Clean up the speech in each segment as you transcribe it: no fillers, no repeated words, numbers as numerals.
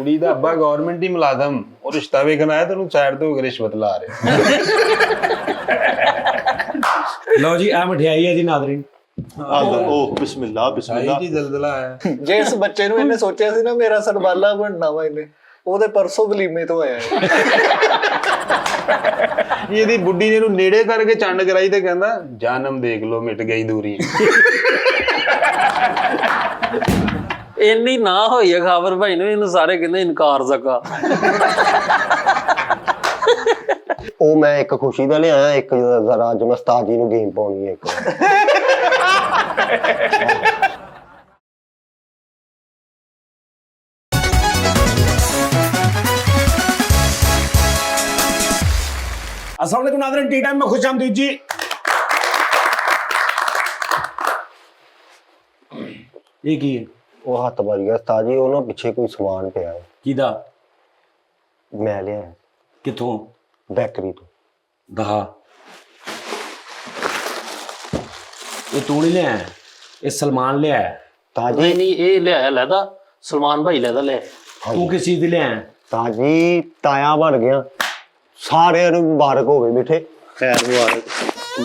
ਕੁੜੀ ਦਾ ਅੱਬਾ ਗਵਰਨਮੈਂਟ ਹੀ ਮੁਲਾਜ਼ਮ ਉਹ ਰਿਸ਼ਤਾ ਵੇਖਣ ਆਇਆ ਤੈਨੂੰ ਸਾਈਡ ਤੋਂ ਰਿਸ਼ਵਤ ਲਾ ਰਿਹਾ। ਲਓ ਜੀ ਆ ਮਠਿਆਈ ਹੈ ਜੀ ਨਾਜ਼ਰੀਨ। ਉਹ ਬਿਸਮਿਲ੍ਲਾ ਬਿਸਮਿਲ੍ਲਾ ਜੀ ਜ਼ਲਜ਼ਲਾ ਆਇਆ। ਜਿਸ ਬੱਚੇ ਨੂੰ ਇਹਨੇ ਸੋਚਿਆ ਸੀ ਨਾ ਮੇਰਾ ਸਰਬਾਲਾ ਬਣਨਾ ਵਾ ਇਹਨੇ, ਉਹਦੇ ਪਰਸੋਂ ਵਲੀਮੇ ਤੋਂ ਆਇਆ ਹੈ। ਇਹਦੀ ਬੁੱਢੀ ਨੇ ਇਹਨੂੰ ਨੇੜੇ ਕਰਕੇ ਚੰਡ ਕਰਾਈ ਤੇ ਕਹਿੰਦਾ ਜਨਮ ਦੇਖ ਲੋ ਮਿਟ ਗਈ ਦੂਰੀ। ਇੰਨੀ ਨਾ ਹੋਈ ਹੈ ਖਬਰ ਭਾਈ ਨੂੰ, ਇਹਨੂੰ ਸਾਰੇ ਕਹਿੰਦੇ ਇਨਕਾਰ ਜ਼ਕਾ। ਉਹ ਮੈਂ ਇੱਕ ਖੁਸ਼ੀ ਦਾ ਲਿਆਇਆ, ਇੱਕ ਜ਼ਰਾ ਅੱਜ ਮੈਂ ਉਸਤਾਦ ਜੀ ਨੂੰ ਗੇਮ ਪਾਉਣੀ ਹੈ ਇੱਕ। अस्सलाम वालेकुम नाज़रीन, टी टाइम में खुशामदीद जी। ये की है? ਉਹ ਹੱਥ ਵੱਜ ਗਿਆ ਉਸਤਾਦ ਜੀ, ਉਹ ਨਾ ਪਿੱਛੇ ਕੋਈ ਸਮਾਨ ਪਿਆ ਹੈ, किदा ਮੈਂ ਲਿਆ किथों ਬੈਕਰੀ ਤੋਂ। दहा ये तू नहीं ले आया, ये सलमान ले आया। ਉਸਤਾਦ ਨਹੀਂ ਜੀ ਨਹੀਂ ਇਹ ਲਿਆਇਆ ਲੈਦਾ, ਸਲਮਾਨ ਭਾਈ ਲੈਦਾ ਲੈ। तू किस चीज ले आया? ਉਸਤਾਦ ਜੀ ਤਾਇਆ ਬਣ ਗਿਆ, ਸਾਰਿਆਂ ਨੂੰ ਮੁਬਾਰਕ ਹੋਵੇ ਬੇਟੇ। ਖੈਰ ਮੁਬਾਰਕ।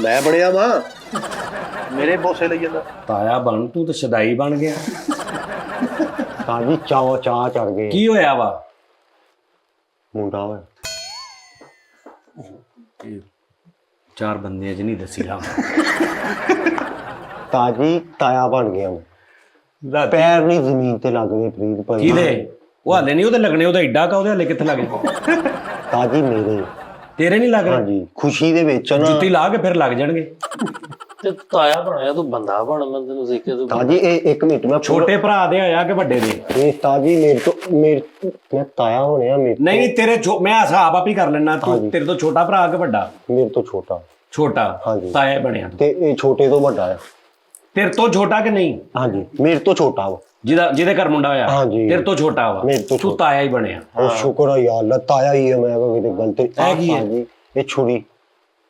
ਮੈਂ ਬੜਿਆ ਵਾਂ, ਮੇਰੇ ਬੋਸੇ ਲਈ ਜਾਂਦਾ। ताया बन तू तो शदाई बन गया। ਉਸਤਾਦ ਜੀ ਚਾਹ ਚੜ ਗਏ। की होया वा? ਮੁੰਡਾ ਹੋਇਆ। चार बंदे च नहीं दसी ला। ਉਸਤਾਦ ਜੀ ਤਾਇਆ ਬਣ ਗਿਆ ਮੈਂ, ਪੈਰ ਨਹੀਂ ਜ਼ਮੀਨ ਤੇ ਲੱਗ ਗਏ ਫਰੀਦ ਭਾਈ। की दे वो हाले नहीं ओदे लगने, ओदा एड्डा का ओदे हाले किथे लगे? ਉਸਤਾਦ ਜੀ ਮੇਰੇ तेरे नहीं लग रहे? ਹਾਂਜੀ ਖੁਸ਼ੀ ਦੇ ਵਿੱਚ ਨਾ जुत्ती ला के फिर लग जाएंगे। ਤੇ ਤਾਇਆ ਬਣਾਇਆ ਤੂੰ ਬੰਦਾ ਬਣ, ਮੈਂ ਤੈਨੂੰ ਸਿੱਖਿਆ ਤੂੰ। ਉਸਤਾਦ ਜੀ ਇਹ ਇੱਕ ਮਿੰਟ ਮੈਂ छोटे भरा दे आया के बड़े दे? ਇਹ ਉਸਤਾਦ ਜੀ ਮੇਰੇ ਮੈਂ ਤਾਇਆ ਹੋਣਿਆ ਮੇਰੇ नहीं नहीं तेरे मैं हिसाब आप ही कर लेना तू। तेरे तो छोटा भरा के बड़ा? ਮੇਰੇ ਤੋਂ ਛੋਟਾ छोटा ਹਾਂਜੀ। ताया बनया तू। ਤੇ ਇਹ ਛੋਟੇ ਤੋਂ ਵੱਡਾ ਆ। तेरे तो छोटा कि नहीं? ਹਾਂਜੀ ਮੇਰੇ ਤੋਂ ਛੋਟਾ ਵਾ। ਜਿਹਦੇ ਘਰ ਮੁੰਡਾ ਹੋਇਆ ਹਾਂਜੀ। ਤੇਰੇ ਤੋਂ ਛੋਟਾ ਵਾ, ਮੇਰੇ ਤੋਂ ਤੂੰ ਛੋਟਾ। ਤਾਇਆ ਹੀ ਬਣਿਆ। ਉਹ ਸ਼ੁਕਰ ਆ ਯਾਰ ਅੱਲਾ, ਤਾਇਆ ਹੀ ਹੈ, ਮੈਂ ਕਿਤੇ ਗਲਤ ਇਹ ਕੀ ਹੈ? ਹਾਂਜੀ ਇਹ ਛੁਰੀ।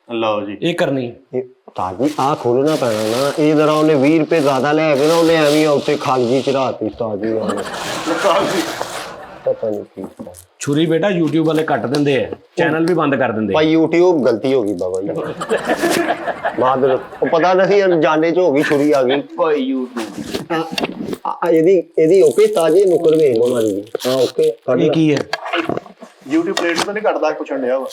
ਲਓ ਜੀ ਇਹ ਕਰਨੀ ਇਹ ਤਾਜੀ ਆ ਖੋਲਣਾ ਪੈਣਾ ਨਾ, ਇਹ ਜਰਾ ਉਹਨੇ 20 ਰੁਪਏ ਜ਼ਿਆਦਾ ਲੈ ਕੇ ਨਾ ਉਹਨੇ ਐਵੇਂ ਉੱਥੇ ਖਾਲੀ ਚੜਾਤੀ ਤਾਜੀ ਉਹਨੇ। ਪਤਾ ਨਹੀਂ ਕੀ ਕੀਤਾ। ਛੁਰੀ ਬੇਟਾ YouTube ਵਾਲੇ ਕੱਟ ਦਿੰਦੇ ਆ, ਚੈਨਲ ਵੀ ਬੰਦ ਕਰ ਦਿੰਦੇ ਆ। ਭਾਈ YouTube ਗਲਤੀ ਹੋ ਗਈ ਬਾਬਾ ਜੀ, ਬਾਦਰ ਉਹ ਪਤਾ ਨਹੀਂ ਅਣਜਾਣੇ ਚ ਹੋ ਗਈ, ਛੁਰੀ ਆ ਗਈ ਭਾਈ YouTube ਇਹਦੀ ਓਕੇ ਤਾਜੀ ਨੁਕਰ ਵੇਖ ਲਓ ਮਾਰੀ ਜੀ। ਹਾਂ ਓਕੇ ਕੱਢ ਇਹ ਲਾ। ਕੀ ਹੈ? YouTube ਪਲੇਟ ਤੋਂ ਨਹੀਂ ਘਟਦਾ, ਪੁੱਛਣ ਡਿਆ ਵਾ।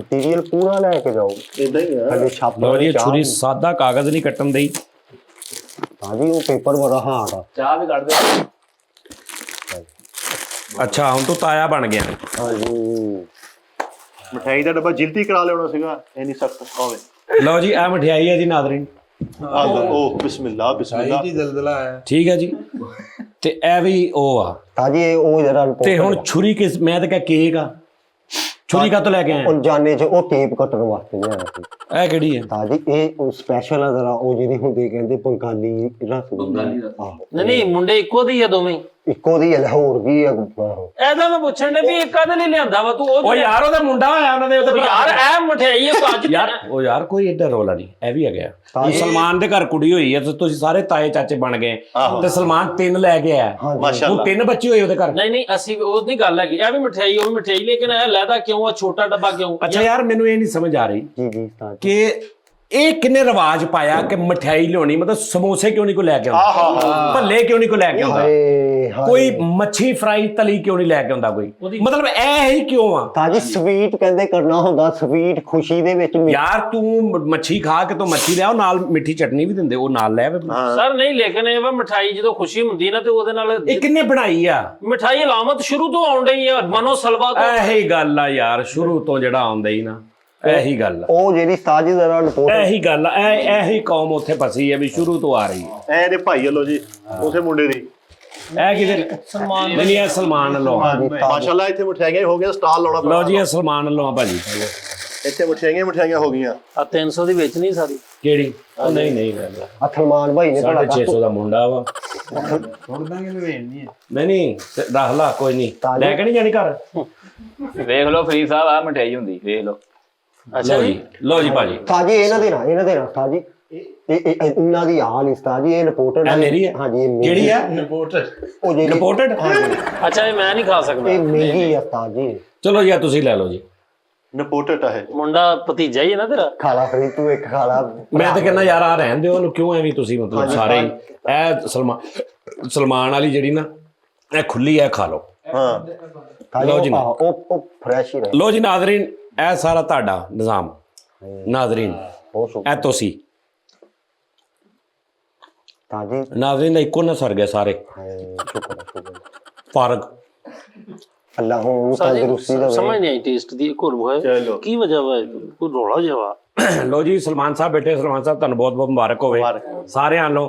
ਮਟੀਰੀਅਲ ਪੂਰਾ ਲੈ ਕੇ ਜਾਓ, ਇਦਾਂ ਹੀ ਆ। ਸਾਡੇ ਛਾਪਾ ਲਓ ਜੀ, ਇਹ ਛੁਰੀ ਸਾਦਾ ਕਾਗਜ਼ ਨਹੀਂ ਕੱਟਣ ਦੇਈ। ਤਾਜੀ ਉਹ ਪੇਪਰ ਬੜਾ ਹਾਰਡ ਆ। ਚਾਹ ਵੀ ਕੱਢ ਦੇ। ਅੱਛਾ ਹੁਣ ਤੂੰ ਤਾਇਆ ਬਣ ਗਿਆ। ਹਾਂਜੀ ਮਠਿਆਈ ਦਾ ਡੱਬਾ ਜਿਲਤੀ ਕਰਾ ਲਿਆਉਣਾ ਸੀਗਾ, ਇੰਨੀ ਸਖਤ ਹੋਵੇ। ਲਓ ਜੀ ਇਹ ਮਠਿਆਈ ਹੈ ਜੀ ਨਾਜ਼ਰੀਨ। ਉਹ ਬਿਸਮਿਲ੍ਲਾ ਬਿਸਮਿਲ੍ਲਾ। ਜੀ ਜ਼ਲਜ਼ਲਾ ਆਇਆ। ਠੀਕ ਹੈ ਜੀ, ਤੇ ਇਹ ਵੀ ਉਹ ਆ। ਤਾਜੀ ਇਹ ਉਹ ਜਰਾ ਤੇ ਹੁਣ ਛੁਰੀ ਕਿਸ, ਮੈਂ ਤਾਂ ਕਿਹਾ ਕੇਕ ਆ, ਛੁਰੀ ਕਾ ਤੋਂ ਲੈ ਕੇ ਆਇਆ? ਉਹ ਜਾਣੇ ਚ ਉਹ ਟੇਪ ਕੱਟਣ ਵਾਸਤੇ ਲਿਆਇਆ ਸੀ ਇਹ ਕਿਹੜੀ ਹੈ? ਤਾਜੀ ਇਹ ਉਹ ਸਪੈਸ਼ਲ ਆ ਜਰਾ, ਉਹ ਜਿਹੜੀ ਹੁੰਦੀ ਕਹਿੰਦੇ ਬੰਗਾਲੀ ਰਸਗੁੱਲਾ। ਆਹੋ ਨਹੀਂ ਨਹੀਂ ਮੁੰਡੇ ਇੱਕੋ ਦੀ ਆ ਦੋਵੇਂ? ਇੱਕੋ ਦੀ ਹੈ, ਹੋਰ ਕੀ ਆ। ਆਹੋ ਐਦਾ ਮੈਂ ਪੁੱਛਣ ਨੇ ਵੀ ਇੱਕ ਆਦੇ ਲਈ ਲਿਆਂਦਾ ਵਾ ਤੂੰ? ਉਹ ਯਾਰ ਉਹਦਾ ਮੁੰਡਾ ਹੋਇਆ ਉਹਨਾਂ ਦੇ, ਉਹਦੇ ਯਾਰ ਇਹ ਮਠਿਆਈ ਹੈ ਕਾਜ ਯਾਰ ਉਹ ਯਾਰ ਕੋਈ ਏਡਾ ਰੋਲਾ ਨਹੀਂ, ਇਹ ਵੀ ਹੈਗਾ। ਹੁਣ ਸਲਮਾਨ ਦੇ ਘਰ ਕੁੜੀ ਹੋਈ ਹੈ ਤੇ ਤੁਸੀਂ ਸਾਰੇ ਤਾਏ ਚਾਚੇ ਬਣ ਗਏ, ਤੇ ਸਲਮਾਨ 3 ਲੈ ਕੇ ਆਇਆ। ਹੁਣ ਮਾਸ਼ਾਅੱਲਾ 3 ਬੱਚੇ ਹੋਏ ਉਹਦੇ ਘਰ। ਨਹੀਂ ਨਹੀਂ ਅਸੀਂ ਉਹ ਨਹੀਂ ਗੱਲ ਹੈਗੀ, ਇਹ ਵੀ ਮਠਿਆਈ ਉਹ ਵੀ ਮਠਿਆਈ, ਲੇਕਿਨ ਇਹ ਲੈਦਾ ਕਿਉਂ ਆ, ਛੋਟਾ ਡੱਬਾ ਕਿਉਂ? ਅੱਛਾ ਯਾਰ ਮੈਨੂੰ ਇਹ ਨਹੀਂ ਸਮਝ ਆ ਰਹੀ ਜੀ ਜੀ ਤਾਜੀ ਕਿ ਇਹ ਕਿੰਨੇ ਰਿਵਾਜ ਪਾਇਆ ਕਿ ਮਠਿਆਈ ਲਿਆਉਣੀ, ਮਤਲਬ ਸਮੋਸੇ ਕਿਉਂ ਨਹੀਂ ਕੋ ਲੈ ਕੇ ਆਉਂਦਾ, ਭੱਲੇ ਕਿਉਂ ਨਹੀਂ ਕੋ ਲੈ ਕੇ ਆਉਂਦਾ, ਹਾਏ ਹਾਏ ਕੋਈ ਮੱਛੀ ਫਰਾਈ ਤਲੀ ਕਿਉਂ ਨਹੀਂ ਲੈ ਕੇ ਆਉਂਦਾ ਕੋਈ, ਮਤਲਬ ਇਹ ਹੀ ਕਿਉਂ ਆ? ਤਾਜੀ ਸਵੀਟ ਕਹਿੰਦੇ ਕਰਨਾ ਹੁੰਦਾ, ਸਵੀਟ ਖੁਸ਼ੀ ਦੇ ਵਿੱਚ ਯਾਰ ਤੂੰ ਮੱਛੀ ਖਾ ਕੇ ਤੋਂ ਮੱਛੀ ਲਿਆਓ, ਨਾਲ ਮਿੱਠੀ ਚਟਨੀ ਵੀ ਦਿੰਦੇ, ਉਹ ਨਾਲ ਲੈ ਆਵੇ। ਸਰ ਨਹੀਂ, ਲੇਕਿਨ ਇਹ ਵਾ ਮਠਿਆਈ ਜਦੋਂ ਖੁਸ਼ੀ ਹੁੰਦੀ ਨਾ ਤੇ ਉਹਦੇ ਨਾਲ ਇਹ ਕਿੰਨੇ ਬਣਾਈ ਆ ਮਠਿਆਈ ਅਲਾਮਤ ਸ਼ੁਰੂ ਤੋਂ ਆਉਣ ਡਈ ਆ, ਮਨੋ ਸਲਵਾ ਤੋਂ। ਇਹੀ ਗੱਲ ਆ ਯਾਰ, ਸ਼ੁਰੂ ਤੋਂ ਜਿਹੜਾ ਆਉਂਦਾ ਹੀ ਨਾ, ਇਹੀ ਗੱਲ ਆ, ਉਹ ਜਿਹੜੀ ਤਾਜੀ ਜਰਾ ਰਿਪੋਰਟ ਇਹੀ ਗੱਲ ਆ, ਇਹੀ ਕੌਮ ਉੱਥੇ ਫਸੀ ਹੈ ਵੀ ਸ਼ੁਰੂ ਤੋਂ ਆ ਰਹੀ ਹੈ। ਇਹਦੇ ਭਾਈ ਵੱਲੋਂ ਜੀ, ਉਸੇ ਮੁੰਡੇ ਦੀ। ਇਹ ਕਿਤੇ ਸਲਮਾਨ ਨਹੀਂ, ਇਹ ਸਲਮਾਨ ਵੱਲੋਂ ਆ। ਮਾਸ਼ਾਅੱਲਾ ਇੱਥੇ ਮਠਿਆਈਆਂ ਹੀ ਹੋ ਗਈਆਂ, ਸਟਾਲ ਲਾਉਣਾ ਲਓ ਜੀ ਇਹ ਸਲਮਾਨ ਵੱਲੋਂ ਆ ਭਾਜੀ। ਇੱਥੇ ਮਠਿਆਈਆਂ ਹੋ ਗਈਆਂ। ਆ 300 ਦੀ ਵੇਚਣੀ ਸਾਰੀ? ਕਿਹੜੀ? ਉਹ ਨਹੀਂ ਨਹੀਂ ਅਥਲਮਾਨ ਭਾਈ ਨੇ 650 ਦਾ ਮੁੰਡਾ ਵਾ। ਹੁਣ ਤਾਂ ਕਿਵੇਂ ਵੇਚਣੀ ਹੈ? ਨਹੀਂ ਨਹੀਂ ਤੇ ਰੱਖ ਲਾ, ਕੋਈ ਨਹੀਂ, ਲੈ ਕੇ ਨਹੀਂ ਜਾਣੀ ਘਰ। ਵੇਖ ਲਓ ਫਰੀਦ ਸਾਹਿਬ, ਆ ਮਠਿਆਈ ਹੁੰਦੀ ਵੇਖ ਲਓ। ਅੱਛਾ ਲਓ ਜੀ, ਜੀ, ਲਓ ਜੀ ਭਾਜੀ। ਤਾਜੀ ਇਹਨਾਂ ਦੇ ਨਾ ਤਾਜੀ ਇਹਨਾਂ ਦੀ ਹਾਲ ਉਸਤਾਦ ਜੀ, ਇਹ ਰਿਪੋਰਟਡ ਇਹ ਮੇਰੀ ਹੈ? ਹਾਂਜੀ ਇਹ ਮੇਰੀ ਕਿਹੜੀ ਹੈ ਉਹ ਜਿਹੜੀ ਰਿਪੋਰਟਡ? ਅੱਛਾ ਇਹ ਮੈਂ ਨਹੀਂ ਖਾ ਸਕਦਾ ਇਹ ਮੇਰੀ ਆ ਉਸਤਾਦ ਜੀ। ਚਲੋ ਯਾਰ ਤੁਸੀਂ ਲੈ ਲਓ ਜੀ। ਨਪੋਟਟ ਹੈ। ਮੁੰਡਾ ਭਤੀਜਾ ਹੀ ਹੈ ਨਾ ਤੇਰਾ। ਖਾ ਲਾ ਫਰੀ ਤੂੰ ਇੱਕ ਖਾ ਲਾ। ਮੈਂ ਤਾਂ ਕਹਿੰਦਾ ਯਾਰ ਆ ਰਹਿਣ ਦਿਓ ਉਹਨੂੰ, ਕਿਉਂ ਐਵੇਂ ਤੁਸੀਂ ਮਤਲਬ ਸਾਰੇ ਹੀ ਇਹ ਸਲਮਾਨ ਵਾਲੀ ਜਿਹੜੀ ਨਾ ਇਹ ਖੁੱਲੀ ਹੈ, ਖਾ ਲਓ। ਹਾਂ ਲਓ ਜੀ ਨਾ। ਉਹ ਫਰੈਸ਼ ਹੀ ਰਹੇ। ਲਓ ਜੀ ਨਾਜ਼ਰੀਨ, ਇਹ ਸਾਰਾ ਤੁਹਾਡਾ ਨਿਜ਼ਾਮ ਨਾਜ਼ਰੀਨ, ਬਹੁਤ ਸ਼ੁਕਰ ਇਹ ਤੁਸੀਂ ਤਾਜੀ ਨਾਜ਼ਰੀਨ ਦਾ ਇੱਕੋ ਨਾ ਸਰ ਗਏ ਸਾਰੇ ਸ਼ੁਕਰ ਫਾਰਗ। ਅੱਲਾਹ ਨੂੰ ਤੰਦਰੁਸਤੀ ਦਾ ਸਮਝ ਨਹੀਂ ਆਈ ਟੇਸਟ ਦੀ। ਇੱਕ ਹੋਰ ਬੁਆ ਕੀ ਵਜ੍ਹਾ ਵਾ ਕੋਈ ਰੌਲਾ ਜਾਵਾ। ਲਓ ਜੀ ਸਲਮਾਨ ਸਾਹਿਬ ਬੈਠੇ। ਸਲਮਾਨ ਸਾਹਿਬ ਤੁਹਾਨੂੰ ਬਹੁਤ ਬਹੁਤ ਮੁਬਾਰਕ ਹੋਵੇ ਸਾਰਿਆਂ ਨੂੰ,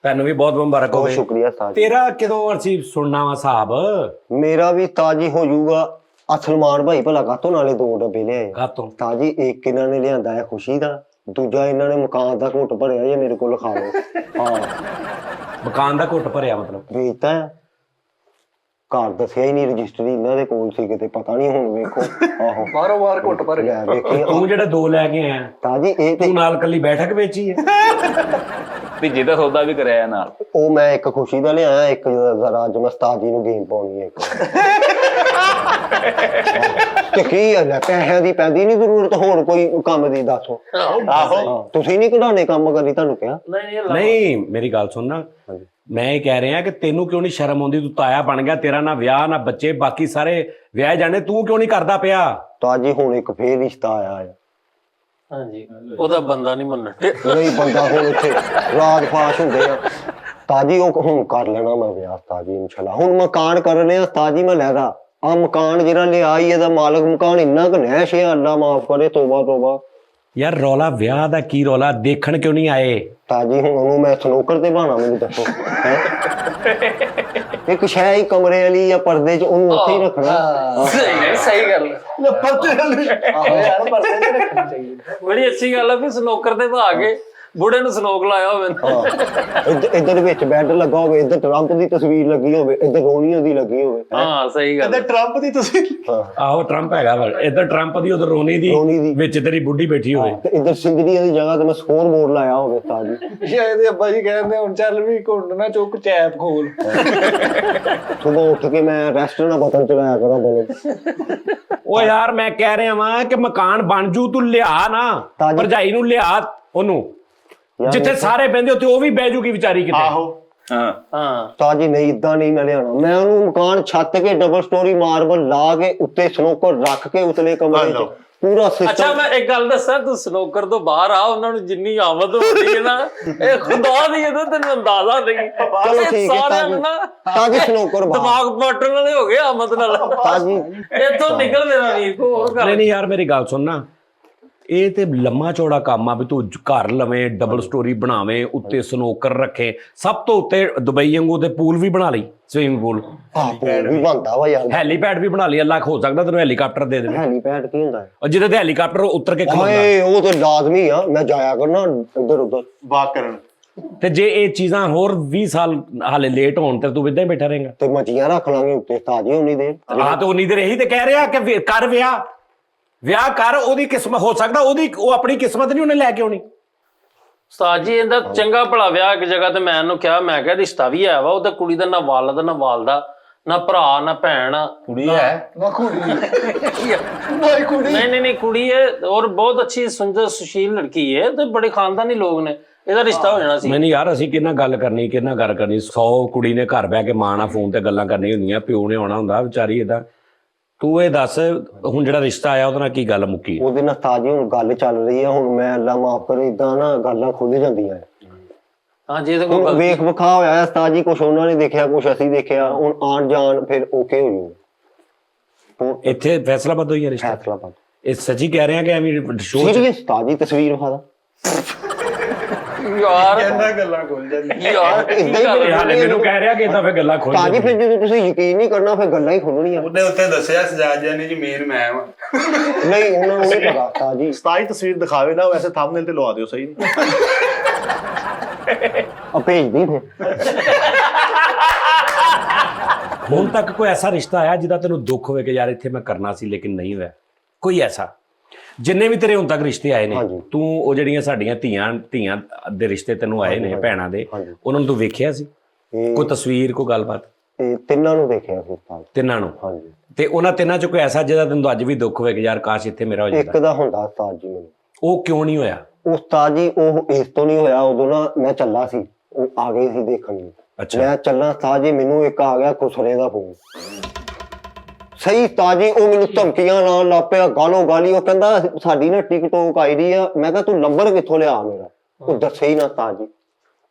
ਤੁਹਾਨੂੰ ਵੀ ਬਹੁਤ ਮੁਬਾਰਕ ਬਹੁਤ ਹੋਵੇ। ਸ਼ੁਕਰੀਆ ਤਾਜੀ। ਤੇਰਾ ਕਦੋਂ ਅਸੀਂ ਸੁਣਨਾ ਵਾ ਸਾਹਿਬ? ਮੇਰਾ ਵੀ ਤਾਜੀ ਹੋ ਜਾਊਗਾ। ਸਲਮਾਨ ਭਾਈ ਭਲਾ ਕਾਤੋਂ ਨਾਲੇ 2 ਡੱਬੇ ਲਿਆਏ ਕਾਤੋਂ? ਤਾਜੀ ਇੱਕ ਇਹਨਾਂ ਨੇ ਲਿਆਂਦਾ ਹੈ ਖੁਸ਼ੀ ਦਾ, ਦੂਜਾ ਇਹਨਾਂ ਨੇ ਮਕਾਨ ਦਾ ਘੁੱਟ ਭਰਿਆ ਇਹ ਮੇਰੇ ਕੋਲ ਖਾ ਲਓ। ਹਾਂ ਮਕਾਨ ਦਾ ਘੁੱਟ ਭਰਿਆ ਮਤਲਬ ਵੇਚਤਾ ਹੈ। ਘਰ ਦੱਸਿਆ ਹੀ ਨਹੀਂ, ਰਜਿਸਟਰੀ ਇਹਨਾਂ ਦੇ ਕੋਲ ਸੀ ਕਿਤੇ, ਪਤਾ ਨਹੀਂ ਹੁਣ ਵੇਖੋ। ਆਹੋ ਬਾਰੋ ਬਾਰ ਘੁੱਟ ਭਰ ਲੈ ਵੇਖੀ ਤੂੰ ਜਿਹੜਾ 2 ਲੈ ਕੇ ਆਇਆ, ਤਾਜੀ ਇਹ ਤੇ ਤੂੰ ਨਾਲ ਕੱਲੀ ਬੈਠਕ ਵੇਚੀ ਹੈ? ਤੀਜੇ ਦਾ ਸੌਦਾ ਵੀ ਕਰਾਇਆ ਨਾਲ। ਉਹ ਮੈਂ ਇੱਕ ਖੁਸ਼ੀ ਦਾ ਲਿਆਇਆ, ਇੱਕ ਜ਼ਰਾ ਅੱਜ ਮੈਂ ਉਸਤਾਦ ਜੀ ਨੂੰ ਗੇਮ ਪਾਉਣੀ ਹੈ ਇੱਕ। ਤੇ ਕੀ ਹੈ ਲੈ, ਪੈਸਿਆਂ ਦੀ ਪੈਂਦੀ ਨਹੀਂ ਜ਼ਰੂਰਤ, ਹੋਰ ਕੋਈ ਕੰਮ ਦੀ ਦੱਸੋ। ਆਹੋ ਤੁਸੀਂ ਨਹੀਂ ਕਢਾਣੇ ਕੰਮ ਕਰੀ, ਤੁਹਾਨੂੰ ਕਿਹਾ ਨਹੀਂ ਮੇਰੀ ਗੱਲ ਸੁਣ ਨਾ, ਮੈਂ ਇਹ ਕਹਿ ਰਿਹਾ ਕਿ ਤੈਨੂੰ ਕਿਉਂ ਨਹੀਂ ਸ਼ਰਮ ਆਉਂਦੀ? ਤੂੰ ਤਾਇਆ ਬਣ ਗਿਆ, ਤੇਰਾ ਨਾ ਵਿਆਹ ਨਾ ਬੱਚੇ, ਬਾਕੀ ਸਾਰੇ ਵਿਆਹ ਜਾਣੇ, ਤੂੰ ਕਿਉਂ ਨਹੀਂ ਕਰਦਾ ਪਿਆ? ਤਾਜੀ ਹੁਣ ਇੱਕ ਫੇਰ ਰਿਸ਼ਤਾ ਆਇਆ ਹੈ। ਹਾਂਜੀ ਉਹਦਾ ਬੰਦਾ ਨਹੀਂ ਮੰਨਣ। ਨਹੀਂ ਬੰਦਾ ਹੁਣ ਇੱਥੇ ਰਾਜ ਫਾਸ਼ ਹੁੰਦੇ ਆ ਤਾਜੀ। ਉਹ ਹੁਣ ਕਰ ਲੈਣਾ ਮੈਂ ਵਿਆਹ ਤਾਜੀ ਇਨਸ਼ਾਅੱਲਾ। ਹੁਣ ਮਕਾਨ ਕਰ ਲਿਆ ਤਾਜੀ ਮੈਂ ਲੈਦਾ ਆ ਮਕਾਨ ਜਿਹੜਾ ਲਿਆ ਹੀ ਇਹਦਾ ਮਾਲਕ ਮਕਾਨ ਇੰਨਾ ਕੁ ਨੈਸ਼ ਹੈ, ਅੱਲਾ ਮਾਫ ਕਰੇ, ਤੋਬਾ ਤੋਬਾ। ਯਾਰ ਰੌਲਾ ਵਿਆਹ ਦਾ ਕੀ ਰੌਲਾ? ਦੇਖਣ ਕਿਉਂ ਨਹੀਂ ਆਏ? ਤਾਜੀ ਹੁਣ ਉਹਨੂੰ ਮੈਂ ਸਨੋਕਰ ਤੇ ਬਹਾਨਾ, ਮੈਨੂੰ ਦੱਸੋ। ਇੱਕ ਸ਼ੈ ਹੀ ਕਮਰੇ ਵਾਲੀ ਜਾਂ ਪਰਦੇ 'ਚ, ਉਹਨੂੰ ਉੱਥੇ ਹੀ ਰੱਖਣਾ। ਸਹੀ ਗੱਲ ਹੈ। ਆਹੋ ਯਾਰ ਪਰਦੇ ਚ ਰੱਖਣੀ ਚਾਹੀਦੀ। ਬੜੀ ਅੱਛੀ ਗੱਲ ਹੈ ਵੀ ਸਨੋਕਰ ਤੇ ਭਾ ਕੇ ਬੁੜੇ ਨੂੰ ਸਨੋਕ ਲਾਇਆ ਹੋਵੇ। ਇੱਧਰ ਵਿੱਚ ਬੈੱਡ ਲੱਗਾ ਹੋਵੇ, ਇੱਧਰ ਟਰੰਪ ਦੀ ਤਸਵੀਰ ਲੱਗੀ ਹੋਵੇ, ਇੱਧਰ ਰੋਨੀਓ ਦੀ ਲੱਗੀ ਹੋਵੇ। ਹਾਂ ਸਹੀ ਗੱਲ ਹੈ। ਟਰੰਪ ਦੀ ਤਸਵੀਰ। ਆਹੋ ਟਰੰਪ ਹੈਗਾ ਵਾ, ਇੱਧਰ ਟਰੰਪ ਦੀ, ਉਧਰ ਰੋਨੀ ਦੀ, ਵਿੱਚ ਤੇਰੀ ਬੁੱਢੀ ਬੈਠੀ ਹੋਵੇ। ਤੇ ਇੱਧਰ ਸਿੰਗਰੀ ਦੀ ਜਗ੍ਹਾ ਤੇ ਮੈਂ ਸਕੋਰ ਬੋਰਡ ਲਾਇਆ ਹੋਵੇ ਤਾਜੀ। ਇਹਦੇ ਅੱਬਾ ਜੀ ਕਹਿੰਦੇ ਹੁਣ ਚੱਲ ਵੀ ਘੁੰਡ ਨਾ ਚੁੱਕ, ਚੈਪ ਖੋਲ। ਸੁਬਹ ਉੱਠ ਕੇ ਮੈਂ ਰੈਸਟੋਰੈਂਟ ਦਾ ਬਟਨ ਚਲਾਇਆ ਕਰਾਂ ਬੋਲੇ। ਉਹ ਯਾਰ ਮੈਂ ਕਹਿ ਰਿਹਾ ਵਾਂ ਕਿ ਮਕਾਨ ਬਣ ਜੂ, ਤੂੰ ਲਿਆ ਨਾ ਭਰਜਾਈ ਨੂੰ, ਲਿਆ ਉਹਨੂੰ, ਜਿੱਥੇ ਸਾਰੇ ਬਹਿੰਦੇ ਉੱਥੇ ਉਹ ਵੀ ਬਹਿ ਜੂਗੀ ਵਿਚਾਰੀ ਕਿਤੇ। ਆਹੋ ਹਾਂ ਤਾਜੀ ਨਹੀਂ, ਇਦਾਂ ਨਹੀਂ ਮੈਂ ਲਿਆਉਣਾ। ਮੈਂ ਉਹਨੂੰ ਮਕਾਨ ਛੱਤ ਕੇ ਡਬਲ ਸਟੋਰੀ ਮਾਰਬਲ ਲਾ ਕੇ ਉੱਤੇ ਸਨੋਕਰ ਰੱਖ ਕੇ ਉਤਲੇ ਕਮਰੇ 'ਚ ਪੂਰਾ ਅੱਛਾ ਸਿਸਟਮ। ਮੈਂ ਇੱਕ ਗੱਲ ਦੱਸਾਂ, ਤੂੰ ਸਨੋਕਰ ਤੋਂ ਬਾਹਰ ਆ, ਉਹਨਾਂ ਨੂੰ ਜਿੰਨੀ ਆਮਦ ਹੁੰਦੀ ਹੈ ਨਾ, ਇਹ ਖੁਦਾ ਦੀ ਇਹਦਾ ਤੈਨੂੰ ਅੰਦਾਜ਼ਾ ਨਹੀਂ। ਚਲੋ ਠੀਕ ਹੈ ਸਾਰਿਆਂ ਨੂੰ ਨਾ ਤਾਜੀ ਸਨੋਕਰ ਦਿਮਾਗ ਪਾਟਣ ਵਾਲੇ ਹੋ ਗਏ ਆਮਦ ਨਾਲ। ਤਾਜੀ ਇੱਥੋਂ ਨਿਕਲ ਮੇਰਾ ਵੀਰ, ਹੋਰ ਕਰ। ਨਹੀਂ ਯਾਰ ਮੇਰੀ ਗੱਲ ਸੁਣ ਨਾ, ਇਹ ਤੇ ਲੰਮਾ ਚੌੜਾ ਕੰਮ ਆ ਵੀ ਤੂੰ ਘਰ ਲਵੇਂ, ਡਬਲ ਸਟੋਰੀ ਬਣਾਵੇਂ, ਉੱਤੇ ਸਨੋਕਰ ਰੱਖੇ, ਸਭ ਤੋਂ ਉੱਤੇ ਦੁਬਈ ਵਾਂਗੂ ਤੇ ਪੂਲ ਵੀ ਬਣਾ ਲਈ, ਸਵਿਮਿੰਗ ਪੂਲ, ਪੂਲ ਵੀ ਬਣਦਾ ਵਾ ਯਾਰ। ਹੈਲੀਪੈਡ ਵੀ ਬਣਾ ਲਈ। ਅੱਲਾ ਹੋ ਸਕਦਾ ਤੈਨੂੰ ਹੈਲੀਕਾਪਟਰ ਦੇ ਦੇਵੇ। ਹੈਲੀਪੈਡ ਕੀ ਹੁੰਦਾ ਹੈ? ਔਰ ਜਿਹਦੇ ਤੇ ਹੈਲੀਕਾਪਟਰ ਉਤਰ ਕੇ ਖਲੋਂਦਾ। ਓਏ ਉਹ ਤਾਂ ਲਾਜ਼ਮੀ ਆ, ਮੈਂ ਜਾਇਆ ਕਰਨਾ ਇੱਧਰ ਉੱਧਰ ਵਾਕ ਕਰਨ। ਤੇ ਜੇ ਇਹ ਚੀਜ਼ਾਂ ਹੋਰ 20 ਸਾਲ ਹਾਲੇ ਲੇਟ ਹੋਣ ਤੇ ਤੂੰ ਇੱਦਾਂ ਹੀ ਬੈਠਾ ਰਹੇਗਾ। ਤੇ ਮੱਛੀਆਂ ਰੱਖ ਲਾਂਗੇ ਉੱਤੇ ਤਾਜੀ ਉਨੀ ਦੇਰ। ਹਾਂ ਤੇ ਉਨੀ ਦੇਰ ਇਹੀ ਤੇ ਕਹਿ ਰਿਹਾ ਕਿ ਕਰ ਵਿਆਹ, ਵਿਆਹ ਕਰ। ਉਹਦੀ ਕਿਸਮਤ ਹੋ ਸਕਦਾ, ਉਹ ਆਪਣੀ ਕਿਸਮਤ ਨਹੀਂ ਉਹਨੇ ਲੈ ਕੇ ਆਉਣੀ। ਉਸਤਾਦ ਜੀ ਇਹਦਾ ਚੰਗਾ ਭਲਾ ਵਿਆਹ ਇੱਕ ਜਗ੍ਹਾ ਤੇ ਮੈਂ ਇਹਨੂੰ ਕਿਹਾ, ਮੈਂ ਕਿਹਾ ਰਿਸ਼ਤਾ ਵੀ ਹੈ ਵਾ, ਉਹ ਤਾਂ ਕੁੜੀ ਦਾ ਨਾ ਵਾਲਦ ਨਾ ਵਾਲਦਾ, ਨਾ ਭਰਾ ਨਾ ਭੈਣ, ਕੁੜੀ ਹੈ ਨਾ ਕੁੜੀ ਨਹੀਂ ਕੁੜੀ ਹੈ, ਔਰ ਬਹੁਤ ਅੱਛੀ ਸੁੰਦਰ ਸੁਸ਼ੀਲ ਲੜਕੀ ਹੈ, ਤੇ ਬੜੇ ਖਾਨਦਾਨੀ ਲੋਕ ਨੇ, ਇਹਦਾ ਰਿਸ਼ਤਾ ਹੋ ਜਾਣਾ ਸੀ। ਨਹੀਂ ਯਾਰ ਅਸੀਂ ਕਿਹਨਾਂ ਗੱਲ ਕਰਨੀ, ਕਿਹਨਾਂ ਗੱਲ ਕਰਨੀ। 100 ਕੁੜੀ ਨੇ ਘਰ ਬਹਿ ਕੇ ਮਾਂ ਨਾਲ ਫੋਨ ਤੇ ਗੱਲਾਂ ਕਰਨੀਆਂ ਹੁੰਦੀਆਂ, ਪਿਓ ਨੇ ਆਉਣਾ ਹੁੰਦਾ ਵਿਚਾਰੀ। ਇਹਦਾ ਤੂੰ ਇਹ ਦੱਸ, ਹੁਣ ਜਿਹੜਾ ਰਿਸ਼ਤਾ ਆਇਆ ਉਹਦੇ ਨਾਲ ਕੀ ਗੱਲ ਮੁੱਕੀ? ਉਹਦੇ ਨਾਲ ਤਾਜੀ ਹੁਣ ਗੱਲ ਚੱਲ ਰਹੀ ਆ। ਹੁਣ ਮੈਂ ਅੱਲਾ ਮਾਫ ਕਰੇ, ਇਦਾਂ ਨਾ ਗੱਲਾਂ ਖੁੱਲ ਜਾਂਦੀਆਂ। ਹਾਂ ਜੇ ਤਾਂ ਹੁਣ ਵੇਖ ਵਿਖਾ ਹੋਇਆ ਤਾਜੀ, ਕੁਛ ਉਹਨਾਂ ਨੇ ਦੇਖਿਆ, ਕੁਛ ਅਸੀਂ ਦੇਖਿਆ। ਹੁਣ ਆਣ ਜਾਣ ਫਿਰ ਓਕੇ ਹੋ ਜੂ। ਇੱਥੇ ਫੈਸਲਾਬਾਦ ਹੋਈ ਹੈ ਰਿਸ਼ਤਾ? ਫੈਸਲਾਬਾਦ। ਇਹ ਸੱਚੀ ਕਹਿ ਰਿਹਾ ਕਿ ਐਵੇਂ ਸ਼ੋਅ ਸੀਰੀਅਸ ਤਾਜੀ ਤਸਵੀਰ ਵਿਖਾ ਯਾਰ ਕਹਿੰਦਾ ਗੱਲਾਂ ਖੁੱਲ ਜਾਂਦੀਆਂ। ਯਾਰ ਹਾਲੇ ਮੈਨੂੰ ਕਹਿ ਰਿਹਾ ਕਿ ਇਦਾਂ ਫੇ ਗੱਲਾਂ ਖੋਲ ਤਾਜੀ। ਫਿਰ ਜਦੋਂ ਤੁਸੀਂ ਯਕੀਨ ਨਹੀਂ ਕਰਨਾ ਫਿਰ ਗੱਲਾਂ ਹੀ ਖੁੱਲਣੀਆਂ। ਉਹਨੇ ਉੱਥੇ ਦੱਸਿਆ ਸਜਾਦ ਜਾਨੀ ਜੀ ਮੇਨ ਮੈਂ ਵਾਂ। ਨਹੀਂ ਉਹਨਾਂ ਨੂੰ ਨਹੀਂ ਪਤਾ ਤਾਜੀ। ਸਤਾਈ ਤਸਵੀਰ ਦਿਖਾਵੇ ਨਾ, ਵੈਸੇ ਥੰਬਨੇਲ ਤੇ ਲਵਾ ਦਿਓ। ਸਹੀ ਨਹੀਂ ਆ ਭੇਜਦੀ ਫਿਰ। ਹੁਣ ਤੱਕ ਕੋਈ ਐਸਾ ਰਿਸ਼ਤਾ ਆਇਆ ਜਿਹਦਾ ਤੈਨੂੰ ਦੁੱਖ ਹੋਵੇ ਕਿ ਯਾਰ ਇੱਥੇ ਮੈਂ ਕਰਨਾ ਸੀ ਲੇਕਿਨ ਨਹੀਂ ਹੋਇਆ? ਕੋਈ ਐਸਾ ਜਿੰਨੇ ਵੀ ਤੇਰੇ ਹੁਣ ਤੱਕ ਰਿਸ਼ਤੇ ਆਏ ਨੇ ਹਾਂਜੀ। ਤੂੰ ਉਹ ਜਿਹੜੀਆਂ ਸਾਡੀਆਂ ਧੀਆਂ ਦੇ ਰਿਸ਼ਤੇ ਤੈਨੂੰ ਆਏ ਨੇ ਭੈਣਾਂ ਦੇ, ਹਾਂਜੀ। ਉਹਨਾਂ ਨੂੰ ਤੂੰ ਵੇਖਿਆ ਸੀ? ਇਹ ਕੋਈ ਤਸਵੀਰ, ਕੋਈ ਗੱਲਬਾਤ? ਇਹ ਤਿੰਨਾਂ ਨੂੰ ਦੇਖਿਆ ਸੀ ਉਸਤਾਦ। ਤਿੰਨਾਂ ਨੂੰ? ਹਾਂਜੀ। ਤੇ ਉਹਨਾਂ ਤਿੰਨਾਂ ਚੋਂ ਕੋਈ ਐਸਾ ਜਿਹਦਾ ਤੈਨੂੰ ਅੱਜ ਵੀ ਦੁੱਖ ਹੋਵੇ ਕਿ ਯਾਰ ਕਾਸ਼ ਇੱਥੇ ਮੇਰਾ ਹੋ ਇੱਕ ਜਾਂਦਾ? ਦਾ ਹੁੰਦਾ ਉਸਤਾਦ ਜੀ ਮੈਨੂੰ। ਉਹ ਕਿਉਂ ਨਹੀਂ ਹੋਇਆ? ਉਸਤਾਦ ਜੀ ਉਹ ਇਸ ਤੋਂ ਨਹੀਂ ਹੋਇਆ, ਉਦੋਂ ਨਾ ਮੈਂ ਚੱਲਾ ਸੀ, ਉਹ ਆ ਗਏ ਸੀ ਦੇਖਣ ਨੂੰ। ਅੱਛਾ। ਮੈਂ ਚੱਲਾਂ ਉਸਤਾਦ ਜੀ, ਮੈਨੂੰ ਇੱਕ ਆ ਗਿਆ ਖੁਸਰੇ ਦਾ ਫੋਨ। ਸਹੀ ਉਸਤਾਦ ਜੀ, ਉਹ ਮੈਨੂੰ ਧਮਕੀਆਂ ਲਾਉਣ ਲੱਗ ਪਿਆ, ਗਾਲੋ ਗਾਲੀ। ਉਹ ਕਹਿੰਦਾ ਸਾਡੀ ਨਾ ਟਿਕਟੋਕ ਆਈਡੀ ਆ। ਮੈਂ ਕਿਹਾ ਤੂੰ ਨੰਬਰ ਕਿੱਥੋਂ ਲਿਆ ਮੇਰਾ? ਉਹ ਦੱਸੇ ਹੀ ਨਾ ਉਸਤਾਦ ਜੀ।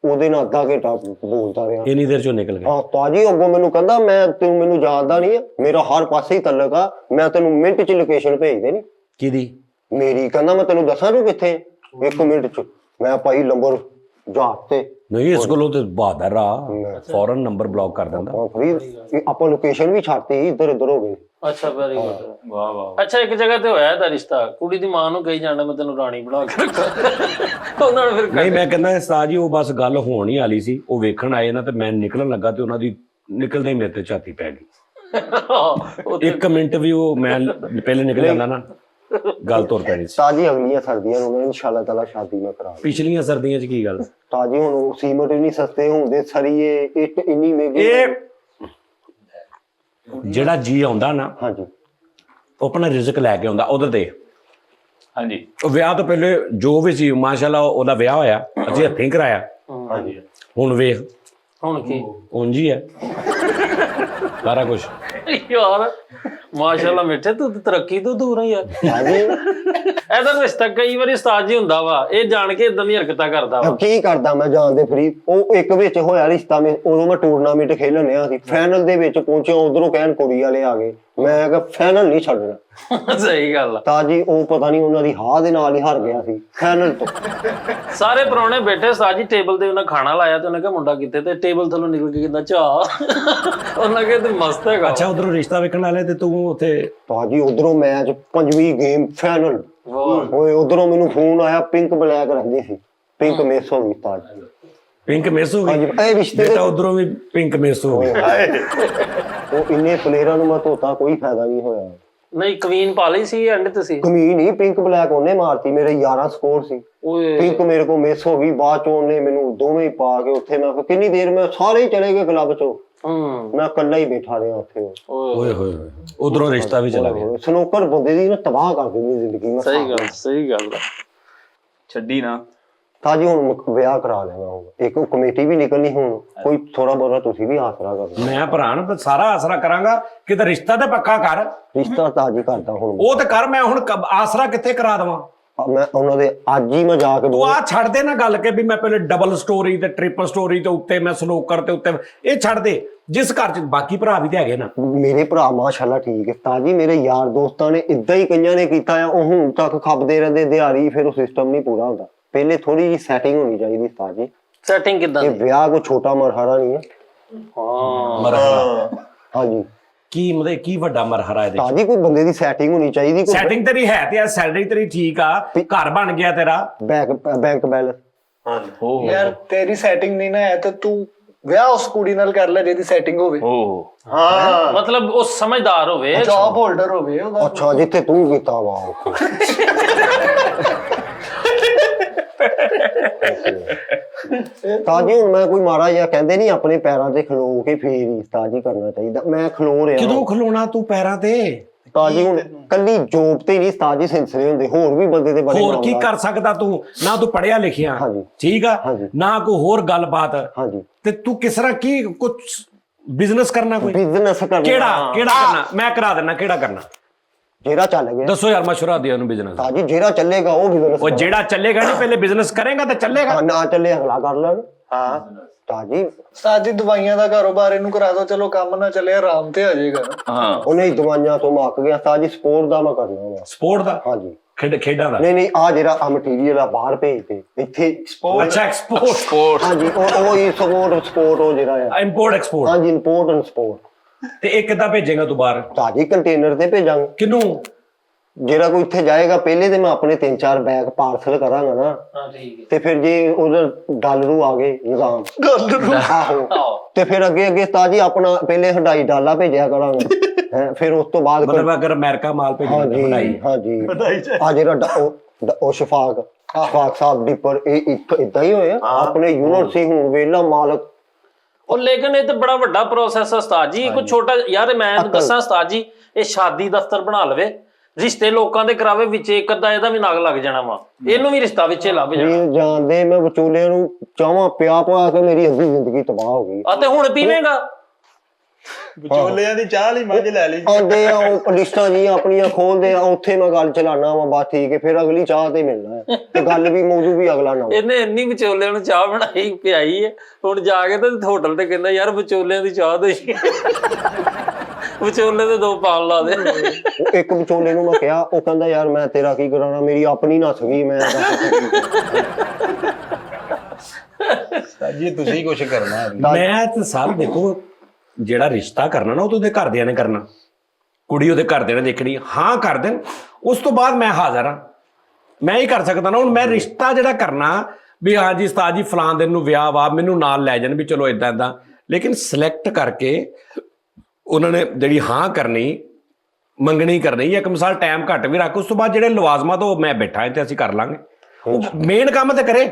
ਉਹਦੇ ਨਾਲ ਅੱਧਾ ਘੰਟਾ ਬੋਲਦਾ ਰਿਹਾ। ਇੰਨੀ ਦੇਰ ਚੋਂ ਨਿਕਲ ਗਿਆ? ਹਾਂ ਉਸਤਾਦ ਜੀ, ਅੱਗੋਂ ਮੈਨੂੰ ਕਹਿੰਦਾ ਮੈਂ ਤੈਨੂੰ ਮੈਨੂੰ ਜਾਣਦਾ ਨਹੀਂ, ਮੇਰਾ ਹਰ ਪਾਸੇ ਹੀ ਤਲਕ ਆ, ਮੈਂ ਤੈਨੂੰ ਮਿੰਟ 'ਚ ਲੋਕੇਸ਼ਨ ਭੇਜ ਦੇਣੀ ਕਿਹਦੀ? ਮੇਰੀ। ਕਹਿੰਦਾ ਮੈਂ ਤੈਨੂੰ ਦੱਸਾਂ ਤੂੰ ਕਿੱਥੇ? 1 ਮਿੰਟ 'ਚ। ਮੈਂ ਭਾਈ ਨੰਬਰ ਜਾਤ ਤੇ ਨਹੀਂ, ਇਸ ਕੋਲੋਂ ਤੇ ਬਹਾਦਰ ਆ, ਫੌਰਨ ਨੰਬਰ ਬਲੌਕ ਕਰ ਦਿੰਦਾ। ਆਪਾਂ ਲੋਕੇਸ਼ਨ ਵੀ ਛੱਡਤੀ, ਇੱਧਰ ਉੱਧਰ ਹੋ ਗਏ। ਅੱਛਾ, ਵੈਰੀ ਗੁੱਡ। ਵਾਹ ਵਾਹ। ਅੱਛਾ, ਇੱਕ ਜਗ੍ਹਾ ਤੇ ਹੋਇਆ ਇਹਦਾ ਰਿਸ਼ਤਾ, ਕੁੜੀ ਦੀ ਮਾਂ ਨੂੰ ਕਹੀ ਜਾਣਾ ਮੈਂ ਤੈਨੂੰ ਰਾਣੀ ਬਣਾ ਕੇ ਰੱਖਾਂ। ਉਹਨਾਂ ਨੇ ਫਿਰ ਨਹੀਂ, ਮੈਂ ਕਹਿੰਦਾ ਉਸਤਾਦ ਜੀ ਉਹ ਬਸ ਗੱਲ ਹੋਣ ਹੀ ਵਾਲੀ ਸੀ, ਉਹ ਵੇਖਣ ਆਏ ਨਾ ਤੇ ਮੈਂ ਨਿਕਲਣ ਲੱਗਾ ਤੇ ਉਹਨਾਂ ਦੀ ਨਿਕਲਦੇ ਹੀ ਮੇਰੇ ਤੇ ਝਾਤੀ ਪੈ ਗਈ। 1 ਮਿੰਟ ਵੀ ਉਹ ਮੈਂ ਪਹਿਲੇ ਨਿਕਲ ਜਾਂਦਾ ਨਾ, ਗੱਲ ਤੁਰ ਪੈਣੀ ਸੀ। ਤਾਜੀ ਅਗਲੀਆਂ ਸਰਦੀਆਂ ਨੂੰ ਇਨਸ਼ਾਅੱਲਾ ਤਾਲਾ ਸ਼ਾਦੀ ਮੈਂ ਕਰਾ। ਪਿਛਲੀਆਂ ਸਰਦੀਆਂ 'ਚ ਕੀ ਗੱਲ? ਤਾਜੀ ਹੁਣ ਸੀਮਟ ਵੀ ਨਹੀਂ ਸਸਤੇ ਹੁੰਦੇ, ਸਰੀਏ ਇੱਟ ਇੰਨੀ ਮਹਿੰਗੀ। ਇਹ ਜਿਹੜਾ ਜੀ ਆਉਂਦਾ ਨਾ, ਹਾਂਜੀ ਉਹ ਆਪਣਾ ਰਿਜ਼ਕ ਲੈ ਕੇ ਆਉਂਦਾ ਉਹਦੇ ਤੇ। ਹਾਂਜੀ ਉਹ ਵਿਆਹ ਤੋਂ ਪਹਿਲੇ ਜੋ ਵੀ ਸੀ ਮਾਸ਼ਾਅੱਲਾ ਉਹਦਾ ਵਿਆਹ ਹੋਇਆ, ਅਸੀਂ ਹੱਥੀਂ ਕਰਾਇਆ। ਹਾਂਜੀ। ਹੁਣ ਵੇਖ, ਹੁਣ ਕੀ ਉਂਝ ਹੀ ਹੈ ਸਾਰਾ ਕੁਝ। ਯਾਰ ਮਾਸ਼ਾਅੱਲਾ ਮਿੱਠੇ, ਤੂੰ ਤੇ ਤਰੱਕੀ ਤੋਂ ਦੂਰ ਆ ਯਾਰ। ਹਾਂਜੀ ਇਹਦਾ ਰਿਸ਼ਤਾ ਕਈ ਵਾਰੀ ਉਸਤਾਦ ਜੀ ਹੁੰਦਾ ਵਾ, ਇਹ ਜਾਣ ਕੇ ਇਦਾਂ ਦੀ ਹਰਕਤਾਂ ਕਰਦਾ ਵਾ। ਕੀ ਕਰਦਾ ਮੈਂ ਜਾਣਦੇ ਫਰੀ। ਉਹ ਇੱਕ ਵਿੱਚ ਹੋਇਆ ਰਿਸ਼ਤਾ, ਮੈਂ ਉਦੋਂ ਮੈਂ ਟੂਰਨਾਮੈਂਟ ਖੇਲਣ ਡਿਆ ਸੀ, ਫਾਈਨਲ ਦੇ ਵਿੱਚ ਪਹੁੰਚਿਆ, ਉਧਰੋਂ ਕਹਿਣ ਕੁੜੀ ਵਾਲੇ ਆ ਗਏ। ਮੈਂ ਕਿਹਾ ਫਾਈਨਲ ਨਹੀਂ ਛੱਡਣਾ। ਸਹੀ ਗੱਲ ਆ। ਤਾਂ ਜੀ ਉਹ ਪਤਾ ਨਹੀਂ ਉਹਨਾਂ ਦੀ ਹਾਂ ਦੇ ਨਾਲ ਹੀ ਹਾਰ ਗਿਆ ਸੀ ਫਾਈਨਲ ਤੋਂ। ਸਾਰੇ ਪ੍ਰਾਹੁਣੇ ਬੈਠੇ, ਉਸਤਾਦ ਜੀ ਟੇਬਲ ਤੇ ਉਹਨਾਂ ਖਾਣਾ ਲਾਇਆ ਤੇ ਉਹਨੇ ਕਿਹਾ ਮੁੰਡਾ ਕਿੱਥੇ, ਤੇ ਟੇਬਲ ਥੱਲੋਂ ਨਿਕਲ ਕੇ ਕਹਿੰਦਾ ਚਾਹ। ਉਹਨਾਂ ਕਿਹਾ ਤੇ ਮਸਤ ਹੈਗਾ। ਅੱਛਾ, ਉਧਰੋਂ ਰਿਸ਼ਤਾ ਵੇਖਣ ਵਾਲੇ ਤੇ ਤੂੰ ਉੱਥੇ? ਤਾਂ ਜੀ ਉਧਰੋਂ ਮੈਚ 5ਵੀਂ ਗੇਮ ਫਾਈਨਲ ਹੋਏ, ਉਧਰੋਂ ਮੈਨੂੰ ਫੋਨ ਆਇਆ, ਪਿੰਕ ਬਲੈਕ ਰਹਿੰਦੀ ਸੀ, ਪਿੰਕ ਮਿਸ ਹੋ ਗਈ। ਤਾਂ ਜੀ ਪਿੰਕ ਮਿਸ ਹੋ ਹਾਂਜੀ, ਗਈ? ਇਹ ਰਿਸ਼ਤੇ ਬੇਟਾ ਉਧਰੋਂ ਵੀ ਪਿੰਕ ਮਿਸ ਹੋ ਗਈ। ਉਹ ਇੰਨੇ ਪਲੇਅਰਾਂ ਨੂੰ ਮੈਂ ਧੋਤਾ, ਕੋਈ ਫਾਇਦਾ ਨਹੀਂ ਹੋਇਆ। ਨਹੀਂ, ਕਵੀਨ ਪਾ ਲਈ ਸੀ ਐਂਡ ਤੇ ਸੀ? ਕਮੀਨ ਹੀ ਪਿੰਕ ਬਲੈਕ ਉਹਨੇ ਮਾਰਤੀ, ਮੇਰੇ 11 ਸਕੋਰ ਸੀ, ਓਏ ਪਿੰਕ ਮੇਰੇ ਕੋਲ ਮਿਸ ਹੋ ਗਈ। ਬਾਅਦ ਚ ਉਹਨੇ ਮੈਨੂੰ ਦੋਵੇਂ ਪਾ ਕੇ ਉੱਥੇ, ਮੈਂ ਕਿੰਨੀ ਦੇਰ ਮੈਂ ਸਾਰੇ ਹੀ ਚਲੇ ਗਏ ਕਲੱਬ ਚੋਂ, ਮੈਂ ਇਕੱਲਾ ਹੀ ਬੈਠਾ ਰਿਹਾ ਉੱਥੇ। ਓਏ ਹੋਏ ਹੋਏ, ਉਧਰੋਂ ਰਿਸ਼ਤਾ ਵੀ ਚਲਾ ਗਿਆ। ਸਨੋਕਰ ਬੰਦੇ ਦੀ ਨਾ ਤਬਾਹ ਕਰ ਦਿੰਦੀ ਜ਼ਿੰਦਗੀ। ਮੈਂ ਸਹੀ ਗੱਲ ਆ। ਛੱਡੀ ਨਾ। ਤਾਂ ਜੀ ਹੁਣ ਵਿਆਹ ਕਰਾ ਲੈਣਾ, ਹੁਣ ਇੱਕ ਕਮੇਟੀ ਵੀ ਨਿਕਲਣੀ, ਹੁਣ ਕੋਈ ਥੋੜਾ ਬਹੁਤਾ ਤੁਸੀਂ ਵੀ ਆਸਰਾ ਕਰੋ। ਮੈਂ ਭਰਾ ਨੂੰ ਸਾਰਾ ਆਸਰਾ ਕਰਾਂਗਾ, ਕਿਤੇ ਰਿਸ਼ਤਾ ਤੇ ਪੱਕਾ ਕਰ। ਰਿਸ਼ਤਾ ਤਾਂ ਅੱਜ ਹੀ ਕਰਦਾ ਹੁਣ। ਉਹ ਤੇ ਕਰ, ਮੈਂ ਹੁਣ ਆਸਰਾ ਕਿੱਥੇ ਕਰਾ ਦੇਵਾਂ? ਮੈਂ ਉਹਨਾਂ ਦੇ ਅੱਜ ਹੀ ਮੈਂ ਜਾ ਕੇ ਤੂੰ ਆ ਛੱਡ ਦੇ ਨਾ ਗੱਲ ਕਿ ਵੀ ਮੈਂ ਪਹਿਲੇ ਡਬਲ ਸਟੋਰੀ ਤੇ ਟ੍ਰਿਪਲ ਸਟੋਰੀ ਤੇ ਉੱਤੇ ਮੈਂ ਸਨੋਕਰ ਤੇ ਉੱਤੇ, ਇਹ ਛੱਡ ਦੇ। ਜਿਸ ਘਰ ਚ ਬਾਕੀ ਭਰਾ ਵੀ ਤੇ ਹੈਗੇ ਨਾ। ਮੇਰੇ ਭਰਾ ਮਾਸ਼ਾਅੱਲਾ ਠੀਕ ਹੈ ਤਾਂ ਜੀ, ਮੇਰੇ ਯਾਰ ਦੋਸਤਾਂ ਨੇ ਇਦਾਂ ਹੀ ਕਈਆਂ ਨੇ ਕੀਤਾ ਆ, ਉਹ ਹੁਣ ਤੱਕ ਖੱਪਦੇ ਰਹਿੰਦੇ ਦਿਹਾੜੀ, ਫਿਰ ਉਹ ਸਿਸਟਮ ਨਹੀਂ ਪੂਰਾ ਹੁੰਦਾ। ਪਹਿਲੇ ਥੋੜੀ ਜਿਹੀ ਸੈਟਿੰਗ ਹੋਣੀ ਚਾਹੀਦੀ ਤਾਂ ਜੀ। ਸੈਟਿੰਗ ਕਿਦਾਂ ਇਹ ਦੀ? ਵਿਆਹ ਕੋਈ ਛੋਟਾ ਮਰਹਲਾ ਨਹੀਂ ਹੈ। ਮਰਹਲਾ ਹਾਂਜੀ ਕੀ ਮਤਲਬ, ਕੀ ਵੱਡਾ ਮਰਹਲਾ ਇਹਦੇ? ਤਾਂ ਜੀ ਕੋਈ ਬੰਦੇ ਦੀ ਸੈਟਿੰਗ ਹੋਣੀ ਚਾਹੀਦੀ, ਕੋਈ ਸੈਟਿੰਗ ਤੇਰੀ ਹੈ ਤੇ ਸੈਲਰੀ ਤੇਰੀ ਠੀਕ ਆ, ਘਰ ਬਣ ਗਿਆ ਤੇਰਾ, ਬੈਂਕ ਬੈਲੈਂਸ। ਯਾਰ ਤੇਰੀ ਸੈਟਿੰਗ ਨਹੀਂ ਨਾ ਹੈ ਤਾਂ ਤੂੰ ਵਿਆਹ ਉਸ ਕੁੜੀ ਨਾਲ ਕਰ ਲੈ ਜਿਹਦੀ ਸੈਟਿੰਗ ਹੋਵੇ। ਹਾਂ ਮਤਲਬ ਉਹ ਸਮਝਦਾਰ ਹੋਵੇ, ਜੌਬ ਹੋਲਡਰ ਹੋਵੇ ਉਹਦਾ। ਅੱਛਾ, ਜਿੱਥੇ ਤੂੰ ਕੀਤਾ ਵਾ ਤਾਂ ਜੀ ਹੁਣ ਮੈਂ ਕੋਈ ਮਾੜਾ ਜਿਹਾ, ਕਹਿੰਦੇ ਨਹੀਂ ਆਪਣੇ ਪੈਰਾਂ ਤੇ ਖਲੋ ਕੇ ਫੇਰ ਹੀ ਤਾਂ ਜੀ ਕਰਨਾ ਚਾਹੀਦਾ। ਮੈਂ ਖਲੋ ਰਿਹਾ। ਕਿਦੋਂ ਖਲੋਣਾ ਤੂੰ ਪੈਰਾਂ ਤੇ? ਤਾਂ ਜੀ ਹੁਣ ਕੱਲੀ ਜੋਬ ਤੇ ਨਹੀਂ ਤਾਂ ਜੀ ਸਿਲਸਿਲੇ ਹੁੰਦੇ, ਹੋਰ ਵੀ ਬੰਦੇ ਦੇ ਬੜੇ ਹੋਰ ਕੀ ਕਰ ਸਕਦਾ ਤੂੰ? ਨਾ ਤੂੰ ਪੜਿਆ ਲਿਖਿਆ, ਹਾਂਜੀ। ਠੀਕ ਆ, ਹਾਂਜੀ। ਨਾ ਕੋਈ ਹੋਰ ਗੱਲਬਾਤ, ਹਾਂਜੀ। ਤੇ ਤੂੰ ਕਿਸ ਤਰ੍ਹਾਂ ਕੀ ਕੁਝ ਬਿਜ਼ਨਸ ਕਰਨਾ? ਕੋਈ ਬਿਜ਼ਨਸ ਕਰਨਾ। ਕਿਹੜਾ ਕਰਨਾ? ਮੈਂ ਕਰਾ ਦੇਣਾ। ਕਿਹੜਾ ਕਰਨਾ ਜਿਹੜਾ ਚੱਲ ਗਿਆ ਦੱਸੋ ਯਾਰ, ਮਸ਼ਵਰਾ ਦਿਓ ਉਹਨੂੰ ਬਿਜ਼ਨਸ। ਤਾਂ ਜੀ ਜਿਹੜਾ ਚੱਲੇਗਾ ਉਹ ਬਿਜ਼ਨਸ। ਉਹ ਜਿਹੜਾ ਚੱਲੇਗਾ ਨਹੀਂ, ਪਹਿਲੇ ਬਿਜ਼ਨਸ ਕਰੇਗਾ ਤਾਂ ਚੱਲੇਗਾ। ਨਾ ਚੱਲੇ ਅਗਲਾ ਕਰ ਲੈਣ। ਹਾਂ ਤਾਂ ਜੀ ਸਾਜੀ ਦਵਾਈਆਂ ਦਾ ਕਾਰੋਬਾਰ ਇਹਨੂੰ ਕਰਾ ਦੋ, ਚਲੋ ਕੰਮ ਨਾ ਚੱਲੇ ਆਰਾਮ ਤੇ ਆ ਜਾਏਗਾ। ਹਾਂ ਉਹਨੇ ਦਵਾਈਆਂ ਤੋਂ ਮੁੱਕ ਗਿਆ। ਤਾਂ ਜੀ ਸਪੋਰਟ ਦਾ ਮੈਂ ਕਰਨਾ ਵਾ। ਸਪੋਰਟ ਦਾ? ਹਾਂਜੀ। ਖੇਡਾਂ ਦਾ? ਨਹੀਂ ਆ ਜਿਹੜਾ ਆ ਮਟੀਰੀਅਲ ਆ ਬਾਹਰ ਭੇਜਦੇ ਇੱਥੇ ਸਪੋਰਟ। ਅੱਛਾ, ਐਕਸਪੋਰਟ। ਹਾਂਜੀ, ਉਹ ਹੀ ਸਪੋਰਟ ਉਹ ਜਿਹੜਾ ਆ ਇੰਪੋਰਟ ਐਕਸਪੋਰਟ। ਹਾਂਜੀ, ਇੰਪੋਰਟ ਐਂਡ ਸਪੋਰਟ। ਤੇ ਇਹ ਕਿੱਦਾਂ ਭੇਜੇਗਾ ਤੂੰ ਬਾਹਰ? ਤਾਂ ਜੀ ਕੰਟੇਨਰ ਤੇ ਭੇਜਾਂਗੇ। ਕਿਨੂੰ? ਜਿਹੜਾ ਕੋਈ ਇੱਥੇ ਜਾਏਗਾ ਪਹਿਲੇ ਤੇ ਮੈਂ ਆਪਣੇ 3-4 ਬੈਗ ਪਾਰਸਲ ਕਰਾਂਗਾ ਨਾ, ਹਾਂ ਠੀਕ ਹੈ। ਤੇ ਫਿਰ ਜੇ ਉਧਰ ਡਾਲਰੂ ਆ ਗਏ ਨਿਜ਼ਾਮ ਆਹੋ, ਆਹੋ ਤੇ ਫਿਰ ਅੱਗੇ ਅੱਗੇ ਉਸਤਾਦ ਜੀ ਆਪਣਾ ਪਹਿਲੇ ਹੰਡਾਈ ਡਾਲਾ ਭੇਜਿਆ ਕਰਾਂਗਾ ਹੈਂ, ਫਿਰ ਉਸ ਤੋਂ ਬਾਅਦ ਮਤਲਬ ਅਗਰ ਅਮਰੀਕਾ ਮਾਲ ਭੇਜਣਾ ਹਾਂਜੀ ਬਣਾਈ ਹਾਂਜੀ ਆ ਜਿਹੜਾ ਉਹ ਸ਼ਫਾਕ ਸਾਹਿਬ ਡਿੱਪਰ ਇਹ ਇੱਕ ਇਦਾਂ ਹੀ ਹੋਇਆ ਆਪਣੇ ਯੂਨਿਟ ਸੀ ਹੁਣ ਵੇਲਾ ਮਾਲਕ। ਉਹ ਲੇਕਿਨ ਇਹ ਤਾਂ ਬੜਾ ਵੱਡਾ ਪ੍ਰੋਸੈਸ ਹੈ ਉਸਤਾਦ ਜੀ। ਕੋਈ ਛੋਟਾ ਯਾਰ ਮੈਂ ਦੱਸਾਂ ਉਸਤਾਦ ਜੀ, ਇਹ ਸ਼ਾਦੀ ਦਫ਼ਤਰ ਬਣਾ ਲਵੇ, ਰਿਸ਼ਤੇ ਲੋਕਾਂ ਦੇ ਕਰਾਵੇ, ਵਿੱਚ ਇੱਕ ਅੱਧਾ ਇਹਦਾ ਵੀ ਨਗ ਲੱਗ ਜਾਣਾ ਵਾ, ਇਹਨੂੰ ਵੀ ਰਿਸ਼ਤਾ ਵਿੱਚੇ ਲੱਭ ਜਾਣਾ। ਵੀਰ ਜਾਣਦੇ ਮੈਂ ਵਿਚੋਲਿਆਂ ਨੂੰ ਚਾਹਾਂ ਪਿਆ ਪਾ ਕੇ ਮੇਰੀ ਅੱਧੀ ਜ਼ਿੰਦਗੀ ਤਬਾਹ ਹੋ ਗਈ। ਆ ਤੇ ਹੁਣ ਪੀਵੇਂਗਾ? ਵਿਚੋਲਿਆਂ ਦੀ ਚਾਹ ਲਈ ਮੱਝ ਲੈ ਲਈ। ਆਉਂਦੇ ਆ ਉਹ ਲਿਸਟਾਂ ਜੀ ਆਪਣੀਆਂ ਖੋਲਦੇ ਆ, ਉੱਥੇ ਮੈਂ ਗੱਲ ਚਲਾਣਾ ਵਾ, ਬਸ ਠੀਕ ਹੈ, ਫਿਰ ਅਗਲੀ ਚਾਹ ਤੇ ਮਿਲਣਾ ਹੈ ਤੇ ਗੱਲ ਵੀ ਮੌਜੂ ਵੀ ਅਗਲਾ ਨਾ। ਇਹਨੇ ਇੰਨੀ ਵਿਚੋਲਿਆਂ ਨੂੰ ਚਾਹ ਬਣਾਈ ਪਿਆਈ ਹੈ, ਹੁਣ ਜਾ ਕੇ ਤੇ ਹੋਟਲ ਤੇ ਕਹਿੰਦਾ ਯਾਰ ਵਿਚੋਲਿਆਂ ਦੀ ਚਾਹ ਦੇ ਵਿਚੋਲੇ ਦੇ 2 ਪਾਲ ਲਾ ਦੇ। ਉਹ ਇੱਕ ਵਿਚੋਲੇ ਨੂੰ ਮੈਂ ਕਿਹਾ, ਉਹ ਕਹਿੰਦਾ ਯਾਰ ਮੈਂ ਤੇਰਾ ਕੀ ਕਰਾਉਣਾ, ਮੇਰੀ ਆਪਣੀ ਨੱਸ ਗਈ ਮੈਂ ਜੀ ਤੁਸੀਂ ਕੁਝ ਕਰਨਾ ਹੈ। ਮੈਂ ਤੇ ਸਾਹਿਬ ਦੇਖੋ ਜਿਹੜਾ ਰਿਸ਼ਤਾ ਕਰਨਾ ਨਾ ਉਹ ਤਾਂ ਉਹਦੇ ਘਰਦਿਆਂ ਨੇ ਕਰਨਾ, ਕੁੜੀ ਉਹਦੇ ਘਰਦਿਆਂ ਨੇ ਦੇਖਣੀ, ਹਾਂ ਕਰ ਦੇਣ, ਉਸ ਤੋਂ ਬਾਅਦ ਮੈਂ ਹਾਜ਼ਰ ਹਾਂ, ਮੈਂ ਹੀ ਕਰ ਸਕਦਾ ਨਾ। ਹੁਣ ਮੈਂ ਰਿਸ਼ਤਾ ਜਿਹੜਾ ਕਰਨਾ ਵੀ ਹਾਂਜੀ ਉਸਤਾਦ ਜੀ ਫਲਾਂ ਦਿਨ ਨੂੰ ਵਿਆਹ ਵਾ, ਮੈਨੂੰ ਨਾਲ ਲੈ ਜਾਣ ਵੀ ਚਲੋ ਇਦਾਂ ਇਦਾਂ, ਲੇਕਿਨ ਸਿਲੈਕਟ ਕਰਕੇ ਉਹਨਾਂ ਨੇ ਜਿਹੜੀ ਹਾਂ ਕਰਨੀ ਮੰਗਣੀ ਕਰਨੀ, ਇੱਕ ਮਿਸਾਲ ਟਾਈਮ ਘੱਟ ਵੀ ਰੱਖ, ਉਸ ਤੋਂ ਬਾਅਦ ਜਿਹੜੇ ਲਵਾਜ਼ਮਾਂ ਤੋਂ ਮੈਂ ਬੈਠਾ ਤੇ ਅਸੀਂ ਕਰ ਲਾਂਗੇ, ਮੇਨ ਕੰਮ ਤੇ ਕਰੇ।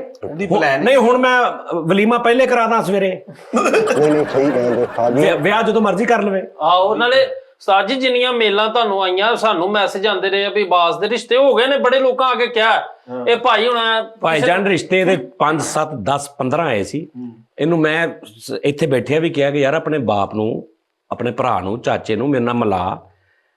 ਨਹੀਂ ਹੁਣ ਮੈਂ ਵਲੀਮਾ ਪਹਿਲੇ ਕਰਾਦਾ ਸਵੇਰੇ, ਨਹੀਂ ਸਹੀ ਕਹਿੰਦੇ ਸਾਜੀ ਵਿਆਹ ਜਦੋਂ ਮਰਜ਼ੀ ਕਰ ਲਵੇ। ਆਹੋ ਨਾਲੇ ਉਸਤਾਦ ਜੀ ਜਿੰਨੀਆਂ ਮੇਲਾਂ ਤੁਹਾਨੂੰ ਆਈਆਂ, ਸਾਨੂੰ ਮੈਸੇਜ ਆਉਂਦੇ ਰਹੇ ਆ ਵੀ ਬਾਸ ਦੇ ਰਿਸ਼ਤੇ ਹੋ ਗਏ ਨੇ, ਬੜੇ ਲੋਕਾਂ ਆ ਕੇ ਕਿਹਾ ਇਹ ਭਾਈ ਹੁਣ ਭਾਈਜਾਨ ਰਿਸ਼ਤੇ ਦੇ 5 7 10 15 ਆਏ ਸੀ। ਇਹਨੂੰ ਮੈਂ ਇੱਥੇ ਬੈਠਿਆ ਵੀ ਕਿਹਾ ਕਿ ਯਾਰ ਆਪਣੇ ਬਾਪ ਨੂੰ, ਆਪਣੇ ਭਰਾ ਨੂੰ, ਚਾਚੇ ਨੂੰ ਮੇਰੇ ਨਾਲ ਮਿਲਾ,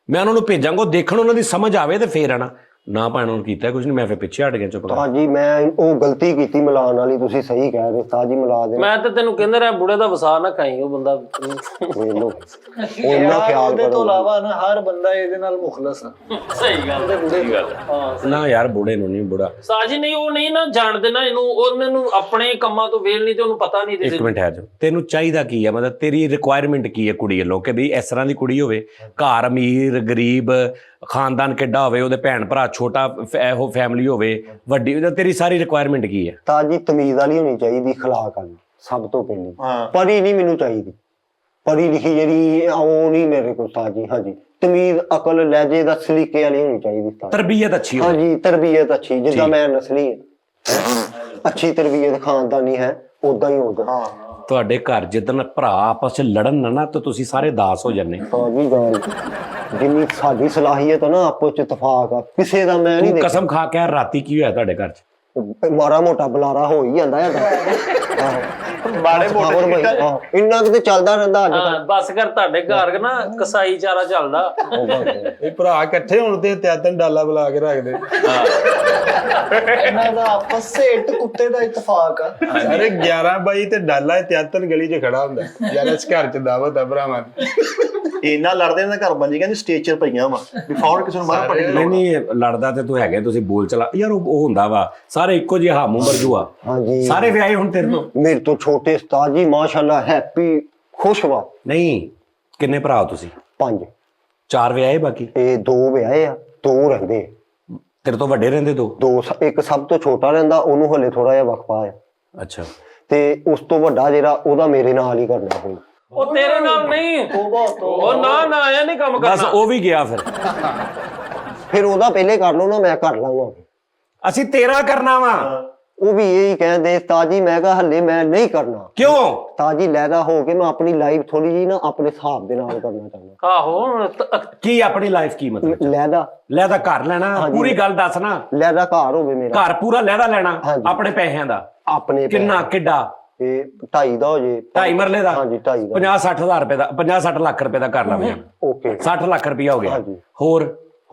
ਮੈਂ ਉਹਨਾਂ ਨੂੰ ਭੇਜਾਂਗਾ, ਦੇਖਣ ਉਹਨਾਂ ਦੀ ਸਮਝ ਆਵੇ ਤੇ ਫੇਰ ਆਣਾ ਨਾ। ਭਾਣ ਨੂੰ ਕੀਤਾ ਕੁਝ ਨਹੀਂ, ਮੈਂ ਫਿਰ ਪਿੱਛੇ ਹਟ ਗਿਆ ਚੁੱਪ ਕਰ। ਸਾਜੀ ਮੈਂ ਉਹ ਗਲਤੀ ਕੀਤੀ ਮਿਲਾਉਣ ਵਾਲੀ, ਤੁਸੀਂ ਸਹੀ ਕਹਿ ਰਹੇ ਸਾਜੀ ਮਿਲਾ ਦੇ। ਮੈਂ ਤੇ ਤੈਨੂੰ ਕਹਿੰਦਾ ਰਿਹਾ ਬੁੜੇ ਦਾ ਵਸਾ ਨਾ ਖਾਈ, ਉਹ ਬੰਦਾ ਵੇਖ ਲਓ ਉਹ ਇੰਨਾ ਖਿਆਲ ਉਹਦੇ ਤੋਂ ਕਰੋ। ਇਲਾਵਾ ਨਾ ਹਰ ਬੰਦਾ ਇਹਦੇ ਨਾਲ ਮੁਖਲਸ ਆ। ਸਹੀ ਗੱਲ ਹੈ। ਨਾ ਯਾਰ ਬੁੜੇ ਨੂੰ ਨਹੀਂ, ਬੁੜਾ ਸਾਜੀ ਨਹੀਂ, ਉਹ ਨਹੀਂ ਨਾ ਜਾਣਦੇ ਨਾ ਇਹਨੂੰ, ਉਹਨਾਂ ਨੂੰ ਆਪਣੇ ਕੰਮਾਂ ਤੋਂ ਵੇਲ ਨਹੀਂ ਤੇ ਉਹਨੂੰ ਪਤਾ ਨਹੀਂ। ਇੱਕ ਮਿੰਟ ਹੈ ਜੋ ਤੈਨੂੰ ਚਾਹੀਦਾ ਕੀ ਹੈ, ਮਤਲਬ ਤੇਰੀ ਰਿਕੁਆਇਰਮੈਂਟ ਕੀ ਹੈ ਕੁੜੀ ਵੱਲੋਂ, ਕਿ ਵੀ ਇਸ ਤਰ੍ਹਾਂ ਦੀ ਕੁੜੀ ਹੋਵੇ, ਘਰ ਅਮੀਰ ਗਰੀਬ, ਖਾਨਦਾਨ ਕਿੱਡਾ ਹੋਵੇ, ਉਹਦੇ ਭੈਣ ਭਰਾ ਛੋਟਾ ਇਹੋ ਫੈਮਿਲੀ ਹੋਵੇ ਵੱਡੀ, ਤੇਰੀ ਸਾਰੀ ਰਿਕੁਆਇਰਮੈਂਟ ਕੀ ਹੈ? ਸਾਜੀ ਤਮੀਜ਼ ਵਾਲੀ ਹੋਣੀ ਚਾਹੀਦੀ, ਖਲਾਕ ਵਾਲੀ ਸਭ ਤੋਂ ਪਹਿਲੀ। ਪੜ੍ਹੀ ਨਹੀਂ ਮੈਨੂੰ ਚਾਹੀਦੀ, ਪੜ੍ਹੀ ਲਿਖੀ ਜਿਹੜੀ ਉਹ ਨਹੀਂ ਮੇਰੇ ਕੋਲ ਸਾਜੀ। ਹਾਂਜੀ ਤਮੀਜ਼ ਅਕਲ ਲਹਿਜੇ ਦਾ ਸਲੀਕੇ ਵਾਲੀ ਹੋਣੀ ਚਾਹੀਦੀ, ਤਰਬੀਅਤ ਅੱਛੀ ਹੋਵੇ। ਹਾਂਜੀ ਤਰਬੀਅਤ ਅੱਛੀ, ਜਿੱਦਾਂ ਮੈਂ ਨਸਲੀ ਹੈ, ਅੱਛੀ ਤਰਬੀਅਤ ਖਾਨਦਾਨੀ ਹੈ, ਉਦਾਂ ਹੀ ਹੋਗਾ। ਤੁਹਾਡੇ ਘਰ ਜਿੱਦਣ ਭਰਾ ਆਪਸ ਚ ਲੜਨ ਨਾ ਤਾਂ ਤੁਸੀਂ ਸਾਰੇ ਦਾਸ ਹੋ ਜਾਂਦੇ। ਸਾਜੀ ਗੱਲ ਜਿੰਨੀ ਸਾਡੀ ਸਲਾਹੀਅਤ ਆ ਨਾ, ਆਪਸ ਚ ਇਤਫਾਕ ਆ, ਕਿਸੇ ਦਾ ਮੈਂ ਨਹੀਂ ਦੇਖਿਆ। ਕਸਮ ਖਾ ਕੇ ਰਾਤੀ ਕੀ ਹੋਇਆ ਤੁਹਾਡੇ ਘਰ ਚ? ਮਾੜਾ ਮੋਟਾ ਬੁਲਾਰਾ ਹੋ ਹੀ ਜਾਂਦਾ ਹੈ। ਮਾੜੇ ਮੋਟੇ ਇੰਨਾ ਕਿਤੇ ਚੱਲਦਾ ਰਹਿੰਦਾ ਅੱਜ ਹਾਂ ਬਸ ਕਰ, ਤੁਹਾਡੇ ਘਰ ਨਾ ਕਸਾਈ ਚਾਰਾ ਚੱਲਦਾ। ਇਹ ਭਰਾ ਇਕੱਠੇ ਹੋਣ ਤੇ ਤਿਆਤਨ ਡਾਲਾ ਬੁਲਾ ਕੇ ਰੱਖਦੇ। ਇਹਨਾਂ ਦਾ ਆਪਸ ਵਿੱਚ ਇੱਟ ਕੁੱਤੇ ਦਾ ਇਤਫਾਕ ਆ। ਸਾਰੇ 11 ਬਾਈ ਤੇ ਡਾਲਾ ਤਿਆਤਨ ਗਲੀ 'ਚ ਖੜਾ ਹੁੰਦਾ ਯਾਰ, ਇਸ ਘਰ 'ਚ ਦਾਵਤ ਆ ਭਰਾਵਾਂ ਦੀ। ਇੰਨਾ ਲੜਦੇ ਨੇ ਘਰ ਬਣ ਜੀ, ਕਹਿੰਦੇ ਸਟੇਜ 'ਚ ਪਈਆਂ ਵਾ ਵੀ ਫੌਰਨ ਕਿਸੇ ਨੂੰ ਬਾਹਰ ਪੱਟੀ ਨਹੀਂ ਲੜਦਾ ਤੇ ਤੂੰ ਹੈਗੇ, ਤੁਸੀਂ ਬੋਲ ਚਲਾ ਯਾਰ, ਉਹ ਹੁੰਦਾ ਵਾ ਸਾਰੇ ਇੱਕੋ ਜਿਹੇ ਹਾਮੂ ਵਰਜੂ ਆ। ਹਾਂਜੀ ਸਾਰੇ ਵਿਆਹੇ ਹੁਣ ਤੇਰੇ ਤੋਂ? ਮੇਰੇ ਤੋਂ ਛੋਟੇ ਉਸਤਾਦ ਜੀ ਮਾਸ਼ਾਅੱਲਾ ਹੈਪੀ ਖੁਸ਼ ਵਾ। ਨਹੀਂ ਕਿੰਨੇ ਭਰਾ ਹੋ ਤੁਸੀਂ? 5। 4 ਵਿਆਹੇ, ਬਾਕੀ ਇਹ 2 ਵਿਆਹੇ ਆ, 2 ਰਹਿੰਦੇ। ਤੇਰੇ ਤੋਂ ਵੱਡੇ ਰਹਿੰਦੇ 2? ਇੱਕ ਸਭ ਤੋਂ ਛੋਟਾ ਰਹਿੰਦਾ, ਉਹਨੂੰ ਹਲੇ ਥੋੜਾ ਜਿਹਾ ਵਕਫਾ ਆ, ਅੱਛਾ। ਤੇ ਉਸ ਤੋਂ ਵੱਡਾ ਜਿਹੜਾ ਉਹਦਾ ਮੇਰੇ ਨਾਲ ਹੀ ਕਰਨਾ ਹੁਣ। ਉਹ ਤੇਰੇ ਨਾਲ ਨਹੀਂ, ਉਹ ਨਾ ਇਹ ਨਹੀਂ ਕੰਮ ਬਸ ਕਰਨਾ। ਉਹ ਵੀ ਗਿਆ ਫਿਰ ਉਹਦਾ ਪਹਿਲੇ ਕਰ ਲਓ ਨਾ, ਮੈਂ ਕਰ ਲਾਂਗਾ। ਅਸੀਂ ਤੇਰਾ ਕਰਨਾ ਵਾ। ਉਹ ਵੀ ਇਹੀ ਕਹਿੰਦੇ ਉਸਤਾਦ ਜੀ, ਮੈਂ ਕਿਹਾ ਹਲੇ ਮੈਂ ਨਹੀਂ ਕਰਨਾ। ਕਿਉਂ? ਉਸਤਾਦ ਜੀ ਲੈਦਾ ਹੋ ਕੇ ਮੈਂ ਆਪਣੀ ਲਾਈਫ ਥੋੜੀ ਜੀ ਨਾ ਆਪਣੇ ਹਿਸਾਬ ਦੇ ਨਾਲ ਕਰਨਾ ਚਾਹੁੰਦਾ। ਆਹੋ ਕੀ ਆਪਣੀ ਲਾਈਫ ਕੀ ਮਤਲਬ? ਲੈਦਾ ਘਰ ਲੈਣਾ, ਪੂਰੀ ਗੱਲ ਦੱਸ ਨਾ। ਲੈਦਾ ਘਰ ਹੋਵੇ ਮੇਰਾ, ਘਰ ਪੂਰਾ ਲੈਦਾ ਲੈਣਾ ਆਪਣੇ ਪੈਸਿਆਂ ਦਾ? ਆਪਣੇ ਕਿੰਨਾ ਕਿੱਡਾ? ਇਹ 2.5 ਦਾ ਹੋ ਜੇ। 2.5 ਮਰਲੇ ਦਾ? ਹਾਂਜੀ 2.5 ਦਾ। 50-60 ਹਜ਼ਾਰ ਰੁਪਏ ਦਾ, 50-60 ਲੱਖ ਰੁਪਏ ਦਾ ਕਰ ਲਾਂਗੇ। ਓਕੇ 60 ਲੱਖ ਰੁਪਇਆ ਹੋ ਗਿਆ। ਹਾਂਜੀ।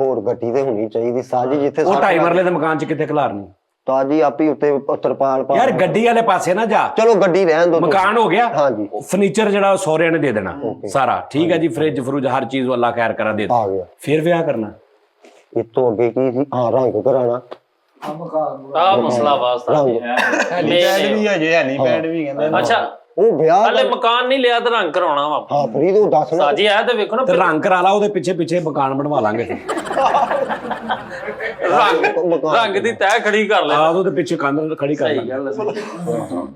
ਹੋਰ ਗੱਡੀ ਤੇ ਹੋਣੀ ਚਾਹੀਦੀ ਸਾਜੀ, ਜਿੱਥੇ ਉਹ 2.5 ਮਰਲੇ ਦੇ ਮਕਾਨ ਚ ਕਿੱਥੇ ਖਲਾਰਨੀ? ਤਾਜੀ ਆਪੀ ਉੱਤੇ ਤਰਪਾਲ ਪਾ। ਯਾਰ ਗੱਡੀ ਵਾਲੇ ਪਾਸੇ ਨਾ ਜਾ, ਚਲੋ ਗੱਡੀ ਰਹਿਣ ਦੋ। ਮਕਾਨ ਹੋ ਗਿਆ। ਹਾਂਜੀ ਫਰਨੀਚਰ ਜਿਹੜਾ ਸਹੁਰਿਆਂ ਨੇ ਦੇ ਦੇਣਾ ਸਾਰਾ, ਠੀਕ ਹੈ ਜੀ, ਫ੍ਰਿਜ ਫਰੂਜ ਹਰ ਚੀਜ਼ ਅੱਲਾ ਖੈਰ ਕਰਾ ਦੇ ਆ ਗਿਆ। ਫਿਰ ਵਿਆਹ ਕਰਨਾ। ਇਹ ਤੋਂ ਅੱਗੇ ਕੀ ਸੀ? ਹਾਂ ਰੰਗ ਕਰਾਣਾ। ਆ ਮਸਲਾ ਵਾਸਤਾ ਰੰਗ ਹੈਲੀਪੈਡ ਵੀ ਹੈ ਜੇ, ਹੈਲੀਪੈਡ ਵੀ ਕਹਿੰਦੇ। ਅੱਛਾ ਉਹ ਵਿਆਹ ਹਲੇ ਮਕਾਨ ਨਹੀਂ ਲਿਆ ਤੇ ਰੰਗ ਕਰਾਉਣਾ ਵਾ। ਹਾਂ ਫਰੀਦ ਉਹ ਦੱਸ ਨਾ ਸਾਜੀ ਆ ਤੇ ਵੇਖੋ ਨਾ, ਤੇ ਰੰਗ ਕਰਾ ਲਾ, ਉਹਦੇ ਪਿੱਛੇ ਪਿੱਛੇ ਮਕਾਨ ਬਣਵਾ ਲਾਂਗੇ। ਰੰਗ ਦੀ ਤੈਅ ਖੜੀ ਕਰ ਲੈ। ਆ ਉਹਦੇ ਪਿੱਛੇ ਕੰਧ ਖੜੀ ਕਰ ਸਹੀ ਗੱਲ ਹੈ।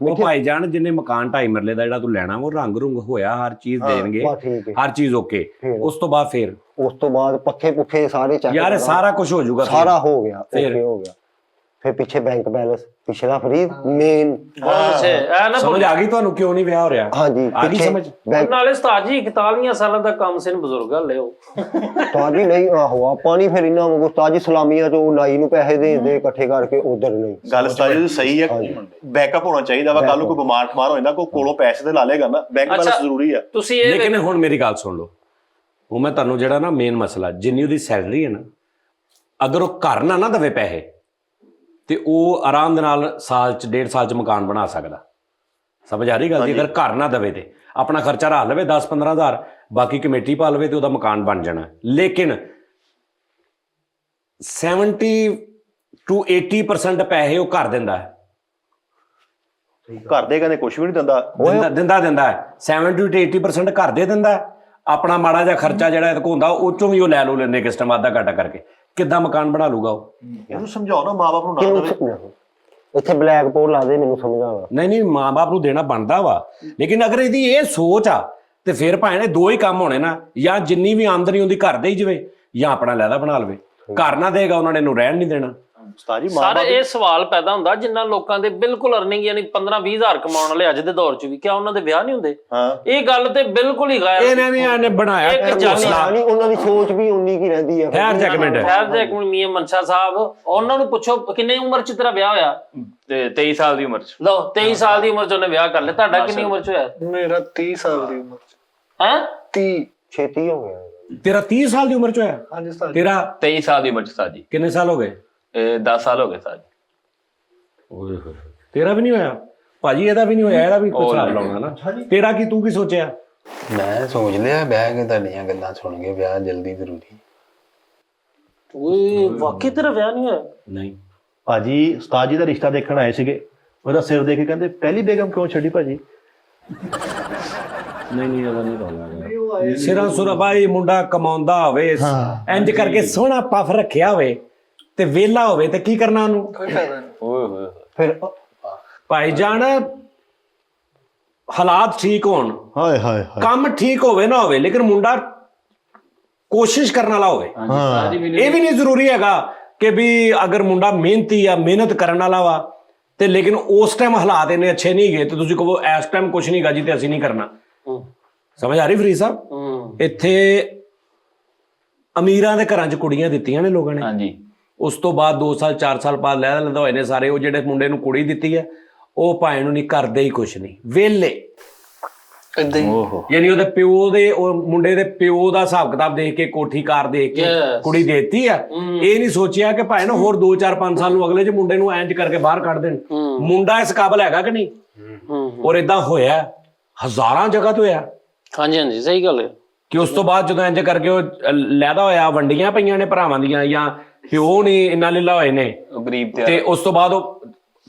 ਉਹ ਭਾਈ ਜਾਨ ਜਿੰਨੇ ਮਕਾਨ 2.5 ਮਰਲੇ ਦਾ ਜਿਹੜਾ ਤੂੰ ਲੈਣਾ ਉਹ ਰੰਗ ਰੁੰਗ ਹੋਇਆ, ਹਰ ਚੀਜ਼ ਦੇਣਗੇ, ਬਸ ਠੀਕ ਹੈ। ਹਰ ਚੀਜ਼ ਓਕੇ। ਉਸ ਤੋਂ ਬਾਅਦ ਫਿਰ ਉਸ ਤੋਂ ਬਾਅਦ ਪੱਖੇ ਪੁੱਖੇ ਸਾਰੇ ਚੈੱਕ ਯਾਰ ਇਹ ਸਾਰਾ ਕੁਝ ਹੋ ਜਾਊਗਾ ਫਿਰ। ਸਾਰਾ ਹੋ ਗਿਆ, ਫਿਰ? ਓਕੇ ਹੋ ਗਿਆ। ਫਿਰ ਪਿੱਛੇ ਬੈਂਕ ਬੈਲੈਂਸ ਪਿਛਲਾ ਫਰੀ ਮੇਨ। ਅੱਛਾ ਇਹ ਨਾ ਸਮਝ ਆ ਗਈ ਤੁਹਾਨੂੰ ਕਿਉਂ ਨਹੀਂ ਵਿਆਹ ਹੋ ਰਿਹਾ? ਹਾਂਜੀ ਆ ਗਈ ਪਿੱਛੇ ਸਮਝ? ਬੈਂਕ ਨਾਲੇ ਉਸਤਾਦ ਜੀ 41 ਸਾਲਾਂ ਦਾ ਕੰਮ ਸੀ, ਬਜ਼ੁਰਗ ਲਿਓ। ਤਾਜੀ ਨਹੀਂ ਆਹੋ ਆਪਾਂ ਨਹੀਂ ਫਿਰ ਇਹਨਾਂ ਵਾਂਗੂ ਤਾਜੀ ਸਲਾਮੀਆਂ ਚੋਂ ਨਾਈ ਨੂੰ ਪੈਸੇ ਦੇ ਇਕੱਠੇ ਕਰਕੇ ਉਧਰ ਨਹੀਂ। ਗੱਲ ਸਾਜੀ ਦੀ ਸਹੀ ਹੈ, ਬੈਕਅਪ ਹੋਣਾ ਚਾਹੀਦਾ ਵਾ। ਕੱਲ ਨੂੰ ਕੋਈ ਬਿਮਾਰ ਠਮਾਰ ਹੋ ਜਾਂਦਾ, ਕੋਈ ਕੋਲੋਂ ਪੈਸੇ ਤੇ ਲਾ ਲੇਗਾ ਨਾ, ਬੈਂਕ ਬੈਲੈਂਸ ਜ਼ਰੂਰੀ ਆ। ਤੁਸੀਂ ਇਹ ਲੇਕਿਨ ਹੁਣ ਮੇਰੀ ਗੱਲ ਸੁਣ ਲਓ, ਉਹ ਮੈਂ ਤੁਹਾਨੂੰ ਜਿਹੜਾ ਨਾ ਮੇਨ ਮਸਲਾ, ਜਿੰਨੀ ਉਹਦੀ ਸੈਲਰੀ ਹੈ ਨਾ, ਅਗਰ ਉਹ ਘਰ ਨਾ ਦੇਵੇ ਪੈਸੇ ਤੇ ਉਹ ਆਰਾਮ ਦੇ ਨਾਲ ਸਾਲ ਚ 1.5 ਸਾਲ ਚ ਮਕਾਨ ਬਣਾ ਸਕਦਾ। ਸਮਝ ਆ ਰਹੀ ਗੱਲ ਦੀ? ਅਗਰ ਘਰ ਨਾ ਦੇਵੇ ਤੇ ਆਪਣਾ ਖਰਚਾ ਰਾ ਲਵੇ 10-15 ਹਜ਼ਾਰ, ਬਾਕੀ ਕਮੇਟੀ ਪਾ ਲਵੇ ਤੇ ਉਹਦਾ ਮਕਾਨ ਬਣ ਜਾਣਾ। ਲੇਕਿਨ 70 to 80% ਪੈਸੇ ਉਹ ਘਰ ਦਿੰਦਾ ਹੈ। ਘਰ ਦੇ ਕਹਿੰਦੇ ਕੁਝ ਵੀ ਨਹੀਂ ਦਿੰਦਾ। ਦਿੰਦਾ ਹੈ 70 to 80% ਘਰ ਦੇ ਦਿੰਦਾ ਹੈ। ਆਪਣਾ ਮਾੜਾ ਜਿਹਾ ਖਰਚਾ ਜਿਹੜਾ ਇਹਦੇ ਕੋਲ ਹੁੰਦਾ ਉਹ ਚੋਂ ਵੀ ਉਹ ਲੈ ਲੋ ਲੈਂਦੇ ਕਿਸ ਟਾਈਮ ਆਧਾ ਘਾਟਾ ਕਰਕੇ। ਕਿੱਦਾਂ ਮਕਾਨ ਬਣਾ ਲੂਗਾ ਉਹ? ਇਹਨੂੰ ਸਮਝਾਓ ਨਾ, ਮਾਂ ਬਾਪ ਨੂੰ ਨਾ ਦੇਵੇ। ਇੱਥੇ ਬਲੈਕ ਬੋਰਡ ਲਾ ਦੇ, ਮੈਨੂੰ ਸਮਝਾਵਾ। ਨਹੀਂ ਮਾਂ-ਬਾਪ ਨੂੰ ਦੇਣਾ ਬਣਦਾ ਵਾ, ਲੇਕਿਨ ਅਗਰ ਇਹਦੀ ਇਹ ਸੋਚ ਆ ਤੇ ਫਿਰ ਭਾਵੇਂ ਨੇ ਦੋ ਹੀ ਕੰਮ ਹੋਣੇ ਨਾ, ਜਾਂ ਜਿੰਨੀ ਵੀ ਆਮਦਨੀ ਹੁੰਦੀ ਘਰ ਦੇ ਹੀ ਜਵੇ, ਜਾਂ ਆਪਣਾ ਲੈਦਾ ਬਣਾ ਲਵੇ। ਘਰ ਨਾ ਦੇਗਾ ਉਹਨਾਂ ਨੇ ਇਹਨੂੰ ਰਹਿਣ ਨਹੀਂ ਦੇਣਾ। ਉਸਤਾਦ ਜੀ ਸਰ ਇਹ ਸਵਾਲ ਪੈਦਾ ਹੁੰਦਾ ਜਿੰਨਾ ਲੋਕਾਂ ਦੇ ਬਿਲਕੁਲ ਅਰਨਿੰਗ ਯਾਨੀ 15-20 ਹਜ਼ਾਰ ਕਮਾਉਣ ਵਾਲੇ ਅੱਜ ਦੇ ਦੌਰ 'ਚ ਵੀ, ਕਿਆ ਉਹਨਾਂ ਦੇ ਵਿਆਹ ਨਹੀਂ ਹੁੰਦੇ? ਇਹ ਗੱਲ ਤੇ ਬਿਲਕੁਲ ਹੀ ਗੈਰ। ਇਹਨੇ ਵੀ ਇਹਨੇ ਬਣਾਇਆ ਨਹੀਂ, ਉਹਨਾਂ ਦੀ ਸੋਚ ਵੀ ਉਨੀ ਕੀ ਰਹਿੰਦੀ ਹੈ। ਠਹਿਰ ਜਾ ਇੱਕ ਮਿੰਟ ਮੀਆਂ ਮਨਸ਼ਾ ਸਾਹਿਬ, ਉਹਨਾਂ ਨੂੰ ਪੁੱਛੋ ਕਿੰਨੀ ਉਮਰ 'ਚ ਤੇਰਾ ਵਿਆਹ ਹੋਇਆ? ਤੇ 23 ਸਾਲ ਦੀ ਉਮਰ ਚ। ਲਓ 23 ਸਾਲ ਦੀ ਉਮਰ 'ਚ ਉਹਨੇ ਵਿਆਹ ਕਰ ਲਿਆ। ਤੁਹਾਡਾ ਕਿੰਨੀ ਉਮਰ 'ਚ ਹੋਇਆ? ਮੇਰਾ 30 ਸਾਲ ਦੀ ਉਮਰ ਚ। ਹੈ 30 ਛੇਤੀ ਹੋ ਗਿਆ। ਤੇਰਾ 30 ਸਾਲ ਦੀ ਉਮਰ ਚ ਹੋਇਆ? ਹਾਂਜੀ ਉਸਤਾਦ। ਤੇਰਾ 23 ਸਾਲ ਦੀ ਉਮਰ ਚ ਉਸਤਾਦ ਜੀ। ਕਿੰਨੇ ਸਾਲ ਹੋ ਗਏ? ਇਹ 10 ਸਾਲ ਹੋ ਗਏ ਉਸਤਾਦ ਜੀ। ਓਏ ਹੋਏ, ਤੇਰਾ ਵੀ ਨਹੀਂ ਹੋਇਆ ਭਾਜੀ? ਇਹਦਾ ਵੀ ਨਹੀਂ ਹੋਇਆ, ਇਹਦਾ ਵੀ ਕੁਝ ਹਿਸਾਬ ਲਾਉਣਾ ਨਾ। ਤੇਰਾ ਕੀ, ਤੂੰ ਕੀ ਸੋਚਿਆ? ਮੈਂ ਸੋਚ ਲਿਆ ਬਹਿ ਕੇ ਤੁਹਾਡੀਆਂ ਗੱਲਾਂ ਸੁਣ ਕੇ ਵਿਆਹ ਜਲਦੀ ਜ਼ਰੂਰੀ। ਓਏ ਵਾਕਈ ਤੇਰਾ ਵਿਆਹ ਨਹੀਂ ਹੋਇਆ? ਨਹੀਂ ਭਾਜੀ ਉਸਤਾਦ ਜੀ ਦਾ ਰਿਸ਼ਤਾ ਦੇਖਣ ਆਏ ਸੀਗੇ, ਉਹਦਾ ਸਿਰ ਦੇਖ ਕੇ ਕਹਿੰਦੇ ਪਹਿਲੀ ਬੇਗਮ ਕਿਉਂ ਛੱਡੀ ਭਾਜੀ? ਨਹੀਂ ਇਹਦਾ ਨਹੀਂ ਹੋਣਾ। ਸਿਰਾਂ ਸੁਰਾ ਬਾਈ ਮੁੰਡਾ ਕਮਾਉਂਦਾ ਹੋਵੇ, ਇੰਜ ਕਰਕੇ ਸੋਹਣਾ ਪਫ ਰੱਖਿਆ ਹੋਵੇ ਤੇ ਵਿਹਲਾ ਹੋਵੇ ਤੇ ਕੀ ਕਰਨਾ ਉਹਨੂੰ? ਕੋਈ ਫਾਇਦਾ ਨਹੀਂ। ਓਏ ਹੋਏ ਫਿਰ ਭਾਈ ਜਾਨ ਹਾਲਾਤ ਠੀਕ ਹੋਣ, ਹਾਏ ਹਾਏ ਕੰਮ ਠੀਕ ਹੋਵੇ ਨਾ ਹੋਵੇ, ਲੇਕਿਨ ਮੁੰਡਾ ਕੋਸ਼ਿਸ਼ ਕਰਨ ਵਾਲਾ ਹੋਵੇ। ਇਹ ਵੀ ਨਹੀਂ ਜ਼ਰੂਰੀ ਹੈਗਾ ਕਿ ਵੀ ਅਗਰ ਮੁੰਡਾ ਮਿਹਨਤੀ ਆ, ਮਿਹਨਤ ਕਰਨ ਵਾਲਾ ਵਾ ਤੇ ਲੇਕਿਨ ਉਸ ਟਾਈਮ ਹਾਲਾਤ ਇੰਨੇ ਅੱਛੇ ਨਹੀਂ ਗਏ ਤੇ ਤੁਸੀਂ ਕਹੋ ਇਸ ਟਾਈਮ ਕੁਝ ਨਹੀਂ ਗਾ ਜੀ ਤੇ ਅਸੀਂ ਨਹੀਂ ਕਰਨਾ। ਸਮਝ ਆ ਰਹੀ ਫਰੀਦ ਸਾਹਿਬ? ਇੱਥੇ ਅਮੀਰਾਂ ਦੇ ਘਰਾਂ 'ਚ ਕੁੜੀਆਂ ਦਿੱਤੀਆਂ ਨੇ ਲੋਕਾਂ ਨੇ। ਹਾਂਜੀ। ਉਸ ਤੋਂ ਬਾਅਦ 2 ਸਾਲ 4 ਸਾਲ ਬਾਅਦ ਲੈ ਲੈਂਦਾ ਹੋਏ ਨੇ ਸਾਰੇ। ਉਹ ਜਿਹੜੇ ਮੁੰਡੇ ਨੂੰ ਕੁੜੀ ਦਿੱਤੀ ਹੈ ਉਹ ਭਾਵੇਂ ਨੂੰ ਨਹੀਂ ਕਰਦੇ ਹੀ ਕੁਛ ਨਹੀਂ, ਵਿਹਲੇ। ਏਦਾਂ ਹੀ ਯਾਨੀ ਉਹਦੇ ਪਿਓ ਦੇ, ਉਹ ਮੁੰਡੇ ਦੇ ਪਿਓ ਦਾ ਹਿਸਾਬ ਕਿਤਾਬ ਦੇਖ ਕੇ, ਕੋਠੀ ਕਾਰ ਦੇਖ ਕੇ ਕੁੜੀ ਦੇਤੀ ਆ। ਇਹ ਨਹੀਂ ਸੋਚਿਆ ਕਿ ਭਾਵੇਂ ਨਾ ਹੋਰ 2 4 5 ਸਾਲ ਨੂੰ ਅਗਲੇ 'ਚ ਮੁੰਡੇ ਨੂੰ ਇੰਜ ਕਰਕੇ ਬਾਹਰ ਕੱਢ ਦੇਣ। ਮੁੰਡਾ ਇਸ ਕਾਬਲ ਹੈਗਾ ਕਿ ਨਹੀਂ? ਔਰ ਏਦਾਂ ਹੋਇਆ ਹਜ਼ਾਰਾਂ ਜਗ੍ਹਾ ਤੇ ਹੋਇਆ। ਹਾਂਜੀ ਹਾਂਜੀ ਸਹੀ ਗੱਲ ਹੈ ਕਿ ਉਸ ਤੋਂ ਬਾਅਦ ਜਦੋਂ ਇੰਜ ਕਰਕੇ ਉਹ ਲੈਦਾ ਹੋਇਆ, ਵੰਡੀਆਂ ਪਈਆਂ ਨੇ ਭਰਾਵਾਂ ਦੀਆਂ, ਜਾਂ ਪਿਓ ਨੇ ਇੰਨਾ ਲੀਲਾ ਹੋਏ ਨੇ, ਗਰੀਬ ਤੇ ਉਸ ਤੋਂ ਬਾਅਦ ਉਹ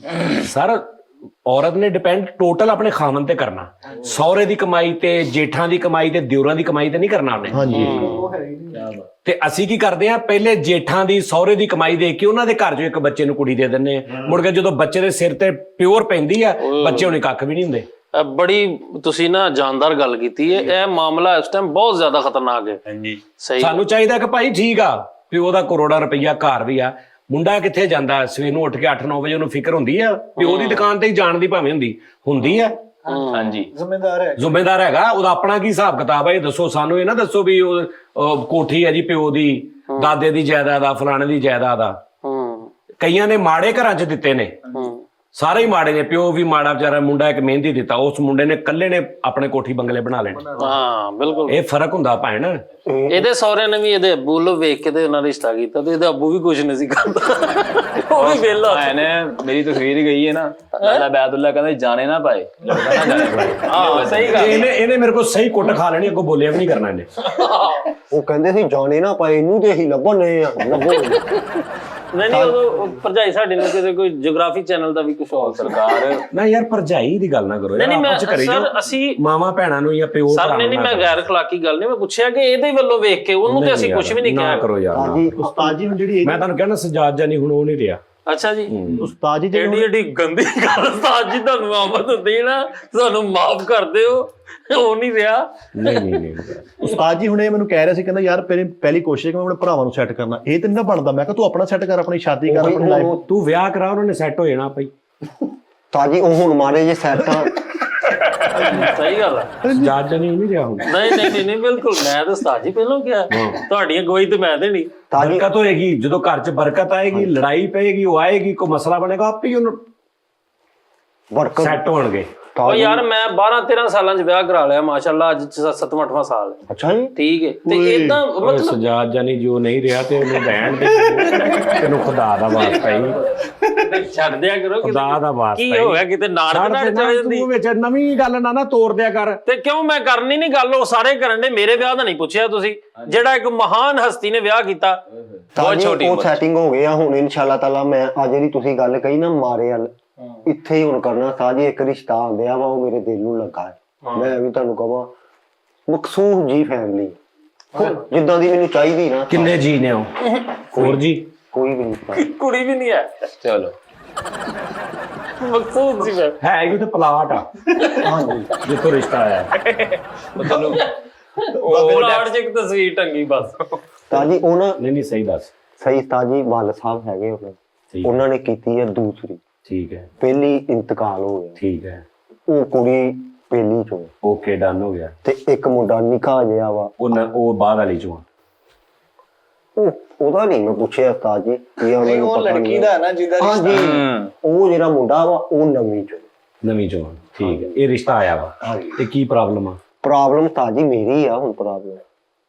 ਸਰ ਔਰਤ ਨੇ ਡਿਪੈਂਡ ਟੋਟਲ ਆਪਣੇ ਖਾਮਨ ਤੇ ਕਰਨਾ। ਸਹੁਰੇ ਦੀ ਕਮਾਈ ਤੇ, ਜੇਠਾਂ ਦੀ ਕਮਾਈ ਤੇ, ਦਿਓਰਾਂ ਦੀ ਕਮਾਈ ਤੇ ਨਹੀਂ ਕਰਨਾ ਉਹਨੇ। ਹਾਂਜੀ। ਤੇ ਅਸੀਂ ਕੀ ਕਰਦੇ ਆ, ਪਹਿਲੇ ਜੇਠਾਂ ਦੀ, ਸਹੁਰੇ ਦੀ ਕਮਾਈ ਦੇਖ ਕੇ ਉਹਨਾਂ ਦੇ ਘਰ 'ਚੋਂ ਇੱਕ ਬੱਚੇ ਨੂੰ ਕੁੜੀ ਦੇ ਦਿੰਦੇ ਆ। ਮੁੜ ਕੇ ਜਦੋਂ ਬੱਚੇ ਦੇ ਸਿਰ ਤੇ ਪਿਓਰ ਪੈਂਦੀ ਆ, ਬੱਚੇ ਉਹਨੇ ਕੱਖ ਵੀ ਨਹੀਂ ਹੁੰਦੇ। ਬੜੀ ਤੁਸੀਂ ਨਾ ਜਾਨਦਾਰ ਗੱਲ ਕੀਤੀ ਹੈ। ਇਹ ਮਾਮਲਾ ਇਸ ਟਾਈਮ ਬਹੁਤ ਜ਼ਿਆਦਾ ਖਤਰਨਾਕ ਹੈ। ਹਾਂਜੀ। ਸਹੀ। ਸਾਨੂੰ ਚਾਹੀਦਾ ਕਿ ਭਾਈ ਠੀਕ ਆ, ਪਿਓ ਦਾ ਕਰੋੜਾਂ ਰੁਪਈਆ ਘਰ ਵੀ ਆ, ਮੁੰਡਾ ਕਿੱਥੇ ਜਾਂਦਾ ਸਵੇਰ ਨੂੰ ਉੱਠ ਕੇ 8-9 ਵਜੇ ਉਹਨੂੰ ਫਿਕਰ ਹੁੰਦੀ ਆ ਪਿਓ ਦੀ ਦੁਕਾਨ ਤੇ ਹੀ ਜਾਣ ਦੀ, ਭਾਵੇਂ ਹੁੰਦੀ ਆ। ਹਾਂਜੀ। ਜ਼ਿੰਮੇਦਾਰ ਹੈਗਾ, ਉਹਦਾ ਆਪਣਾ ਕੀ ਹਿਸਾਬ ਕਿਤਾਬ ਹੈ ਇਹ ਦੱਸੋ ਸਾਨੂੰ। ਇਹ ਨਾ ਦੱਸੋ ਵੀ ਉਹ ਕੋਠੀ ਹੈ ਜੀ ਪਿਓ ਦੀ, ਦਾਦੇ ਦੀ ਜਾਇਦਾਦ ਆ, ਫਲਾਣੇ ਦੀ ਜਾਇਦਾਦ ਆ। ਕਈਆਂ ਨੇ ਮਾੜੇ ਘਰਾਂ 'ਚ ਦਿੱਤੇ ਨੇ, ਸਾਰੇ ਹੀ ਮਾੜੇ ਨੇ। ਪਿਓ ਵੀ ਮਾੜਾ ਵਿਚਾਰਾ, ਮੁੰਡਾ ਇੱਕ ਮਿਹਨਤੀ ਦਿੱਤਾ, ਉਸ ਮੁੰਡੇ ਨੇ ਇਕੱਲੇ ਨੇ ਆਪਣੇ ਕੋਠੀ ਬੰਗਲੇ ਬਣਾ ਲੈਣੇ। ਹਾਂ ਬਿਲਕੁਲ, ਇਹ ਫਰਕ ਹੁੰਦਾ ਭੈਣ। ਇਹਦੇ ਸਹੁਰਿਆਂ ਨੇ ਵੀ ਇਹਦੇ ਅੱਬੂ ਨੂੰ ਵੇਖ ਕੇ ਤੇ ਉਹਨਾਂ ਰਿਸ਼ਤਾ ਕੀਤਾ ਤੇ ਇਹਦਾ ਅੱਬੂ ਵੀ ਕੁਝ ਨਹੀਂ ਸੀ ਕਰਦਾ, ਉਹ ਵੀ ਵਿਹਲਾ। ਇਹਨੇ ਮੇਰੀ ਤਸਵੀਰ ਹੀ ਗਈ ਹੈ ਨਾ, ਅੱਲਾ ਬੈਦੁੱਲਾ ਕਹਿੰਦਾ ਜਾਣੇ ਨਾ ਪਾਏ, ਲੜਦਾ ਨਾ ਜਾਣੇ। ਹਾਂ ਸਹੀ ਗੱਲ। ਇਹਨੇ ਮੇਰੇ ਕੋਲ ਸਹੀ ਕੁੱਟ ਖਾ ਲੈਣੀ, ਅੱਗੋਂ ਬੋਲਿਆ ਵੀ ਨਹੀਂ ਕਰਨਾ ਇਹਨੇ। ਉਹ ਕਹਿੰਦੇ ਸੀ ਜਾਣੇ ਨਾ ਪਾਏ, ਇਹਨੂੰ ਤੇ ਅਸੀਂ ਲੱਭਣੇ ਆ, ਲੱਭੋ। ਨਹੀਂ ਉਦੋਂ ਭਰਜਾਈ ਸਾਡੀ ਨੂੰ ਕਿਤੇ ਕੋਈ ਜਿਓਗ੍ਰਾਫੀ ਚੈਨਲ ਦਾ ਵੀ ਕੁਝ ਹੋਰ ਸਰਕਾਰ ਨਾ ਯਾਰ ਭਰਜਾਈ ਦੀ ਗੱਲ ਨਾ ਕਰੋ ਨਹੀਂ ਯਾਰ, ਮੈਂ ਆਪਸ ਚ ਕਰੀ ਜਾਓ। ਸਰ ਅਸੀਂ ਮਾਵਾਂ ਭੈਣਾਂ ਨੂੰ ਜਾਂ ਪਿਓ ਸਰ ਭਰਾ ਨਹੀਂ ਨੂੰ ਮੈਂ ਨਾ ਗੈਰ ਅਖਲਾਕੀ ਗੱਲ ਨਹੀਂ ਮੈਂ ਪੁੱਛਿਆ ਕਿ ਇਹਦੇ ਵੱਲੋਂ ਵੇਖ ਕੇ ਉਹਨੂੰ ਤੇ ਅਸੀਂ ਕੁਝ ਵੀ ਨਹੀਂ ਨਾ ਕਿਹਾ ਕਰੋ ਯਾਰ ਨਾ। ਤਾਜੀ ਉਸਤਾਦ ਜੀ ਹੁਣ ਜਿਹੜੀ ਮੈਂ ਤੁਹਾਨੂੰ ਕਹਿੰਦਾ ਸਜਾਦ ਜਾਨੀ ਹੁਣ ਉਹ ਨਹੀਂ ਰਿਹਾ। ਅੱਛਾ ਜੀ ਉਸਤਾਦ ਜੀ ਜਿਹੜੀ ਏਡੀ ਏਡੀ ਗੰਦੀ ਗੱਲ ਉਸਤਾਦ ਜੀ ਤੁਹਾਨੂੰ ਆਮਦ ਹੁੰਦੀ ਨਾ ਤੁਹਾਨੂੰ ਮਾਫ ਕਰ ਦਿਓ ਉਹ ਨਹੀਂ ਰਿਹਾ। ਨਹੀਂ ਉਸਤਾਦ ਜੀ ਹੁਣ ਇਹ ਮੈਨੂੰ ਕਹਿ ਰਿਹਾ ਸੀ ਕਹਿੰਦਾ ਯਾਰ ਪਹਿਲੀ ਕੋਸ਼ਿਸ਼ ਹੈ ਕਿ ਮੈਂ ਆਪਣੇ ਭਰਾਵਾਂ ਨੂੰ ਸੈੱਟ ਕਰਨਾ, ਇਹ ਤੇ ਨਹੀਂ ਨਾ ਬਣਦਾ। ਮੈਂ ਕਿਹਾ ਤੂੰ ਆਪਣਾ ਸੈੱਟ ਕਰ, ਆਪਣੀ ਸ਼ਾਦੀ ਕਰ, ਆਪਣੀ ਲਾਈਫ। ਤੂੰ ਵਿਆਹ ਕਰਾ ਉਹਨਾਂ ਨੇ ਸੈੱਟ ਹੋ ਜਾਣਾ ਪਈ। ਤਾਜੀ ਉਹ ਹੁਣ ਮਾਰੇ ਜੇ ਸੈੱਟ ਆ ਸਹੀ ਗੱਲ ਹੈ। ਸਜਾਦ ਜਾਨੀ ਨਹੀਂ ਰਿਹਾ ਹੁਣ। ਨਹੀਂ ਬਿਲਕੁਲ ਮੈਂ ਤਾਂ ਉਸਤਾਦ ਜੀ ਪਹਿਲਾਂ ਕਿਹਾ ਤੁਹਾਡੀਆਂ ਗਵਾਹੀ ਤੇ ਮੈਂ ਦੇਣੀ। ਤਾਜੀ ਬਰਕਤ ਹੋਏਗੀ ਜਦੋਂ ਘਰ 'ਚ ਬਰਕਤ ਆਏਗੀ, ਲੜਾਈ ਪਏਗੀ, ਉਹ ਆਏਗੀ, ਕੋਈ ਮਸਲਾ ਬਣੇਗਾ, ਆਪੇ ਹੀ ਉਹਨੂੰ ਬਰਕਤ ਸੈੱਟ ਹੋਣਗੇ। ਉਹ ਯਾਰ ਮੈਂ 12-13 ਸਾਲਾਂ 'ਚ ਵਿਆਹ ਕਰਾ ਲਿਆ ਮਾਸ਼ਾਅੱਲਾ, ਅੱਜ 7ਵਾਂ ਸਾਲ ਹੈ। ਅੱਛਾ ਜੀ ਠੀਕ ਹੈ ਤੇ ਇਦਾਂ ਓਏ ਮਤਲਬ ਸਜਾਦ ਜਾਨੀ ਜੋ ਨਹੀਂ ਰਿਹਾ ਤੇ ਉਹਨੂੰ ਰਹਿਣ ਦੇ, ਤੈਨੂੰ ਖੁਦਾ ਦਾ ਵਾਸਤਾ ਹੀ, ਛੱਡ ਦਿਆ ਕਰੋ ਖੁਦਾ ਦਾ ਵਾਸਤਾ ਕੀ ਹੋ ਗਿਆ ਕਿਤੇ ਨਾੜ ਤੇ ਨਾੜ ਚੜ ਜਾਂਦੀ ਤੂੰ ਵਿੱਚ ਨਵੀਂ ਗੱਲ ਨਾ ਤੋੜ ਦਿਆ ਕਰ। ਤੇ ਕਿਉਂ ਮੈਂ ਕਰਨੀ ਨਹੀਂ ਗੱਲ, ਉਹ ਸਾਰੇ ਕਰਨ ਦੇ। ਮੇਰੇ ਵਿਆਹ ਦਾ ਨਹੀਂ ਪੁੱਛਿਆ ਤੁਸੀਂ, ਜਿਹੜਾ ਇੱਕ ਮਹਾਨ ਹਸਤੀ ਨੇ ਵਿਆਹ ਕੀਤਾ ਬਹੁਤ ਤਾਜੀ ਛੋਟੀ ਉਹ ਉਮਰ 'ਚ। ਸੈਟਿੰਗ ਹੋ ਗਿਆ ਹੁਣ ਇਨਸ਼ਾਅੱਲਾ ਤਾਲਾ। ਮੈਂ ਆ ਜਿਹੜੀ ਤੁਸੀਂ ਗੱਲ ਕਹੀ ਨਾ ਮਾਰੇ ਵਾਲ ਇੱਥੇ ਹੀ ਹੁਣ ਕਰਨਾ। ਤਾਜੀ ਇੱਕ ਰਿਸ਼ਤਾ ਆਂਦਿਆ ਵਾ, ਉਹ ਮੇਰੇ ਦਿਲ ਨੂੰ ਲੱਗਾ ਹੈ। ਮੈਂ ਵੀ ਤੁਹਾਨੂੰ ਕਹਾਂ ਮਕਸੂਦ ਜੀ ਫੈਮਿਲੀ ਜਿੱਦਾਂ ਦੀ ਮੈਨੂੰ ਚਾਹੀਦੀ ਨਾ। ਕਿੰਨੇ ਜੀ ਨੇ ਉਹ? ਹੋਰ ਜੀ ਕੋਈ ਵੀ ਨਹੀਂ ਕੁੜੀ ਵੀ ਨਹੀਂ ਹੈ ਚਲੋ ਮਕਸੂਦ ਸੀ ਮੈਂ ਹੈ ਕਿ ਤੇ ਪਲਾਟ ਆ ਹਾਂਜੀ ਜਿੱਥੋਂ ਰਿਸ਼ਤਾ ਆਇਆ। ਚਲੋ ਉਹ ਪਲਾਟ 'ਚ ਇੱਕ ਤਸਵੀਰ ਟੰਗੀ ਬਸ। ਤਾਜੀ ਉਹ ਨਾ ਨਹੀਂ ਸਹੀ ਦੱਸ। ਸਹੀ ਤਾਜੀ ਵਾਲ ਸਾਹਿਬ ਹੈਗੇ ਠੀਕ ਉਹਨਾਂ ਨੇ ਕੀਤੀ ਹੈ ਦੂਸਰੀ, ਠੀਕ ਹੈ ਪਹਿਲੀ ਇੰਤਕਾਲ ਹੋ ਗਿਆ। ਠੀਕ ਹੈ ਉਹ ਕੁੜੀ ਪਹਿਲੀ ਚੋਂ ਓਕੇ ਡਨ ਹੋ ਗਿਆ। ਤੇ ਇੱਕ ਮੁੰਡਾ ਨਿਕਾਹ ਜਿਹਾ ਵਾ। ਉਹ ਬਾਹਰ ਵਾਲੀ ਚੋਂ ਆ। ਉਹਦਾ ਨਹੀਂ ਮੈਂ ਪੁੱਛਿਆ ਉਸਤਾਦ ਜੀ ਕੀ ਆ, ਮੈਨੂੰ ਉਹ ਪਤਾ ਲੜਕੀ ਨਹੀਂ। ਦਾ ਹੈ ਨਾ ਜਿਹਦਾ ਹਾਂਜੀ ਉਹ ਜਿਹੜਾ ਮੁੰਡਾ ਵਾ ਉਹ ਨਵੀਂ ਚੋਂ। ਨਵੀਂ ਚੋਂ ਆ। ਠੀਕ ਹੈ ਇਹ ਰਿਸ਼ਤਾ ਆਇਆ ਵਾ ਤੇ ਕੀ ਪ੍ਰੋਬਲਮ ਆ? ਪ੍ਰੋਬਲਮ ਤਾਜੀ ਮੇਰੀ ਆ ਹੁਣ। ਪ੍ਰੋਬਲਮ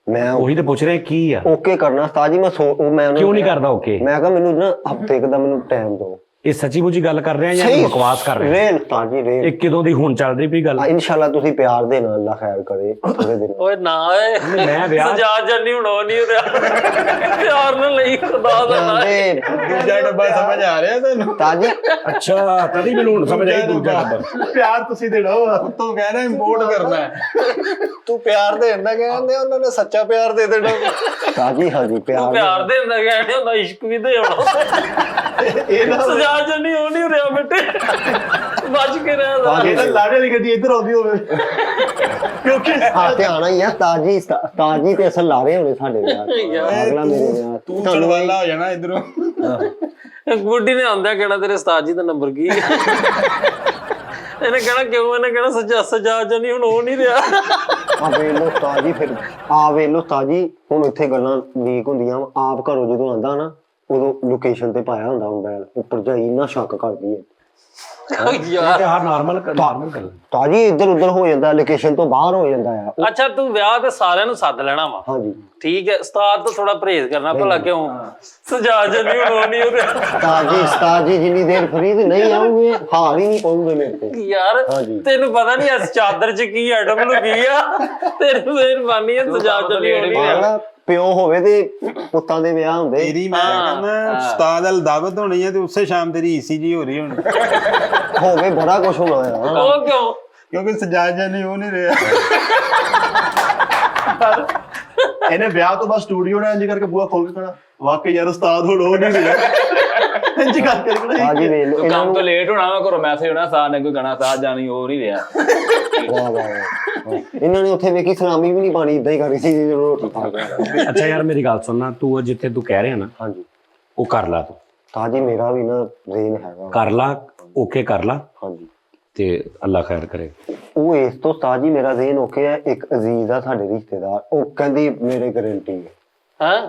ਮੈਂ ਉਹੀ ਤੇ ਪੁੱਛ ਰਿਹਾ ਕੀ ਆ? ਓਕੇ ਕਰਨਾ ਤਾਜੀ। ਮੈਂ ਮੈਂ ਉਹਨੂੰ ਕਿਉਂ ਨਹੀਂ ਕਰਦਾ ਓਕੇ? ਮੈਂ ਕਿਹਾ ਮੈਨੂੰ ਨਾ ਹਫਤੇ ਦਾ ਮੈਨੂੰ ਟਾਈਮ ਦਿਓ। ਇਹ ਸੱਚੀ ਮੁੱਚੀ ਗੱਲ ਕਰ ਰਿਹਾ ਜਾਂ ਬਕਵਾਸ ਕਰ ਰਿਹਾ? ਰੇਲ ਤਾਜੀ ਰੇਲ। ਇਹ ਕਿਦੋਂ ਦੀ ਹੁਣ ਚੱਲ ਰਹੀ ਪਈ ਗੱਲ? ਇਨਸ਼ਾਅੱਲਾ ਤੁਸੀਂ ਪਿਆਰ ਦੇ ਨਾਲ ਅੱਲਾ ਖੈਰ ਕਰੇ ਥੋੜੇ ਦਿਨ। ਓਏ ਨਾ ਓਏ ਮੈਂ ਵਿਆਹ ਸਜਾ ਜੰਨੀ ਹੁਣ ਉਹ ਨਹੀਂ ਰਿਹਾ ਪਿਆਰ ਨਾਲ ਲਈ ਖੁਦਾ ਦਾ ਨਾਂ। ਦੂਜਾ ਡੱਬਾ ਸਮਝ ਆ ਰਿਹਾ ਤੈਨੂੰ? ਤਾਜੀ ਅੱਛਾ ਤਦੀ ਮੈਨੂੰ ਹੁਣ ਸਮਝ ਆਈ ਦੂਜਾ ਡੱਬਾ। ਪਿਆਰ ਤੁਸੀਂ ਦੇਣਾ ਵਾ। ਤੂੰ ਕਹਿ ਰਿਹਾ ਇੰਪੋਰਟ ਕਰਨਾ ਹੈ। ਤੂੰ ਪਿਆਰ ਦੇਣ ਦਾ ਕਹਿੰਦੇ ਉਹਨਾਂ ਨੇ ਸੱਚਾ ਪਿਆਰ ਦੇ ਦੇਣਾ। ਤਾਜੀ ਹਾਂਜੀ ਪਿਆਰ ਪਿਆਰ ਦੇ ਹੁੰਦਾ ਕਹਿੰਦੇ ਹੁੰਦਾ ਇਸ਼ਕ ਵੀ ਦੇ ਆਉਣਾ। ਸਜਾ ਜੰਨੀ ਉਹ ਨਹੀਂ ਰਿਹਾ ਬੇਟੇ ਬਚ ਕੇ ਰਹਿ ਇਹ ਤਾਂ ਲਾੜੇ ਵਾਲੀ ਗੱਡੀ ਇੱਧਰ ਆਉਂਦੀ ਹੋਵੇ ਕਿਉਂਕਿ ਹਾਂ ਤੇ ਆਣਾ ਹੀ ਆ। ਤਾਜੀ ਤੇ ਅਸਲ ਲਾ ਰਹੇ ਹੋਣੇ ਸਾਡੇ ਵਿਆਹ 'ਚ। ਅਗਲਾ ਮੇਰੇ ਵਿਆਹ 'ਚ। ਤੂੰ ਚਲਵਾਲਾ ਹੋ ਜਾਣਾ ਇਧਰੋਂ। ਗੁੱਡੀ ਨੇ ਆਉਂਦਾ ਕਹਿਣਾ ਤੇਰੇ ਉਸਤਾਦ ਜੀ ਦਾ ਨੰਬਰ ਕੀ ਹੈ? ਇਹਨੇ ਕਹਿਣਾ ਕਿਉਂ? ਇਹਨੇ ਕਹਿਣਾ ਸਜਾ ਜੰਨੀ ਹੁਣ ਉਹ ਨਹੀਂ ਰਿਹਾ। ਆ ਵੇਲੋ ਤਾਜੀ ਫਿਰ ਆ ਵੇਲੋ ਤਾਜੀ ਹੁਣ ਇੱਥੇ ਗੱਲਾਂ ਲੀਕ ਹੁੰਦੀਆਂ ਵਾ। ਆਪ ਘਰੋਂ ਜਦੋਂ ਆਂਦਾ ਨਾ ਉਦੋਂ ਲੋਕੇਸ਼ਨ ਤੇ ਪਾਇਆ ਹੁੰਦਾ ਮੋਬਾਈਲ। ਉਹ ਭਰਜਾਈ ਇੰਨਾ ਸ਼ੱਕ ਕਰਦੀ ਹੈ। ਇਹ ਤੇ ਹਰ ਨਾਰਮਲ ਗੱਲ। ਤਾਜੀ ਇੱਧਰ ਉੱਧਰ ਹੋ ਜਾਂਦਾ, ਲੋਕੇਸ਼ਨ ਤੋਂ ਬਾਹਰ ਹੋ ਜਾਂਦਾ ਆ। ਅੱਛਾ ਤੂੰ ਵਿਆਹ ਤੇ ਸਾਰਿਆਂ ਨੂੰ ਸੱਦ ਲੈਣਾ ਵਾ। ਹਾਂਜੀ ਠੀਕ ਹੈ ਉਸਤਾਦ ਤੋਂ ਥੋੜਾ ਪਰਹੇਜ਼ ਕਰਨਾ ਭਲਾ ਕਿਉਂ? ਸਜਾ ਜੰਨੀ ਹੁਣ ਉਹ ਨਹੀਂ ਰਿਹਾ। ਤਾਜੀ ਜਿੰਨੀ ਦੇਰ ਫਰੀਦ ਨਹੀਂ ਆਉਂਗੇ ਹਾਰ ਹੀ ਨਹੀਂ ਪਾਉਂਗੇ ਮੇਰੇ ਤੇ। ਯਾਰ ਤੈਨੂੰ ਪਤਾ ਨਹੀਂ ਇਸ ਚਾਦਰ 'ਚ ਕੀ ਆਈਟਮ ਲੁਕੀ ਆ। ਤੇਰੀ ਮਿਹਰਬਾਨੀ ਹੈ ਸਜਾ ਜੰਨੀ ਉਹ ਨਹੀਂ ਰਿਹਾ। ਆਹ ਪਿਓ ਹੋਵੇ ਤੇ ਪੁੱਤਾਂ ਦੇ ਵਿਆਹ ਹੁੰਦੇ। ਤੇਰੀ ਮੈਂ ਕਹਿੰਦਾ ਉਸਤਾਦ ਅਲ ਦਾਵਤ ਹੋਣੀ ਹੈ ਤੇ ਉਸੇ ਸ਼ਾਮ ਤੇਰੀ ECG ਹੋ ਰਹੀ ਹੋਣੀ। ਹੋਵੇ ਬੜਾ ਕੁਝ ਹੋਣਾ ਆ। ਉਹ ਕਿਉਂ? ਕਿਉਂਕਿ ਸਜਾਜਾ ਨਹੀਂ ਉਹ ਨਹੀਂ ਰਿਹਾ। ਇਹਨੇ ਵਿਆਹ ਤੋਂ ਬਾਅਦ ਸਟੂਡੀਓ ਨੇ ਇੰਜ ਕਰਕੇ ਬੂਹਾ ਖੋਲ ਕੇ ਕਹਿਣਾ ਵਾਕਈ ਯਾਰ ਉਸਤਾਦ ਹੁਣ ਉਹ ਨਹੀਂ ਰਿਹਾ। ਇੰਜ ਕਰਕੇ ਤਾਜੀ ਵੇਖ ਲਓ ਇਹਨਾਂ ਕੰਮ ਨੂੰ। ਤੋਂ ਲੇਟ ਹੋਣਾ ਵਾ ਘਰੋਂ ਮੈਸੇਜ ਹੋਣਾ ਸਾਹ ਨੇ ਕੋਈ ਗਾਣਾ ਸਾਹ ਜਾਣੀ ਹੋ ਨਹੀਂ ਰਿਹਾ। ਵਾਹ ਵਾਹ ਇਹਨਾਂ ਨੇ ਉੱਥੇ ਵੇਖੀ ਸਲਾਮੀ ਵੀ ਨਹੀਂ ਪਾਣੀ, ਇਦਾਂ ਹੀ ਕਰੀ ਸੀ ਜਦੋਂ ਰੋਟੀ ਖਾ ਕੇ। ਅੱਛਾ ਯਾਰ ਮੇਰੀ ਗੱਲ ਸੁਣਨਾ, ਤੂੰ ਜਿੱਥੇ ਤੂੰ ਕਹਿ ਰਿਹਾ ਨਾ ਹਾਂਜੀ ਉਹ ਕਰ ਲਾ। ਤੂੰ ਤਾਜੀ ਮੇਰਾ ਵੀ ਨਾ ਰੇਨ ਹੈਗਾ। ਕਰ ਲਾ ਓਕੇ ਕਰ ਲਾ ਹਾਂਜੀ ਤੇ ਅੱਲਾ ਖੈਰ ਕਰੇ। ਉਹ ਇਸ ਤੋਂ ਤਾਜੀ ਮੇਰਾ ਰੇਨ ਓਕੇ ਹੈ। ਇੱਕ ਅਜ਼ੀਜ਼ ਆ ਸਾਡੇ ਰਿਸ਼ਤੇਦਾਰ, ਉਹ ਕਹਿੰਦੀ ਮੇਰੇ ਗਾਰੰਟੀ ਹੈ। ਹਾਂ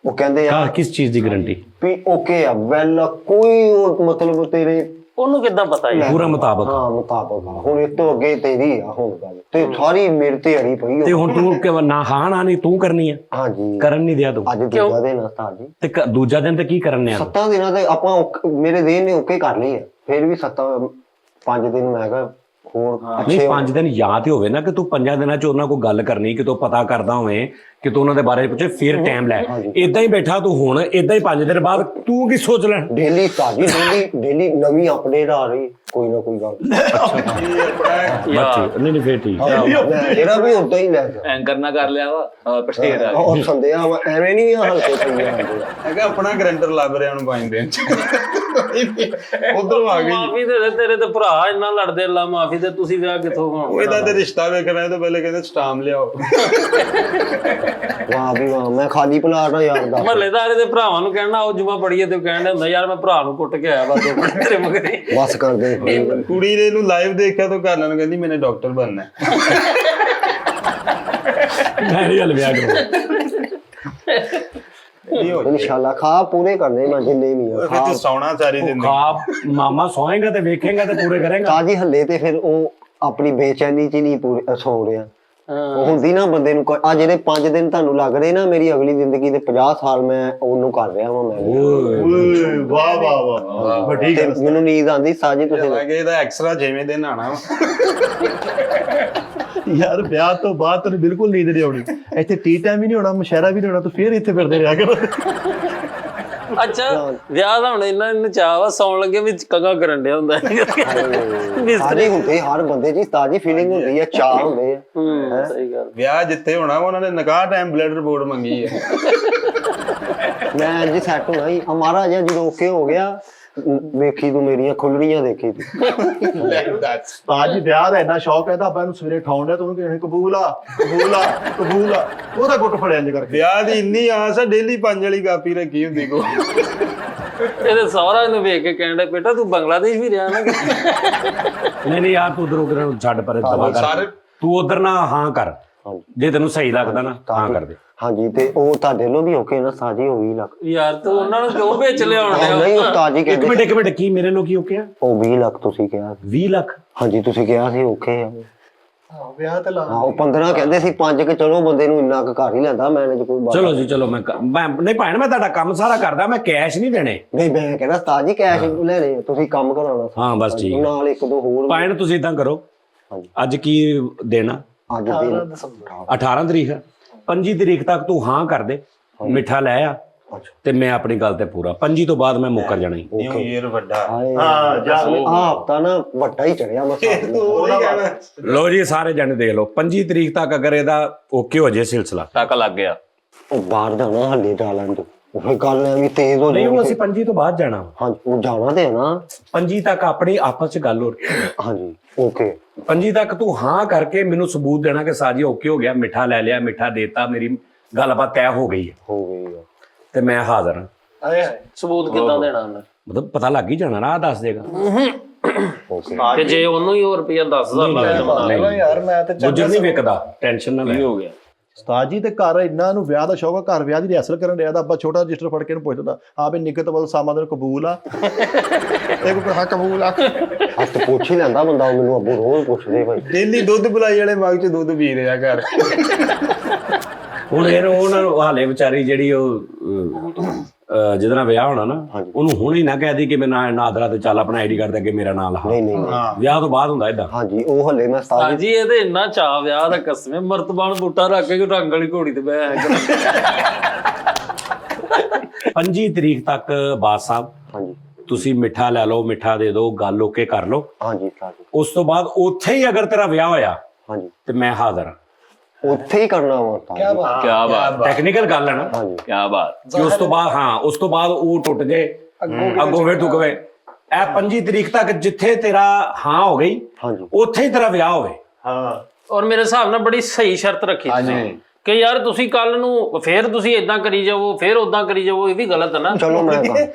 ਉਹ ਕਹਿੰਦੇ ਆ ਕਿਸ ਚੀਜ਼ ਦੀ ਗਾਰੰਟੀ? ਵੀ ਓਕੇ ਆ ਵੈਲ ਕੋਈ ਉਹ ਮਤਲਬ ਤੇਰੇ ਉਹਨੂੰ ਕਿੱਦਾਂ ਪਤਾ ਯਾਰ? ਪੂਰਾ ਮੁਤਾਬਕ। ਹਾਂ ਮੁਤਾਬਕ ਆ। ਹੁਣ ਇਸ ਤੋਂ ਅੱਗੇ ਤੇਰੀ ਆ ਹੁਣ ਗੱਲ ਤੇ ਸਾਰੀ ਮੇਰੇ ਤੇ ਅੜੀ ਪਈ ਤੇ ਆ। ਹੁਣ ਤੂੰ ਕਿ ਨਾ ਹਾਂ ਨਾ ਨਹੀਂ ਤੂੰ ਕਰਨੀ ਆ? ਹਾਂਜੀ ਕਰਨ ਨਹੀਂ ਦਿਆ ਤੂੰ? ਅੱਜ ਦੂਜਾ ਦਿਨ ਆ ਤਾਜੀ। ਤੇ ਦੂਜਾ ਦਿਨ ਤੇ ਕੀ ਕਰਨੇ ਆ? 7 ਦਿਨਾਂ ਤੇ ਆਪਾਂ ਮੇਰੇ ਦੇਨ ਨੇ ਓਕੇ ਕਰ ਲਈ ਹੈ। ਫਿਰ ਵੀ 5 ਦਿਨ ਮੈਂ ਕਿਹਾ ਹੋਰ ਨਹੀਂ 5 ਦਿਨ ਯਾਦ ਹੀ ਹੋਵੇ ਨਾ ਕਿ ਤੂੰ 5 ਦਿਨਾਂ ਚ ਉਹਨਾਂ ਕੋਲ ਗੱਲ ਕਰਨੀ ਕਿ ਤੂੰ ਪਤਾ ਕਰਦਾ ਹੋਵੇਂ ਕਿ ਤੂੰ ਉਹਨਾਂ ਦੇ ਬਾਰੇ ਪੁੱਛੇ ਫਿਰ ਟਾਈਮ ਲੈ ਇਦਾਂ ਹੀ ਬੈਠਾ ਤੂੰ ਹੁਣ ਇਦਾਂ ਹੀ 5 ਦਿਨ ਬਾਅਦ ਤੂੰ ਕੀ ਸੋਚ ਲੈਣ ਡੇਲੀ ਤਾਜੀ ਡੇਲੀ ਨਵੀਂ ਅਪਡੇਟ ਆ ਰਹੀ ਕੋਈ ਨਾ ਕੋਈ ਗੱਲ ਨਹੀਂ ਨਹੀਂ ਫੇਰ ਠੀਕ ਇਹਦਾ ਵੀ ਉਦਾਂ ਹੀ ਲੈ ਜਾ ਐਂਕਰ ਨਾ ਕਰ ਲਿਆ ਵਾ ਪਠੇਰ ਆ ਉਹ ਸੰਦਿਆ ਐਵੇਂ ਨਹੀਂ ਹਲਕੇ ਪਈਆਂ ਹੁੰਦੀਆਂ ਹੈਗਾ ਆਪਣਾ ਗਰੰਟਰ ਲੱਭ ਰਿਹਾ ਉਹਨੂੰ 5 ਦਿਨ ਚ ਉਧਰੋਂ ਆ ਗਈ ਮਾਫੀ ਦੇ ਦੇ, ਤੇਰੇ ਤੇ ਭਰਾ ਇੰਨਾ ਲੜਦੇ ਅੱਲਾ ਮਾਫੀ ਦੇ, ਤੁਸੀਂ ਵਿਆਹ ਕਿੱਥੋਂ ਉਹ ਹੋਣਾ? ਇਹਦਾ ਤੇ ਰਿਸ਼ਤਾ ਵੇਖਣਾ ਹੈ ਤਾਂ ਪਹਿਲੇ ਕਹਿੰਦੇ ਸਟਾਮ ਲਿਆਓ ਵਾਹ ਵੀ ਵਾਹ ਮੈਂ ਖਾਲੀ ਪਲਾਟ ਆ ਯਾਰ ਦਾ ਮਹੱਲੇਦਾਰੇ ਦੇ ਭਰਾਵਾਂ ਨੂੰ ਕਹਿਣਾ ਉਹ ਜੁਮਾ ਪੜੀਏ ਤੇ ਕਹਿਣ ਹੁੰਦਾ ਯਾਰ ਮੈਂ ਭਰਾ ਨੂੰ ਕੁੱਟ ਕੇ ਆਇਆ ਵਾ ਤੇਰੇ ਮਗਰੇ। ਬਸ ਕਰ ਦੇ ਕੁੜੀ ਨੇ ਇਹਨੂੰ ਲਾਈਵ ਦੇਖਿਆ ਤਾਂ ਘਰ ਨੂੰ ਕਹਿੰਦੀ ਮੈਨੇ ਡਾਕਟਰ ਬਣਨਾ ਹੈ। ਮੈਂ ਨਹੀਂ ਹਲ ਵਿਆਹ ਕਰੂੰ ਇਨਸ਼ਾਅੱਲਾ ਖਾ ਪੂਰੇ ਕਰਨੇ ਮੈਂ ਜਿੰਨੇ ਵੀ ਆ ਫਿਰ ਤੂੰ ਸੌਣਾ ਸਾਰੀ ਜ਼ਿੰਦਗੀ ਖਾ ਮਾਮਾ ਸੋਏਗਾ ਤੇ ਵੇਖੇਗਾ ਤੇ ਪੂਰੇ ਕਰੇਗਾ ਤਾਜੀ ਹੱਲੇ ਤੇ ਫਿਰ ਉਹ ਆਪਣੀ ਬੇਚੈਨੀ ਚ ਨਹੀਂ ਪੂਰੇ ਸੌ ਰਿਹਾ ਉਹ ਹੁੰਦੀ ਨਾ ਬੰਦੇ ਨੂੰ ਆ ਜਿਹੜੇ 5 ਦਿਨ ਤੁਹਾਨੂੰ ਲੱਗ ਰਹੇ ਨਾ ਮੇਰੀ ਅਗਲੀ ਜ਼ਿੰਦਗੀ ਦੇ 50 ਸਾਲ ਮੈਂ ਉਹਨੂੰ ਕਰ ਰਿਹਾ ਵਾਂ ਮੈਂ ਓਏ ਵਾਹ ਵਾਹ ਵਾਹ ਵੱਡੀ ਤੇ ਮੈਨੂੰ ਨੀਂਦ ਆਂਦੀ ਸਾਜੀ ਤੁਸੀਂ ਲੱਗੇ ਇਹਦਾ ਐਕਸਟਰਾ ਜਿਵੇਂ ਦਿਨ ਆਣਾ ਯਾਰ ਵਿਆਹ ਤੋਂ ਬਾਅਦ ਤੈਨੂੰ ਬਿਲਕੁਲ ਨੀਂਦ ਨਹੀਂ ਆਉਣੀ ਇੱਥੇ ਟੀ ਟਾਈਮ ਹੀ ਨਹੀਂ ਹੋਣਾ ਮੁਸ਼ਾਇਰਾ ਵੀ ਨਹੀਂ ਹੋਣਾ ਤੂੰ ਫੇਰ ਇੱਥੇ ਫਿਰਦੇ ਰਿਹਾ ਕਰ ਅੱਛਾ ਵਿਆਹ ਦਾ ਹੁਣ ਇਹਨਾਂ ਨੂੰ ਚਾਹ ਵਾ ਸੌਣ ਲੱਗੇ ਵਿੱਚ ਕੰਗਾ ਕਰਨ ਡਿਆ ਹੁੰਦਾ ਤਾਜੀ ਹੁੰਦੀ ਹਰ ਬੰਦੇ ਦੀ ਤਾਜੀ ਫੀਲਿੰਗ ਹੁੰਦੀ ਹੈ ਚਾਹ ਹੁੰਦੇ ਆ ਸਹੀ ਗੱਲ। ਵਿਆਹ ਜਿੱਥੇ ਹੋਣਾ ਉਹਨਾਂ ਨੇ ਨਿਕਾਹ ਟਾਈਮ ਬਲੱਡ ਰਿਪੋਰਟ ਮੰਗੀ ਹੈ ਮੈਂ ਅੱਜ ਸੈੱਟ ਹੋਣਾ ਹੀ ਹਮਾਰਾ ਜਿਹਾ ਜਦੋਂ ਓਕੇ ਹੋ ਗਿਆ ਵੇਖੀ ਤੂੰ ਮੇਰੀਆਂ ਖੁੱਲਣੀਆਂ ਦੇਖੀ ਤੂੰ ਅੱਜ ਵਿਆਹ ਦਾ ਇੰਨਾ ਸ਼ੌਕ ਹੈ ਤਾਂ ਆਪਾਂ ਇਹਨੂੰ ਸਵੇਰੇ ਠਾਉਣ ਡਿਆ ਤੂੰ ਕਹਿੰਦੇ ਕਬੂਲ ਆ ਕਬੂਲ ਆ ਕਬੂਲ ਆ ਉਹਦਾ ਗੁੱਟ ਫੜਿਆ ਇੰਜ ਕਰਕੇ ਵਿਆਹ ਦੀ ਇੰਨੀ ਆਸ ਹੈ ਡੇਲੀ 5 ਵਾਲੀ ਕਾਪੀ ਰੱਖੀ ਹੁੰਦੀ ਕੋ ਇਹਦੇ ਸਹੁਰਾ ਇਹਨੂੰ ਵੇਖ ਕੇ ਕਹਿਣ ਡਿਆ ਬੇਟਾ ਤੂੰ ਬੰਗਲਾਦੇਸ਼ ਵੀ ਰਿਹਾ ਨਾ ਨਹੀਂ ਨਹੀਂ ਯਾਰ ਤੂੰ ਉਧਰੋਂ ਛੱਡ ਪਰੇ ਦਵਾ ਕਰ ਤੂੰ ਉਧਰ ਨਾ ਹਾਂ ਕਰ ਜੇ ਤੈਨੂੰ ਸਹੀ ਲੱਗਦਾ ਨਾ ਹਾਂ ਕਰ ਦੇ ਹਾਂਜੀ ਤੇ ਉਹ ਤੁਹਾਡੇ ਲੋ ਵੀ ਓਕੇ ਨਾ ਸਾਜੀ ਹੋ 20 ਲੱਖ ਯਾਰ ਤੂੰ ਉਹਨਾਂ ਨੂੰ ਕਿਉਂ ਵੇਚ ਲਿਆਉਣ ਡਿਆ? ਨਹੀਂ ਉਹ ਤਾਜੀ ਕਹਿੰਦੇ ਇੱਕ ਮਿੰਟ ਕੀ ਮੇਰੇ ਨੂੰ ਕੀ ਓਕੇ ਆ ਉਹ 20 ਲੱਖ ਤੁਸੀਂ ਕਿਹਾ 20 ਲੱਖ ਹਾਂਜੀ ਤੁਸੀਂ ਕਿਹਾ ਸੀ ਓਕੇ ਆ ਵਿਆਹ ਤੇ ਲਾ ਹਾਂ ਉਹ 15 ਕਹਿੰਦੇ ਸੀ 5 ਕਿ ਚਲੋ ਬੰਦੇ ਨੂੰ ਇੰਨਾ ਕੁ ਘਰ ਹੀ ਲੈਂਦਾ ਮੈਨੇਜ ਕੋਈ ਬਾਤ ਚਲੋ ਜੀ ਚਲੋ ਮੈਂ ਨਹੀਂ ਭਾਣ ਮੈਂ ਤੁਹਾਡਾ ਕੰਮ ਸਾਰਾ ਕਰਦਾ ਮੈਂ ਕੈਸ਼ ਨਹੀਂ ਦੇਣੇ ਨਹੀਂ ਮੈਂ ਕਹਿੰਦਾ ਤਾਜੀ ਕੈਸ਼ ਲੈਣੇ ਤੁਸੀਂ ਕੰਮ ਕਰਾਉਣਾ ਹਾਂ ਬਸ ਠੀਕ ਨਾਲ ਇੱਕ ਦੋ ਹੋਰ ਭਾਣ ਤੁਸੀਂ ਇਦਾਂ ਕਰੋ ਹਾਂਜੀ। ਅੱਜ ਕੀ ਦੇਣਾ ਅੱਜ ਦਿਨ 18 ਤਰੀਕ 25 ਤਰੀਕ ਤੱਕ ਤੂੰ ਹਾਂ ਕਰ ਦੇ ਮਿੱਠਾ ਲੈ ਆ ਤੇ ਮੈਂ ਆਪਣੀ ਗੱਲ ਤੇ ਪੂਰਾ 25 ਤੋਂ ਬਾਅਦ ਮੈਂ ਮੁੱਕਰ ਜਾਣਾ ਹੀ ਨਿਊ ਈਅਰ ਵੱਡਾ ਹਾਂ ਜਾ ਆ ਹਫਤਾ ਨਾ ਵੱਡਾ ਹੀ ਚੜਿਆ ਮਸਾ ਲੋ ਜੀ ਸਾਰੇ ਜਣੇ ਦੇਖ ਲਓ 25 ਤਰੀਕ ਤੱਕ ਅਗਰ ਇਹਦਾ ਓਕੇ ਹੋ ਜੇ ਸਿਲਸਿਲਾ ਟੱਕ ਲੱਗ ਗਿਆ ਉਹ ਬਾਹਰ ਦਾ ਨਾ ਹੱਲੇ ਡਾਲਾਂ ਤੋਂ ਉਹ ਫਿਰ ਗੱਲ ਐਵੇਂ ਤੇਜ਼ ਹੋ ਨਹੀਂ ਉਹ ਜਾਣੀ ਅਸੀਂ 25 ਤੋਂ ਬਾਅਦ ਜਾਣਾ ਹਾਂਜੀ ਉਹ ਜਾਣਾ ਤੇ ਹੈ ਨਾ 25 ਤੱਕ ਆਪਣੀ ਆਪਸ ਚ ਗੱਲ ਹੋ ਰਹੀ ਹਾਂਜੀ ਓਕੇ 25 ਤੱਕ ਤੂੰ ਹਾਂ ਕਰਕੇ ਮੈਨੂੰ ਸਬੂਤ ਦੇਣਾ ਕਿ ਸਾਜੀ ਓਕੇ ਹੋ ਗਿਆ ਮਿੱਠਾ ਲੈ ਲਿਆ ਮਿੱਠਾ ਦੇਤਾ ਮੇਰੀ ਗੱਲਬਾਤ ਤੈਅ ਹੋ ਗਈ ਹੈ ਹੋ ਗਈ ਆ ਤੇ ਮੈਂ ਹਾਜ਼ਰ ਹਾਂ ਆਏ ਹਾਏ ਸਬੂਤ ਕਿੱਦਾਂ ਦੇਣਾ ਉਹਨੇ? ਮਤਲਬ ਪਤਾ ਲੱਗ ਹੀ ਜਾਣਾ ਨਾ ਆ ਦੱਸ ਦੇਗਾ ਓਕੇ ਤੇ ਜੇ ਉਹਨੂੰ ਹੀ ਹੋਰ ਰੁਪਇਆ 10,000 ਲੱਗ ਜਾਣਾ ਚਲੋ ਯਾਰ ਮੈਂ ਤੇ ਗੁੱਜਰ ਨਹੀਂ ਵਿਕਦਾ ਟੈਨਸ਼ਨ ਨਾ ਲੈ ਹੋ ਗਿਆ ਉਸਤਾਦ ਜੀ ਤੇ ਘਰ ਇੰਨਾ ਨੂੰ ਵਿਆਹ ਦਾ ਸ਼ੌਕ ਆ ਘਰ ਵਿਆਹ ਦੀ ਰਿਹਰਸਲ ਕਰਨ ਰਿਹਾ ਤਾਂ ਆਪਾਂ ਛੋਟਾ ਰਜਿਸਟਰ ਫੜ ਕੇ ਇਹਨੂੰ ਪੁੱਛ ਦਿੰਦਾ ਆ ਵੀ ਨਿਕਤ ਵੱਲ ਸਾਮਾਂ ਕਬੂਲ ਆ ਇਹ ਕੋਈ ਹਾਂ ਕਬੂਲ ਆ ਹੱਥ ਪੁੱਛ ਹੀ ਲੈਂਦਾ ਬੰਦਾ ਉਹ ਮੈਨੂੰ ਅੱਬੂ ਰੋਜ਼ ਪੁੱਛਦੇ ਭਾਈ ਡੇਲੀ ਦੁੱਧ ਪਿਲਾਈ ਵਾਲੇ ਮੱਗ ਚ ਦੁੱਧ ਪੀ ਰਿਹਾ ਘਰ ਹੁਣ ਇਹ ਉਹਨਾਂ ਨੂੰ ਹਾਲੇ ਵਿਚਾਰੀ ਜਿਹੜੀ ਉਹ ਜਿਹਦੇ ਨਾਲ ਵਿਆਹ ਹੋਣਾ ਨਾ ਉਹਨੂੰ ਹੁਣ ਹੀ ਨਾ ਕਹਿ ਦੀ ਕਿ ਮੈਂ ਨਾਦਰਾ ਤੇ ਚੱਲ ਆਪਣਾ ਆਈਡੀ ਕਾਰਡ ਦੇ ਅੱਗੇ ਮੇਰਾ ਨਾਂ ਲਾ ਨਹੀਂ ਨਹੀਂ ਵਿਆਹ ਤੋਂ ਬਾਅਦ ਹੁੰਦਾ ਇਦਾਂ ਹਾਂਜੀ ਉਹ ਹੱਲੇ ਮੈਂ ਸਤਾਜ ਹਾਂਜੀ ਇਹ ਤੇ ਇੰਨਾ ਚਾਅ ਵਿਆਹ ਦਾ ਕਸਮੇ ਮਰਤਬਾਨ ਬੂਟਾ ਰੱਖ ਕੇ ਰੰਗ ਵਾਲੀ ਘੋੜੀ ਤੇ ਬਹਿ ਆਇਆ 25 ਤਰੀਕ ਤੱਕ ਬਾਦ ਸਾਹਿਬ ਹਾਂਜੀ ਤੁਸੀਂ ਮਿੱਠਾ ਲੈ ਲਓ ਮਿੱਠਾ ਦੇ ਦਿਓ ਗੱਲ ਓਕੇ ਕਰ ਲਓ ਹਾਂਜੀ ਸਤਾਜ ਉਸ ਤੋਂ ਬਾਅਦ ਉੱਥੇ ਹੀ ਅਗਰ ਤੇਰਾ ਵਿਆਹ ਹੋਇਆ ਹਾਂਜੀ ਤੇ ਮੈਂ ਹਾਜ਼ਰ ਹਾਂ ਉੱਥੇ ਹੀ ਕਰਨਾ ਵਾ ਤਾਂ ਕੀ ਬਾਤ ਟੈਕਨੀਕਲ ਗੱਲ ਹੈ ਨਾ ਹਾਂਜੀ ਕੀ ਬਾਤ ਕਿ ਉਸ ਤੋਂ ਬਾਅਦ ਹਾਂ ਉਸ ਤੋਂ ਬਾਅਦ ਉਹ ਟੁੱਟ ਜੇ ਅੱਗੋਂ ਫਿਰ ਤੂੰ ਕਵੇ ਇਹ 25 ਤਰੀਕ ਤੱਕ ਜਿੱਥੇ ਤੇਰਾ ਹਾਂ ਹੋ ਗਈ ਹਾਂਜੀ ਉੱਥੇ ਹੀ ਤੇਰਾ ਵਿਆਹ ਹੋਵੇ ਹਾਂ ਔਰ ਮੇਰੇ ਹਿਸਾਬ ਨਾਲ ਬੜੀ ਸਹੀ ਸ਼ਰਤ ਰੱਖੀ ਤੁਸੀਂ ਕਿ ਯਾਰ ਤੁਸੀਂ ਕੱਲ ਨੂੰ ਫੇਰ ਤੁਸੀਂ ਇਦਾਂ ਕਰੀ ਜਾਵੋ ਫੇਰ ਉਦਾਂ ਕਰੀ ਜਾਵੋ ਇਹ ਵੀ ਗਲਤ ਹੈ ਨਾ ਚਲੋ ਮੈਂ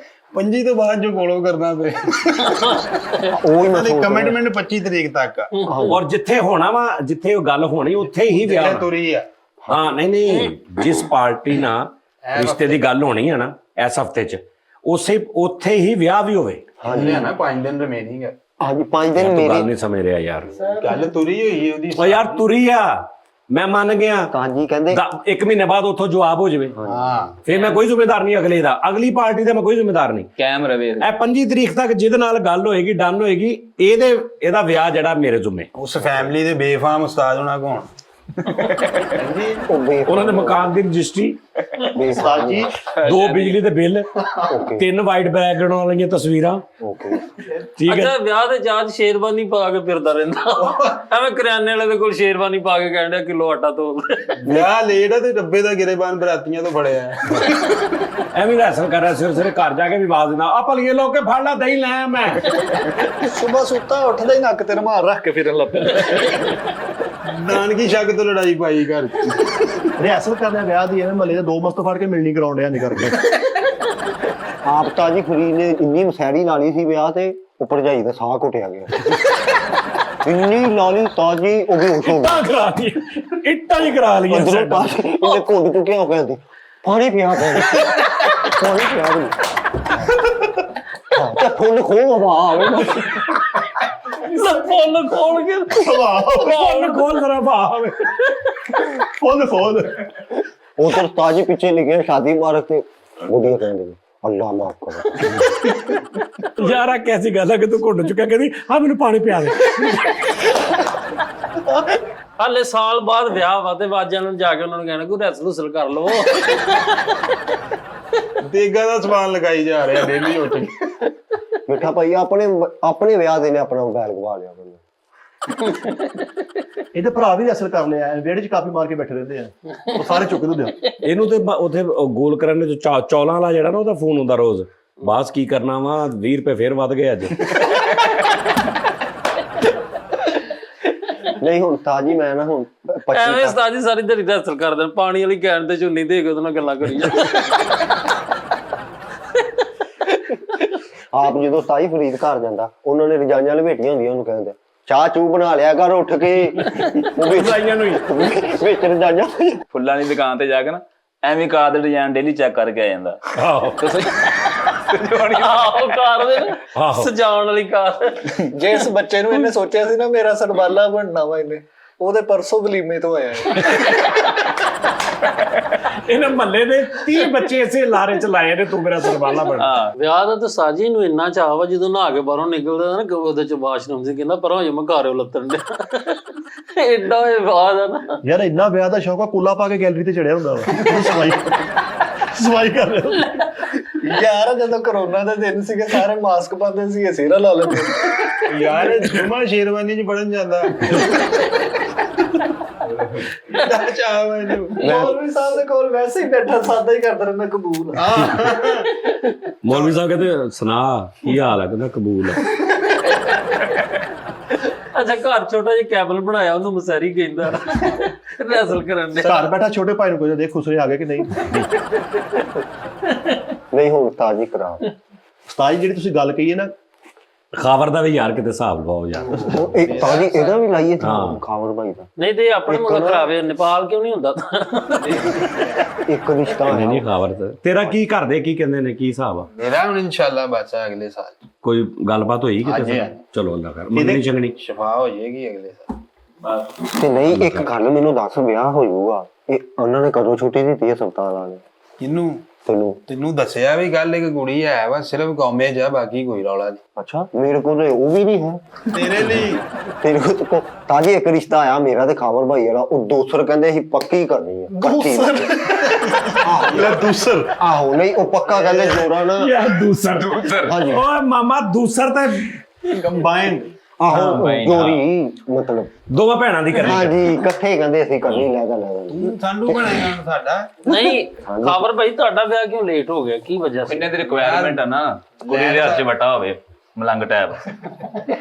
25 ਤੋਂ ਬਾਅਦ ਜੋ ਕੋਲੋਂ ਕਰਨਾ ਪਏ ਉਹ ਹੀ ਮੈਂ ਕਮਿਟਮੈਂਟ 25 ਤਰੀਕ ਤੱਕ ਆ ਔਰ ਜਿੱਥੇ ਹੋਣਾ ਵਾ ਜਿੱਥੇ ਉਹ ਗੱਲ ਹੋਣੀ ਉੱਥੇ ਹੀ ਵਿਆਹ ਇਹ ਹੋਣਾ। ਤੁਰੀ ਆ ਹਾਂ ਨਹੀਂ ਜਿਸ ਪਾਰਟੀ ਨਾਲ ਰਿਸ਼ਤੇ ਦੀ ਗੱਲ ਹੋਣੀ ਹੈ ਨਾ ਇਸ ਹਫਤੇ 'ਚ ਉੱਥੇ ਹੀ ਵਿਆਹ ਵੀ ਹੋਵੇ ਹਾਂਜੀ ਨਾ 5 ਦਿਨ ਰਿਮੇਨਿੰਗ ਹੈ ਹਾਂਜੀ 5 ਦਿਨ ਤੂੰ ਮੇਰੀ ਗੱਲ ਨਹੀਂ ਸਮਝ ਰਿਹਾ ਯਾਰ ਗੱਲ ਤੁਰੀ ਹੋਈ ਹੈ ਉਹਦੀ ਓ ਯਾਰ ਤੁਰੀ ਆ ਮੈਂ ਮੰਨ ਗਿਆ ਉਸਤਾਦ ਜੀ ਕਹਿੰਦੇ 1 ਮਹੀਨੇ ਬਾਅਦ ਉੱਥੋਂ ਜਵਾਬ ਹੋ ਜਾਵੇ ਹਾਂ ਫਿਰ ਮੈਂ ਕੋਈ ਜ਼ਿੰਮੇਦਾਰ ਨਹੀਂ ਅਗਲੇ ਦਾ, ਅਗਲੀ ਪਾਰਟੀ ਦਾ ਮੈਂ ਕੋਈ ਜ਼ਿੰਮੇਦਾਰ ਨਹੀਂ। ਕਾਇਮ ਰਵੇ ਇਹ 25 ਤਰੀਕ ਤੱਕ ਜਿਹਦੇ ਨਾਲ ਗੱਲ ਹੋਏਗੀ, ਡਨ ਹੋਏਗੀ, ਇਹਦਾ ਵਿਆਹ ਜਿਹੜਾ ਮੇਰੇ ਜ਼ਿੰਮੇ। ਉਸ ਫੈਮਿਲੀ ਦੇ ਬੇਫਾਮ ਉਸਤਾਦ ਹੋਣਾ ਕੋਣ ਉਹਨਾਂ ਦੇ ਮਕਾਨ ਦੀ ਰਜਿਸਟਰੀ, ਉਸਤਾਦ ਜੀ 2 ਬਿਜਲੀ ਦੇ ਬਿੱਲ, 3 ਵਾਈਟ ਬੈਕਗ੍ਰਾਉਂਡ ਵਾਲੀਆਂ ਤਸਵੀਰਾਂ। ਓਕੇ ਠੀਕ ਹੈ। ਅੱਛਾ ਵਿਆਹ ਦੇ ਚਾਹ 'ਚ ਸ਼ੇਰਵਾਨੀ ਪਾ ਕੇ ਫਿਰਦਾ ਰਹਿੰਦਾ ਐਵੇਂ ਕਰਿਆਨੇ ਵਾਲੇ ਦੇ ਕੋਲ ਸ਼ੇਰਵਾਨੀ ਪਾ ਕੇ ਕਹਿਣ ਡਿਆ ਕਿਲੋ ਆਟਾ ਤੋਲ ਵਿਆਹ ਲੇਟ ਆ ਤੇ ਡੱਬੇ ਦਾ ਗਿਰੇਬਾਨ ਬਰਾਤੀਆਂ ਤੋਂ ਫੜਿਆ ਐਵੇਂ ਰੈਸਲ ਕਰ ਰਿਹਾ ਸਿਰ ਸਿਰੇ ਘਰ ਜਾ ਕੇ ਵੀ ਆਵਾਜ਼ ਦਿੰਦਾ ਆ ਭਲੀਏ ਲੋਕ ਕੇ ਫੜ ਲਾ ਦਹੀਂ ਲੈ ਮੈਂ। ਸੁਬਹ ਸੁੱਤਾ ਉੱਠਦਾ ਹੀ ਨੱਕ ਤੇ ਰੁਮਾਲ ਰੱਖ ਕੇ ਫਿਰਨ ਲੱਗ ਪਿਆ। ਨਾਨਕੀ ਸ਼ੱਕ ਤੋਂ ਲੜਾਈ ਪਾਈ ਘਰ ਚ। ਰਿਹਰਸਲ ਕਰਦਿਆਂ ਵਿਆਹ ਦੀ ਐਵੇਂ ਮਹੱਲੇ ਦੇ 2 ਮਸਤ ਫੜ ਕੇ ਮਿਲਣੀ ਕਰਾਉਣ ਡਿਆ ਨਹੀਂ ਕਰਕੇ। ਆਪ ਉਸਤਾਦ ਜੀ ਫਰੀਦ ਨੇ ਇੰਨੀ ਮਸੈਰੀ ਲਾ ਲਈ ਸੀ ਵਿਆਹ ਤੇ, ਉਹ ਭਰਜਾਈ ਦਾ ਸਾਹ ਘੁੱਟਿਆ ਗਿਆ। ਇੰਨੀ ਲਾ ਲਈ ਉਸਤਾਦ ਜੀ ਉਹ ਬੇਹੋਸ਼ ਹੋ ਗਿਆ। ਇੱਟਾਂ ਕਰਾ ਲਈ, ਇੱਟਾਂ ਹੀ ਕਰਾ ਲਈਆਂ ਅੰਦਰੋਂ ਸਾਡਾ। ਪਾਸ ਇਹਦੇ ਘੁੱਟ ਚੁੱਕਿਆ ਹੋ ਗਿਆ ਸੀ। ਪਾਣੀ ਪਿਆ ਪਾਣੀ ਪਿਆ ਤੇ ਫੁੱਲ ਖੋਲ ਹਵਾ ਆਵੇ ਫੁੱਲ ਖੋਲ ਕੇ ਫੋਨ ਖੋਲ ਜ਼ਰਾ ਬਾਹਰ ਫੋਨ ਉਧਰ ਉਸਤਾਦ ਜੀ ਪਿੱਛੇ ਲਿਖਿਆ ਸ਼ਾਦੀ ਮੁਬਾਰਕ ਤੇ ਬੁੱਢੀਆਂ ਕਹਿੰਦੇ ਅੱਲਾ ਮਾਫ ਕਰੋ। ਯਾਰਾ ਕੈਸੀ ਗੱਲ ਹੈ ਕਿ ਤੂੰ ਘੁੱਟ ਚੁੱਕਿਆ, ਕਹਿੰਦੀ ਹਾਂ ਮੈਨੂੰ ਪਾਣੀ ਪਿਆ ਦੇ। ਹਾਲੇ ਸਾਲ ਬਾਅਦ ਵਿਆਹ ਵਾ ਤੇ ਵਾਜਾਂ ਨੂੰ ਜਾ ਕੇ ਉਹਨਾਂ ਨੂੰ ਕਹਿਣਾ ਕੋਈ ਰੈਸਲ ਹੁਸਲ ਕਰ ਲਵੋ। ਦੇਗਾ ਦਾ ਸਮਾਨ ਲਗਾਈ ਜਾ ਰਿਹਾ ਡੇਲੀ ਉੱਠ ਕੇ। ਮਿੱਠਾ ਭਾਈ ਆਪਣੇ ਵਿਆਹ ਦੇ ਨੇ ਆਪਣਾ ਮੋਬਾਈਲ ਗਵਾ ਲਿਆ ਬੰਦੇ। ਇਹਦੇ ਭਰਾ ਵੀ ਰਿਹਰਸਲ ਕਰ ਲਿਆ, ਵਿਹੜੇ 'ਚ ਕਾਫੀ ਮਾਰ ਕੇ ਬੈਠੇ ਰਹਿੰਦੇ ਆ, ਉਹ ਸਾਰੇ ਚੁੱਕ ਦਿੰਦੇ ਆ। ਇਹਨੂੰ ਤੇ ਉਥੇ ਗੋਲ ਕਰਨ ਦੇ ਚੌਲਾਂ ਵਾਲਾ ਜਿਹੜਾ ਨਾ ਉਹਦਾ ਫੋਨ ਹੁੰਦਾ ਰੋਜ਼, ਬਾਸ ਕੀ ਕਰਨਾ ਵਾ 20 ਰੁਪਏ ਫੇਰ ਵੱਧ ਗਏ ਅੱਜ। ਨਹੀਂ ਹੁਣ ਉਸਤਾਦ ਜੀ ਮੈਂ ਨਾ ਹੁਣ ਐਵੇਂ ਉਸਤਾਦ ਜੀ ਸਾਰੀ ਦਿਹਾੜੀ ਰੈਸਲ ਕਰਦੇ ਨੇ, ਪਾਣੀ ਵਾਲੀ ਕੈਨ ਤੇ ਝੁੰਨੀ ਦੇ ਕੇ ਉਹਦੇ ਨਾਲ ਗੱਲਾਂ ਕਰੀ ਜਾਂਦੇ। ਆਪ ਜਦੋਂ ਉਸਤਾਦ ਜੀ ਫਰੀਦ ਘਰ ਜਾਂਦਾ, ਉਹਨਾਂ ਨੇ ਰਜਾਈਆਂ ਲਪੇਟੀਆਂ ਹੁੰਦੀਆਂ, ਉਹਨੂੰ ਕਹਿੰਦੇ ਚਾਹ ਚੂ ਬਣਾ ਲਿਆ ਕਰ ਉੱਠ ਕੇ। ਉਹ ਰਜਾਈਆਂ ਨੂੰ ਹੀ ਵਿੱਚ ਰਜਾਈਆਂ ਫੁੱਲਾਂ ਦੀ ਦੁਕਾਨ ਤੇ ਜਾ ਕੇ ਨਾ ਐਵੇਂ ਕਾਰ ਦੇ ਡਿਜ਼ਾਈਨ ਡੇਲੀ ਚੈੱਕ ਕਰਕੇ ਆ ਜਾਂਦਾ। ਆਹੋ ਆਹੋ ਕਾਰ ਦੇ ਨਾ, ਆਹੋ। ਸਜਾਉਣ ਵਾਲੀ ਕਾਰ। ਜਿਸ ਬੱਚੇ ਨੂੰ ਇਹਨੇ ਸੋਚਿਆ ਸੀ ਨਾ ਮੇਰਾ ਸਰਬਾਲਾ ਬਣਨਾ ਵਾ, ਇਹਨੇ ਉਹਦੇ ਪਰਸੋਂ ਵਲੀਮੇ ਤੋਂ ਆਇਆ। ਇਹਨੇ ਮਹੱਲੇ ਦੇ 30 ਬੱਚੇ ਇਸੇ ਲਾਰੇ ਚ ਲਾਏ ਨੇ, ਤੂੰ ਮੇਰਾ ਸਰਵਾਲਾ ਬਣ। ਵਿਆਹ ਦਾ ਤਾਂ ਸਾਜੀ ਨੂੰ ਇੰਨਾ ਚਾਹ ਵਾ, ਜਦੋਂ ਨਹਾ ਕੇ ਬਾਹਰੋਂ ਨਿਕਲਦਾ ਨਾ ਉਹਦੇ ਚ ਵਾਸ਼ਰੂਮ ਸੀ, ਕਹਿੰਦਾ ਪਰਾਂ ਹੋ ਜਾ ਮੈਂ ਘਾਰਿਓ ਲੱਤਣ ਦੇ। ਏਡਾ ਇਹ ਬਾਤ ਆ ਨਾ ਯਾਰ ਇੰਨਾ ਵਿਆਹ ਦਾ ਸ਼ੌਕ ਆ, ਕੂਲਾ ਪਾ ਕੇ ਗੈਲਰੀ ਤੇ ਚੜਿਆ ਹੁੰਦਾ ਵਾ, ਸਫਾਈ ਕਰ ਰਿਹਾ। ਯਾਰ ਜਦੋਂ ਕਰੋਨਾ ਦੇ ਦਿਨ ਸੀਗੇ ਸਾਰੇ ਮਾਸਕ ਪਾਉਂਦੇ ਸੀ, ਸਿਹਰਾ ਲਾ ਲੈਂਦੇ। ਯਾਰ ਜੁਮਾ ਸ਼ੇਰਵਾਨੀ ਚ ਪੜਨ ਜਾਂਦਾ। ਚਾਹ ਮੈਨੂੰ ਮੌਲਵੀ ਸਾਹਿਬ ਦੇ ਕੋਲ ਵੈਸੇ ਹੀ ਬੈਠਾ ਸਾਦਾ ਹੀ ਕਰਦਾ ਰਹਿੰਦਾ ਕਬੂਲ। ਮੌਲਵੀ ਸਾਹਿਬ ਕਹਿੰਦੇ ਸੁਣਾ ਕੀ ਹਾਲ ਹੈ, ਕਹਿੰਦਾ ਕਬੂਲ ਹੈ। ਅੱਛਾ ਘਰ ਛੋਟਾ ਜਿਹਾ ਕੈਬਲ ਬਣਾਇਆ, ਉਹਨੂੰ ਮਸੈਰੀ ਕਹਿੰਦਾ ਰੈਸਲ ਕਰਨ ਦੇ। ਘਰ ਬੈਠਾ ਛੋਟੇ ਭਾਈ ਨੂੰ ਕੋਈ ਦੇਖ ਖੁਸਰੇ ਆ ਗਏ ਕਿ ਨਹੀਂ। ਨਹੀਂ ਹੁਣ ਉਸਤਾਦ ਜੀ ਕਰਾ ਉਸਤਾਦ ਜੀ ਜਿਹੜੀ ਤੁਸੀਂ ਗੱਲ ਕਹੀ ਹੈ ਨਾ, ਖਾਵਰ ਦਾ ਵੀ ਯਾਰ ਕਿਤੇ ਹਿਸਾਬ ਲਵਾਓ ਯਾਰ। ਉਸਤਾਦ ਜੀ ਇਹਦਾ ਵੀ ਲਾਈਏ ਖਾਵਰ ਭਾਈ ਦਾ ਨਹੀਂ ਤੇ ਆਪਣੇ ਮੁਲਕ ਖਰਾਵੇ, ਨੇਪਾਲ ਕਿਉਂ ਨਹੀਂ ਹੁੰਦਾ? ਇੱਕ ਰਿਸ਼ਤਾ ਨਹੀਂ ਨਹੀਂ ਖਾਵਰ ਤੇ ਤੇਰਾ ਕੀ ਕਰਦੇ, ਕੀ ਕਹਿੰਦੇ ਨੇ, ਕੀ ਹਿਸਾਬ ਆ? ਮੇਰਾ ਹੁਣ ਇਨਸ਼ਾਅੱਲਾ ਬੱਚਾ ਅਗਲੇ ਸਾਲ ਕੋਈ ਗੱਲਬਾਤ ਹੋਈ ਕਿਤੇ? ਹਾਂਜੀ। ਚਲੋ ਅੱਲਾ ਕਰ, ਮੰਗਣੀ ਚੰਗਣੀ ਸ਼ਫਾ ਹੋ ਜਾਏਗੀ ਅਗਲੇ ਸਾਲ। ਤੇ ਨਹੀਂ ਇੱਕ ਗੱਲ ਮੈਨੂੰ ਦੱਸ, ਵਿਆਹ ਹੋਊਗਾ ਇਹ ਉਹਨਾਂ ਨੇ ਕਦੋਂ ਛੁੱਟੀ ਦਿੱਤੀ ਹੈ ਹਸਪਤਾਲ ਵਾਲੇ ਕਿਹਨੂੰ? ਤੈਨੂੰ? ਤੈਨੂੰ ਦੱਸਿਆ ਵੀ ਗੱਲ ਇੱਕ ਕੁੜੀ ਹੈ ਵਾ, ਸਿਰਫ ਕਾਮੇਜ ਆ, ਬਾਕੀ ਕੋਈ ਰੌਲਾ ਨਹੀਂ। ਅੱਛਾ ਮੇਰੇ ਕੋਲ ਉਹ ਵੀ ਨਹੀਂ ਹੈ। ਤੇਰੇ ਲਈ ਤੇਰੇ ਕੋਲ ਤਾਜੀ ਇੱਕ ਰਿਸ਼ਤਾ ਆਇਆ ਮੇਰਾ ਤੇ ਖਾਵਰ ਭਾਈ ਵਾਲਾ, ਉਹ ਦੂਸਰ ਕਹਿੰਦੇ ਸੀ ਪੱਕੀ ਕਰਨੀ ਹੈ, ਕੱਚੀ ਲੈ ਦੂਸਰ ਆਹੋ ਨਹੀਂ ਉਹ ਪੱਕਾ ਕਹਿੰਦੇ ਜੋੜਾ ਨਾ ਯਾਰ ਦੂਸਰ ਹਾਂਜੀ ਓਏ ਮਾਮਾ ਦੂਸਰ ਤੇ ਕੰਬਾਈਨ। ਆਹੋ ਜੋੜੀ ਮਤਲਬ ਦੋਵਾਂ ਭੈਣਾਂ ਦੀ ਕਰਨੀ। ਹਾਂਜੀ ਇਕੱਠੇ ਕਹਿੰਦੇ ਅਸੀਂ ਕਰਨੀ ਲੈ ਜਾ ਸਾਨੂੰ ਬਣਾਏਗਾ ਹੁਣ ਸਾਡਾ। ਨਹੀਂ ਖਬਰ ਭਾਈ ਤੁਹਾਡਾ ਵਿਆਹ ਕਿਉਂ ਲੇਟ ਹੋ ਗਿਆ, ਕੀ ਵਜ੍ਹਾ ਸੀ? ਕਿੰਨੇ ਦੀ ਰਿਕੁਆਇਰਮੈਂਟ ਆ ਨਾ, ਕੁੜੀ ਦੇ ਹੱਥ 'ਚ ਵਟਾ ਹੋਵੇ ਮਲੰਗ ਟੈਬ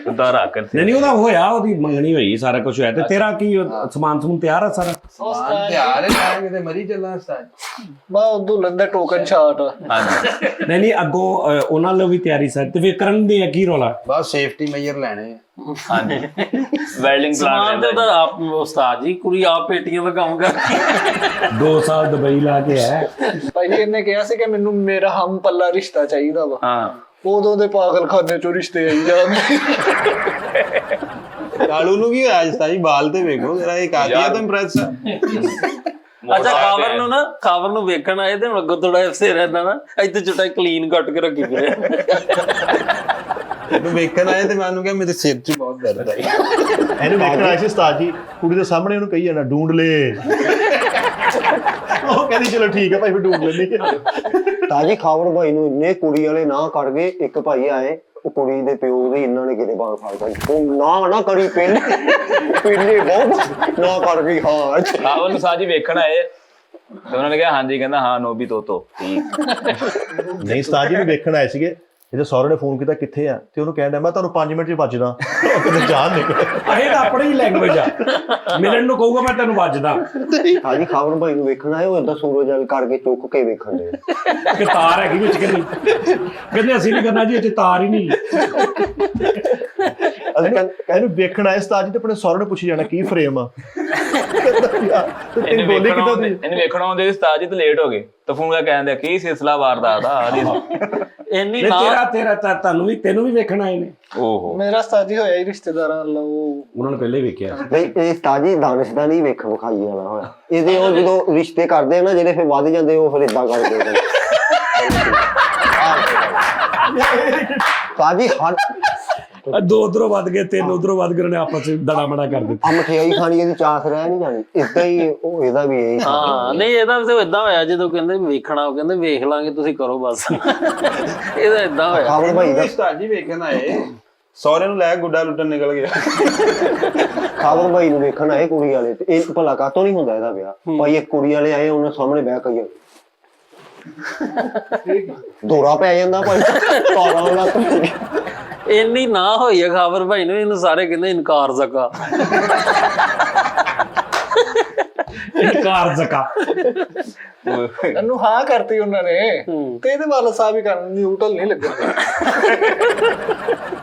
ਉਦਾਂ ਰੱਖ ਕੇ। ਨਹੀਂ ਉਹਦਾ ਹੋਇਆ, ਉਹਦੀ ਮੰਗਣੀ ਹੋਈ, ਸਾਰਾ ਕੁਝ ਹੋਇਆ। ਤੇ ਤੇਰਾ ਕੀ ਸਮਾਨ ਸਮੂਨ ਤਿਆਰ ਆ ਸਾਰਾ? ਸਮਾਨ ਤਿਆਰ ਹੈ, ਮੈਂ ਕਿਤੇ ਮਰੀ ਚੱਲਾਂ ਉਸਤਾਦ। ਬਾ ਦੁਲਹਨ ਦਾ ਟੋਕਨ ਸ਼ਾਟ। ਹਾਂਜੀ ਨਹੀਂ ਨਹੀਂ ਅੱਗੋਂ ਉਹਨਾਂ ਲਈ ਵੀ ਤਿਆਰੀ ਸਰ ਤੇ ਫਿਰ ਕਰਨ ਦੇ ਆ ਕੀ ਰੌਲਾ? ਬਸ ਸੇਫਟੀ ਮੇਜਰ ਲੈਣੇ ਆ। ਹਾਂਜੀ ਵੈਲਡਿੰਗ ਸਮਾਨ ਤੇ ਪਲਾਂਟ ਉਹਦਾ ਆਪ ਉਸਤਾਦ ਜੀ, ਕੁੜੀ ਆਪ ਪੇਟੀਆਂ ਦਾ ਕੰਮ ਕਰਦੀ। 2 ਸਾਲ ਦੁਬਈ ਲਾ ਕੇ ਹੈ। ਭਾਈ ਇਹਨੇ ਕਿਹਾ ਸੀ ਕਿ ਮੈਨੂੰ ਮੇਰਾ ਹਮ ਪੱਲਾ ਰਿਸ਼ਤਾ ਚਾਹੀਦਾ ਵਾ, ਹਾਂ ਉਦੋਂ ਦੇ ਪਾਗਲਖਾਨੇ ਚੋਂ ਰਿਸ਼ਤੇ ਆਈ ਜਾਂਦੇ। ਕਾਲੂ ਨੂੰ ਕੀ ਹੋਇਆ ਉਸਤਾਦ ਜੀ? ਬਾਲ ਤੇ ਵੇਖੋ ਜਰਾ, ਇਹ ਕਾਤੀਆ ਤਾਂ ਇੰਪ੍ਰੈਸ ਆ। ਅੱਛਾ ਖਬਰ ਨੂੰ ਵੇਖਣ ਆਏ ਤੇ ਹੁਣ ਅੱਗੋਂ ਥੋੜਾ ਅਫਸਰ ਰਹਿੰਦਾ ਨਾ, ਇੱਥੇ ਚੁੱਟਾ ਕਲੀਨ ਕੱਟ ਕੇ ਰੱਖੀ ਫਿਰੇ। ਇਹਨੂੰ ਵੇਖਣ ਆਏ ਤੇ ਮੈਨੂੰ ਕਿਹਾ ਮੇਰੇ ਸਿਰ 'ਚ ਬਹੁਤ ਦਰਦ ਆਈ। ਇਹਨੂੰ ਵੇਖਣ ਆਏ ਸੀ ਉਸਤਾਦ ਜੀ, ਕੁੜੀ ਦੇ ਸਾਹਮਣੇ ਉਹਨੂੰ ਕਹੀ ਜਾਣਾ ਢੂੰਡ ਲੈ। ਉਹ ਕਹਿੰਦੀ ਚਲੋ ਠੀਕ ਹੈ ਭਾਈ ਫਿਰ ਢੂੰਡ ਲੈਂਦੇ। ਤਾਜੀ ਖਾਵਰ ਭਾਈ ਨੂੰ ਇੰਨੇ ਕੁੜੀ ਵਾਲੇ ਨਾ ਕਰ ਗਏ। ਇੱਕ ਭਾਈ ਆਏ, ਉਹ ਕੁੜੀ ਦੇ ਪਿਓ ਦੇ ਇਹਨਾਂ ਨੇ ਕਿਤੇ ਬਾਲ ਫਾੜ ਦਿੱਤਾ। ਉਹ ਨਾ ਕਰੀ ਪਹਿਲੇ ਬਹੁਤ ਨਾ ਕਰ ਗਈ। ਹਾਂ ਖਾਵਰ ਨੂੰ ਸਾਜੀ ਵੇਖਣ ਆਏ ਤੇ ਉਹਨਾਂ ਨੇ ਕਿਹਾ ਹਾਂਜੀ, ਕਹਿੰਦਾ ਹਾਂ ਨੋਬੀ ਤੋਤੋ ਠੀਕ। ਨਹੀਂ ਉਸਤਾਦ ਜੀ ਨੂੰ ਵੇਖਣ ਆਏ ਸੀਗੇ, ਇਹਦੇ ਸਹੁਰੇ ਨੇ ਫੋਨ ਕੀਤਾ ਕਿੱਥੇ ਆ, ਤੇ ਉਹਨੂੰ ਕਹਿਣ ਡਿਆ ਮੈਂ ਤੁਹਾਨੂੰ 5 ਮਿੰਟ 'ਚ ਵੱਜਦਾ। ਕਿਤੇ ਜਾਣ ਨਿਕਲੇ। ਇਹ ਤਾਂ ਆਪਣੀ ਹੀ ਲੈਂਗੁਏਜ ਆ, ਮਿਲਣ ਨੂੰ ਕਹੂਗਾ ਮੈਂ ਤੈਨੂੰ ਵੱਜਦਾ। ਤਾਜੀ ਖਾਵਰ ਭਾਈ ਨੂੰ ਵੇਖਣ ਆਏ, ਉਹ ਏਦਾਂ ਸੂਰਜ ਵੱਲ ਕਰਕੇ ਚੁੱਕ ਕੇ ਵੇਖਣ ਦੇ। ਕਿ ਤਾਰ ਹੈਗੀ ਵਿੱਚ ਕਿ ਨਹੀਂ? ਕਹਿੰਦੇ ਅਸੀਂ ਨਹੀਂ ਕਰਨਾ ਜੀ, ਇਹ 'ਚ ਤਾਰ ਹੀ ਨਹੀਂ। ਇਹਨੂੰ ਵੇਖਣ ਆਏ ਉਸਤਾਦ ਜੀ ਤੇ ਆਪਣੇ ਸਹੁਰੇ ਨੂੰ ਪੁੱਛੀ ਜਾਣਾ ਕੀ ਫਰੇਮ ਆ। ਇਹਨੂੰ ਬੋਲੀ ਕਿੱਦਾਂ ਵੇਖਣ ਦੀ? ਵੇਖਣ ਆਉਂਦੇ ਉਸਤਾਦ ਜੀ ਤੇ ਲੇਟ ਹੋ ਗਏ, ਤਾਂ ਫੋਨ ਕਰਕੇ ਕਹਿੰਦੇ ਕੀ ਸਿਲਸਿਲਾ ਵਾਰਦਾਤ ਆ। ਇੰਨੀ ਨਹੀਂ, ਨਾ ਤੈਨੂੰ ਵੀ ਵੇਖਣ ਆਏ ਨੇ। ਓਹੋ ਮੇਰਾ ਉਸਤਾਦ ਜੀ ਹੋਇਆ ਹੀ ਰਿਸ਼ਤੇਦਾਰਾਂ ਨਾਲ ਉਹ। ਉਹਨਾਂ ਨੇ ਪਹਿਲੇ ਹੀ ਵੇਖਿਆ। ਨਹੀਂ ਇਹ ਤਾਜੀ ਦਾਨਿਸ਼ ਦਾ ਨਹੀਂ ਵੇਖਣ ਵਿਖਾਈ ਵਾਲਾ ਹੋਇਆ। ਇਹਦੇ ਉਹ ਜਦੋਂ ਰਿਸ਼ਤੇ ਕਰਦੇ ਆ ਨਾ ਜਿਹੜੇ ਫਿਰ ਵੱਧ ਜਾਂਦੇ, ਉਹ ਫਿਰ ਏਦਾਂ ਕਰਦੇ ਤਾਜੀ ਹਰ ਦੋ ਉਧਰੋਂ ਵੱਧ ਗਏ, 3 ਉਧਰੋਂ ਵੱਧ ਗਏ, ਉਹਨੇ ਆਪਸ ਵਿੱਚ ਦੜਾ ਮੜਾ ਕਰ ਦਿੱਤਾ। ਆ ਮਠਿਆਈ ਖਾਣੀ ਇਹਦੀ ਚਾਸ ਰਹਿ ਨਹੀਂ ਜਾਣੀ। ਏਦਾਂ ਹੀ ਉਹ ਇਹਦਾ ਵੀ ਇਹੀ ਹਾਂ ਨਹੀਂ ਇਹਦਾ ਵੀ ਏਦਾਂ ਹੋਇਆ, ਜਦੋਂ ਕਹਿੰਦੇ ਵੇਖਣਾ ਉਹ ਕਹਿੰਦੇ ਵੇਖ ਲਾਂਗੇ ਤੁਸੀਂ ਕਰੋ ਬਸ। ਇਹਦਾ ਏਦਾਂ ਹੋਇਆ। ਖਾਵਰ ਭਾਈ ਦਾ ਉਸਤਾਦ ਜੀ ਵੇਖਣ ਆਏ, ਸਹੁਰੇ ਨੂੰ ਲੈ ਗੁੱਡਾ ਲੁੱਟਣ ਨਿਕਲ ਗਿਆ। ਖਾਵਰ ਭਾਈ ਨੂੰ ਵੇਖਣ ਆਏ ਕੁੜੀ ਵਾਲੇ, ਤੇ ਇਹ ਭਲਾ ਕਾਤੋਂ ਨਹੀਂ ਹੁੰਦਾ ਇਹਦਾ ਵਿਆਹ। ਭਾਈ ਇੱਕ ਕੁੜੀ ਵਾਲੇ ਆਏ, ਉਹਨਾਂ ਸਾਹਮਣੇ ਬਹਿ ਕੇ ਦੌਰਾ ਪੈ ਜਾਂਦਾ ਭਾਈ। ਕਾਲਾ ਵਾਲਾ ਇੰਨੀ ਨਾ ਹੋਈ ਹੈ ਖਬਰ ਭਾਈ ਨੂੰ, ਇਹਨੂੰ ਸਾਰੇ ਕਹਿੰਦੇ ਇਨਕਾਰ ਜ਼ਕਾ। ਇਨਕਾਰ ਜ਼ਕਾ। ਇਹਨੂੰ ਹਾਂ ਕਰਤੀ ਉਹਨਾਂ ਨੇ, ਤੇ ਇਹਦੇ ਵਾਲਾ ਸਾਹਿਬ ਹੀ ਕਰਨ ਨਿਊਟਰਲ ਨਹੀਂ ਲੱਗਾ।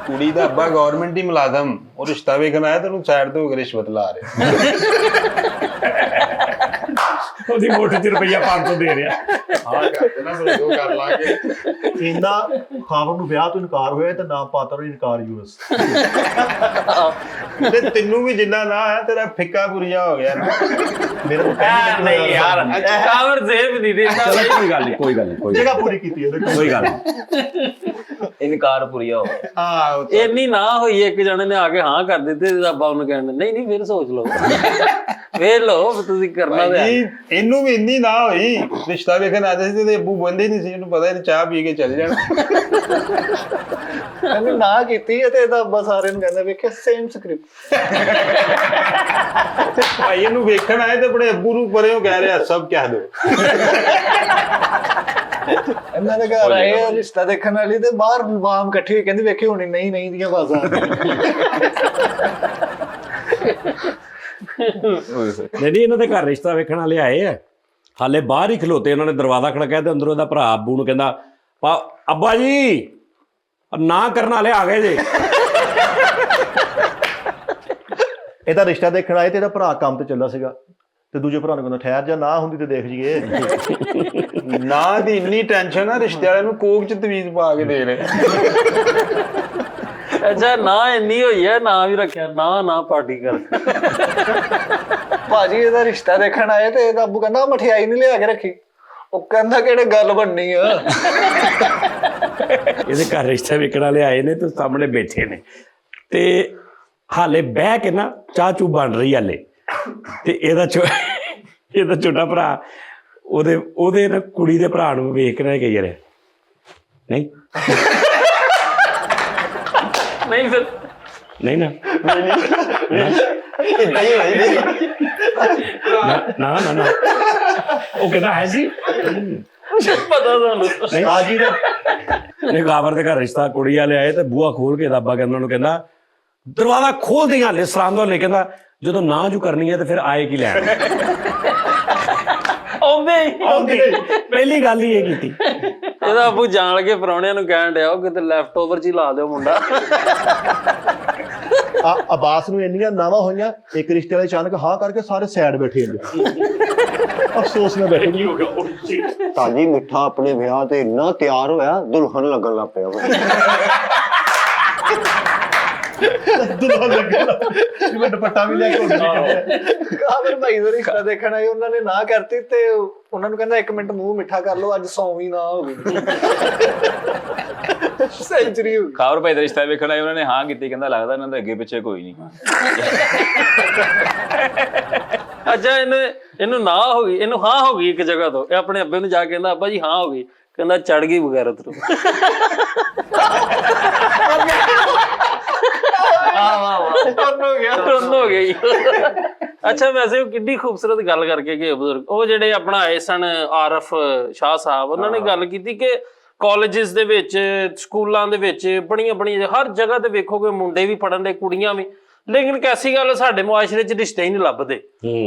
ਕੁੜੀ ਦਾ ਅੱਬਾ ਗਵਰਨਮੈਂਟ ਹੀ ਮੁਲਾਜ਼ਮ, ਉਹ ਰਿਸ਼ਤਾ ਵੇਖਣ ਆਇਆ ਤੇ ਉਹਨੂੰ ਸਾਈਡ ਤੋਂ ਹੋ ਕੇ ਰਿਸ਼ਵਤ ਲਾ ਰਿਹਾ। ਉਹਦੀ ਮੋਟਰ 'ਚ ਰੁਪਈਆ 500 ਦੇ ਰਿਹਾ। ਹਾਂ ਕਰਦੇ ਨਾ ਫਿਰ ਉਹ ਕਰ ਲਾਂਗੇ। ਇੰਨਾ ਖਾਵਰ ਨੂੰ ਵਿਆਹ ਤੋਂ ਇਨਕਾਰ ਹੋਇਆ ਤੇ ਨਾਮ ਪਾਤਰ ਨੂੰ ਇਨਕਾਰ ਯੂਰਸ। ਤੇ ਤੈਨੂੰ ਵੀ ਜਿੰਨਾ ਨਾ ਆਇਆ, ਤੇਰਾ ਫਿੱਕਾ ਪੁਰੀਆ ਹੋ ਗਿਆ ਨਾ। ਮੇਰੇ ਕੋਲ ਨਹੀਂ ਯਾਰ ਖਬਰ ਜ਼ੇਬ ਨਹੀਂ ਦਿੰਦਾ। ਚਲੋ ਕੋਈ ਗੱਲ ਨਹੀਂ ਜਗ੍ਹਾ ਪੂਰੀ ਕੀਤੀ ਉਹਨੇ। ਕੋਈ ਗੱਲ ਨਹੀਂ। ਇਨਕਾਰ ਪੂਰੀਆ ਹੋ ਹਾਂ ਇੰਨੀ ਨਾ ਹੋਈ, ਇੱਕ ਜਣੇ ਨੇ ਆ ਕੇ ਹਾਂ ਕਰ ਦਿੱਤੀ, ਰੱਬਾ ਉਹਨੂੰ ਕਹਿੰਦੇ ਨਹੀਂ ਫਿਰ ਸੋਚ ਲਓ, ਵੇਖ ਲਓ ਤੁਸੀਂ ਕਰਨਾ ਤੇ ਭਾਈ ਇਹਨੂੰ ਵੀ ਇੰਨੀ ਨਾ ਹੋਈ, ਰਿਸ਼ਤਾ ਵੇਖਣ ਆਦੇ ਸੀ ਤੇ ਅੱਬੂ ਬੰਦੇ ਨਹੀਂ ਸੀ, ਇਹਨੂੰ ਪਤਾ ਇਹਨੇ ਚਾਹ ਪੀ ਕੇ ਚੱਲ ਜਾਣਾ। ਇਹਨੇ ਨਾ ਕੀਤੀ ਤੇ ਇਹਦਾ ਅੱਬਾ ਸਾਰਿਆਂ ਨੂੰ ਕਹਿੰਦਾ ਵੇਖਿਆ ਸੇਮ ਸਕ੍ਰਿਪਟ। ਭਾਈ ਇਹਨੂੰ ਵੇਖਣ ਆਏ ਤੇ ਆਪਣੇ ਅੱਬੂ ਨੂੰ ਪਰੇ ਉਹ ਕਹਿ ਰਿਹਾ ਸਭ ਕਹਿ ਦੋ। ਇਹਨਾਂ ਦੇ ਘਰ ਆਏ ਰਿਸ਼ਤਾ ਦੇਖਣ ਵਾਲੀ ਤੇ ਬਾਹਰ ਵਾਮ ਇਕੱਠੀ ਹੋਈ, ਕਹਿੰਦੀ ਵੇਖੀ ਹੋਣੀ ਨਹੀਂ ਦੀਆਂ ਬਾਜ਼ਾਂ। ਨਹੀਂ ਇਹਨਾਂ ਦੇ ਘਰ ਰਿਸ਼ਤਾ ਵੇਖਣ ਵਾਲੇ ਆਏ ਆ, ਹਾਲੇ ਬਾਹਰ ਹੀ ਖਲੋਤੇ। ਉਹਨਾਂ ਨੇ ਦਰਵਾਜ਼ਾ ਖੜਕਾਇਆ ਤੇ ਅੰਦਰੋਂ ਇਹਦਾ ਭਰਾ ਅੱਬੂ ਨੂੰ ਕਹਿੰਦਾ ਅੱਬਾ ਜੀ ਨਾ ਕਰਨ ਵਾਲੇ ਆ ਗਏ ਜੇ। ਇਹਦਾ ਰਿਸ਼ਤਾ ਦੇਖਣ ਆਏ ਤੇ ਇਹਦਾ ਭਰਾ ਕੰਮ ਤੇ ਚੱਲਾ ਸੀਗਾ, ਤੇ ਦੂਜੇ ਭਰਾ ਨੂੰ ਕਹਿੰਦਾ ਠਹਿਰ ਜਾ, ਨਾ ਹੁੰਦੀ ਤੇ ਦੇਖ ਜੀਏ। ਨਾ ਦੀ ਇੰਨੀ ਟੈਨਸ਼ਨ ਆ, ਰਿਸ਼ਤੇ ਵਾਲਿਆਂ ਨੂੰ ਕੋਕ ਚ ਤਵੀਜ਼ ਪਾ ਕੇ ਦੇ ਰਹੇ। ਅੱਛਾ ਨਾ ਇੰਨੀ ਹੋਈ ਹੈ, ਨਾ ਵੀ ਰੱਖਿਆ ਨਾ ਪਾਰਟੀ ਕਰ। ਭਾਜੀ ਇਹਦਾ ਰਿਸ਼ਤਾ ਦੇਖਣ ਆਏ ਤੇ ਇਹਦਾ ਅੱਬੂ ਕਹਿੰਦਾ ਮਠਿਆਈ ਨਹੀਂ ਲਿਆ ਕੇ ਰੱਖੀ। ਉਹ ਕਹਿੰਦਾ ਕਿਹੜੇ ਗੱਲ ਬਣਨੀ ਆ। ਇਹਦੇ ਘਰ ਰਿਸ਼ਤਾ ਵੇਖਣ ਵਾਲੇ ਆਏ ਨੇ ਤੇ ਸਾਹਮਣੇ ਬੈਠੇ ਨੇ, ਤੇ ਹਾਲੇ ਬਹਿ ਕੇ ਨਾ ਚਾਹ ਚੂ ਬਣ ਰਹੀ ਹਾਲੇ, ਤੇ ਇਹਦਾ ਛੋਟਾ ਭਰਾ ਉਹਦੇ ਨਾ ਕੁੜੀ ਦੇ ਭਰਾ ਨੂੰ ਵੇਖ ਰਿਹਾ ਕਿ ਯਾਰ ਨਹੀਂ ਫਿਰ ਨਹੀਂ ਨਾ ਨਾ ਉਹ ਕਹਿੰਦਾ ਹੈ ਸੀ ਪਤਾ ਤੁਹਾਨੂੰ। ਸਾਜੀ ਦਾ ਨੇ ਗਾਵਰ ਦੇ ਘਰ ਰਿਸ਼ਤਾ ਕੁੜੀ ਵਾਲੇ ਆਏ ਤੇ ਬੂਹਾ ਖੋਲ ਕੇ ਦਾਬਾ ਕਹਿੰਦਾ ਉਹਨੂੰ, ਕਹਿੰਦਾ ਦਰਵਾਜ਼ਾ ਖੋਲ ਦੇ ਹਾਲੇ ਸਰਾਂਦੋ ਨੇ। ਕਹਿੰਦਾ ਜਦੋਂ ਨਾ ਜੂ ਕਰਨੀ ਹੈ ਤੇ ਫਿਰ ਆਏ ਕੀ ਲੈਣ। ਆਉਂਦੇ ਪਹਿਲੀ ਗੱਲ ਹੀ ਇਹ ਕੀਤੀ। ਇਹਦਾ ਅੱਬੂ ਜਾਣ ਕੇ ਪ੍ਰਾਹੁਣਿਆਂ ਨੂੰ ਕਹਿਣ ਡਿਆ ਉਹ ਕਿਤੇ ਲੈਫਟ ਓਵਰ 'ਚ ਹੀ ਲਾ ਦਿਓ ਮੁੰਡਾ। ਅਬਾਸ ਨੂੰ ਇੰਨੀਆਂ ਨਾਵਾਂ ਹੋਈਆਂ, ਇੱਕ ਰਿਸ਼ਤੇ ਵਾਲੇ ਅਚਾਨਕ ਹਾਂ ਕਰਕੇ ਸਾਰੇ ਸਾਈਡ ਬੈਠੇ ਹੁੰਦੇ, ਅਫਸੋਸ ਨਾਲ ਬੈਠੇ। ਤਾਜੀ ਮਿੱਠਾ ਆਪਣੇ ਵਿਆਹ ਤੇ ਇੰਨਾ ਤਿਆਰ ਹੋਇਆ, ਦੁਲਹਨ ਲੱਗਣ ਲੱਗ ਪਿਆ। ਦੁਲਾ ਲੱਗਣਾ ਮੈਂ ਦੁਪੱਟਾ ਵੀ ਲੈ ਕੇ ਆਉਂਦੀ ਕਾਬਰ ਭਾਈ ਦਾ ਰਿਸ਼ਤਾ ਦੇਖਣ ਆਏ, ਉਹਨਾਂ ਨੇ ਨਾ ਕਰਤੀ ਤੇ ਉਹਨਾਂ ਨੂੰ ਕਹਿੰਦਾ 1 ਮਿੰਟ ਮੂੰਹ ਮਿੱਠਾ ਕਰ ਲਓ, ਅੱਜ ਸੌਵੀਂ ਨਾ ਹੋਵੇ। ਸੈਂਚਰੀ ਹੋ ਗਈ। ਖਾਵਰ ਭਾਈ ਦਾ ਰਿਸ਼ਤਾ ਵੇਖਣ ਆਏ, ਉਹਨਾਂ ਨੇ ਹਾਂ ਕੀਤੀ, ਕਹਿੰਦਾ ਲੱਗਦਾ ਇਹਨਾਂ ਦੇ ਅੱਗੇ ਪਿੱਛੇ ਕੋਈ ਨਹੀਂ। ਅੱਛਾ ਇਹਨੂੰ ਨਾ ਹੋ ਗਈ, ਇਹਨੂੰ ਹਾਂ ਹੋ ਗਈ ਇੱਕ ਜਗ੍ਹਾ ਤੋਂ, ਇਹ ਆਪਣੇ ਅੱਬੇ ਨੂੰ ਜਾ ਕੇ ਕਹਿੰਦਾ ਅੱਬਾ ਜੀ ਹਾਂ ਹੋ ਗਈ, ਕਹਿੰਦਾ ਚੜ ਗਈ ਬਗੈਰਤ ਨੂੰ। ਤੁਰਨ ਹੋ ਗਿਆ ਜੀ। ਅੱਛਾ ਵੈਸੇ ਉਹ ਕਿੰਨੀ ਖੂਬਸੂਰਤ ਗੱਲ ਕਰਕੇ ਗਏ ਬਜ਼ੁਰਗ, ਉਹ ਜਿਹੜੇ ਆਪਣਾ ਆਏ ਸਨ ਆਰਫ ਸ਼ਾਹ ਸਾਹਿਬ, ਉਹਨਾਂ ਨੇ ਗੱਲ ਕੀਤੀ ਕਿ ਕਾਲਜਿਸ ਦੇ ਵਿੱਚ, ਸਕੂਲਾਂ ਦੇ ਵਿੱਚ ਬੜੀਆਂ ਹਰ ਜਗ੍ਹਾ ਤੇ ਵੇਖੋਗੇ ਮੁੰਡੇ ਵੀ ਪੜ੍ਹਨ ਦੇ, ਕੁੜੀਆਂ ਵੀ, ਲੇਕਿਨ ਕੈਸੀ ਗੱਲ ਸਾਡੇ ਮੁਆਸ਼ਰੇ 'ਚ ਰਿਸ਼ਤੇ ਹੀ ਨਹੀਂ ਲੱਭਦੇ।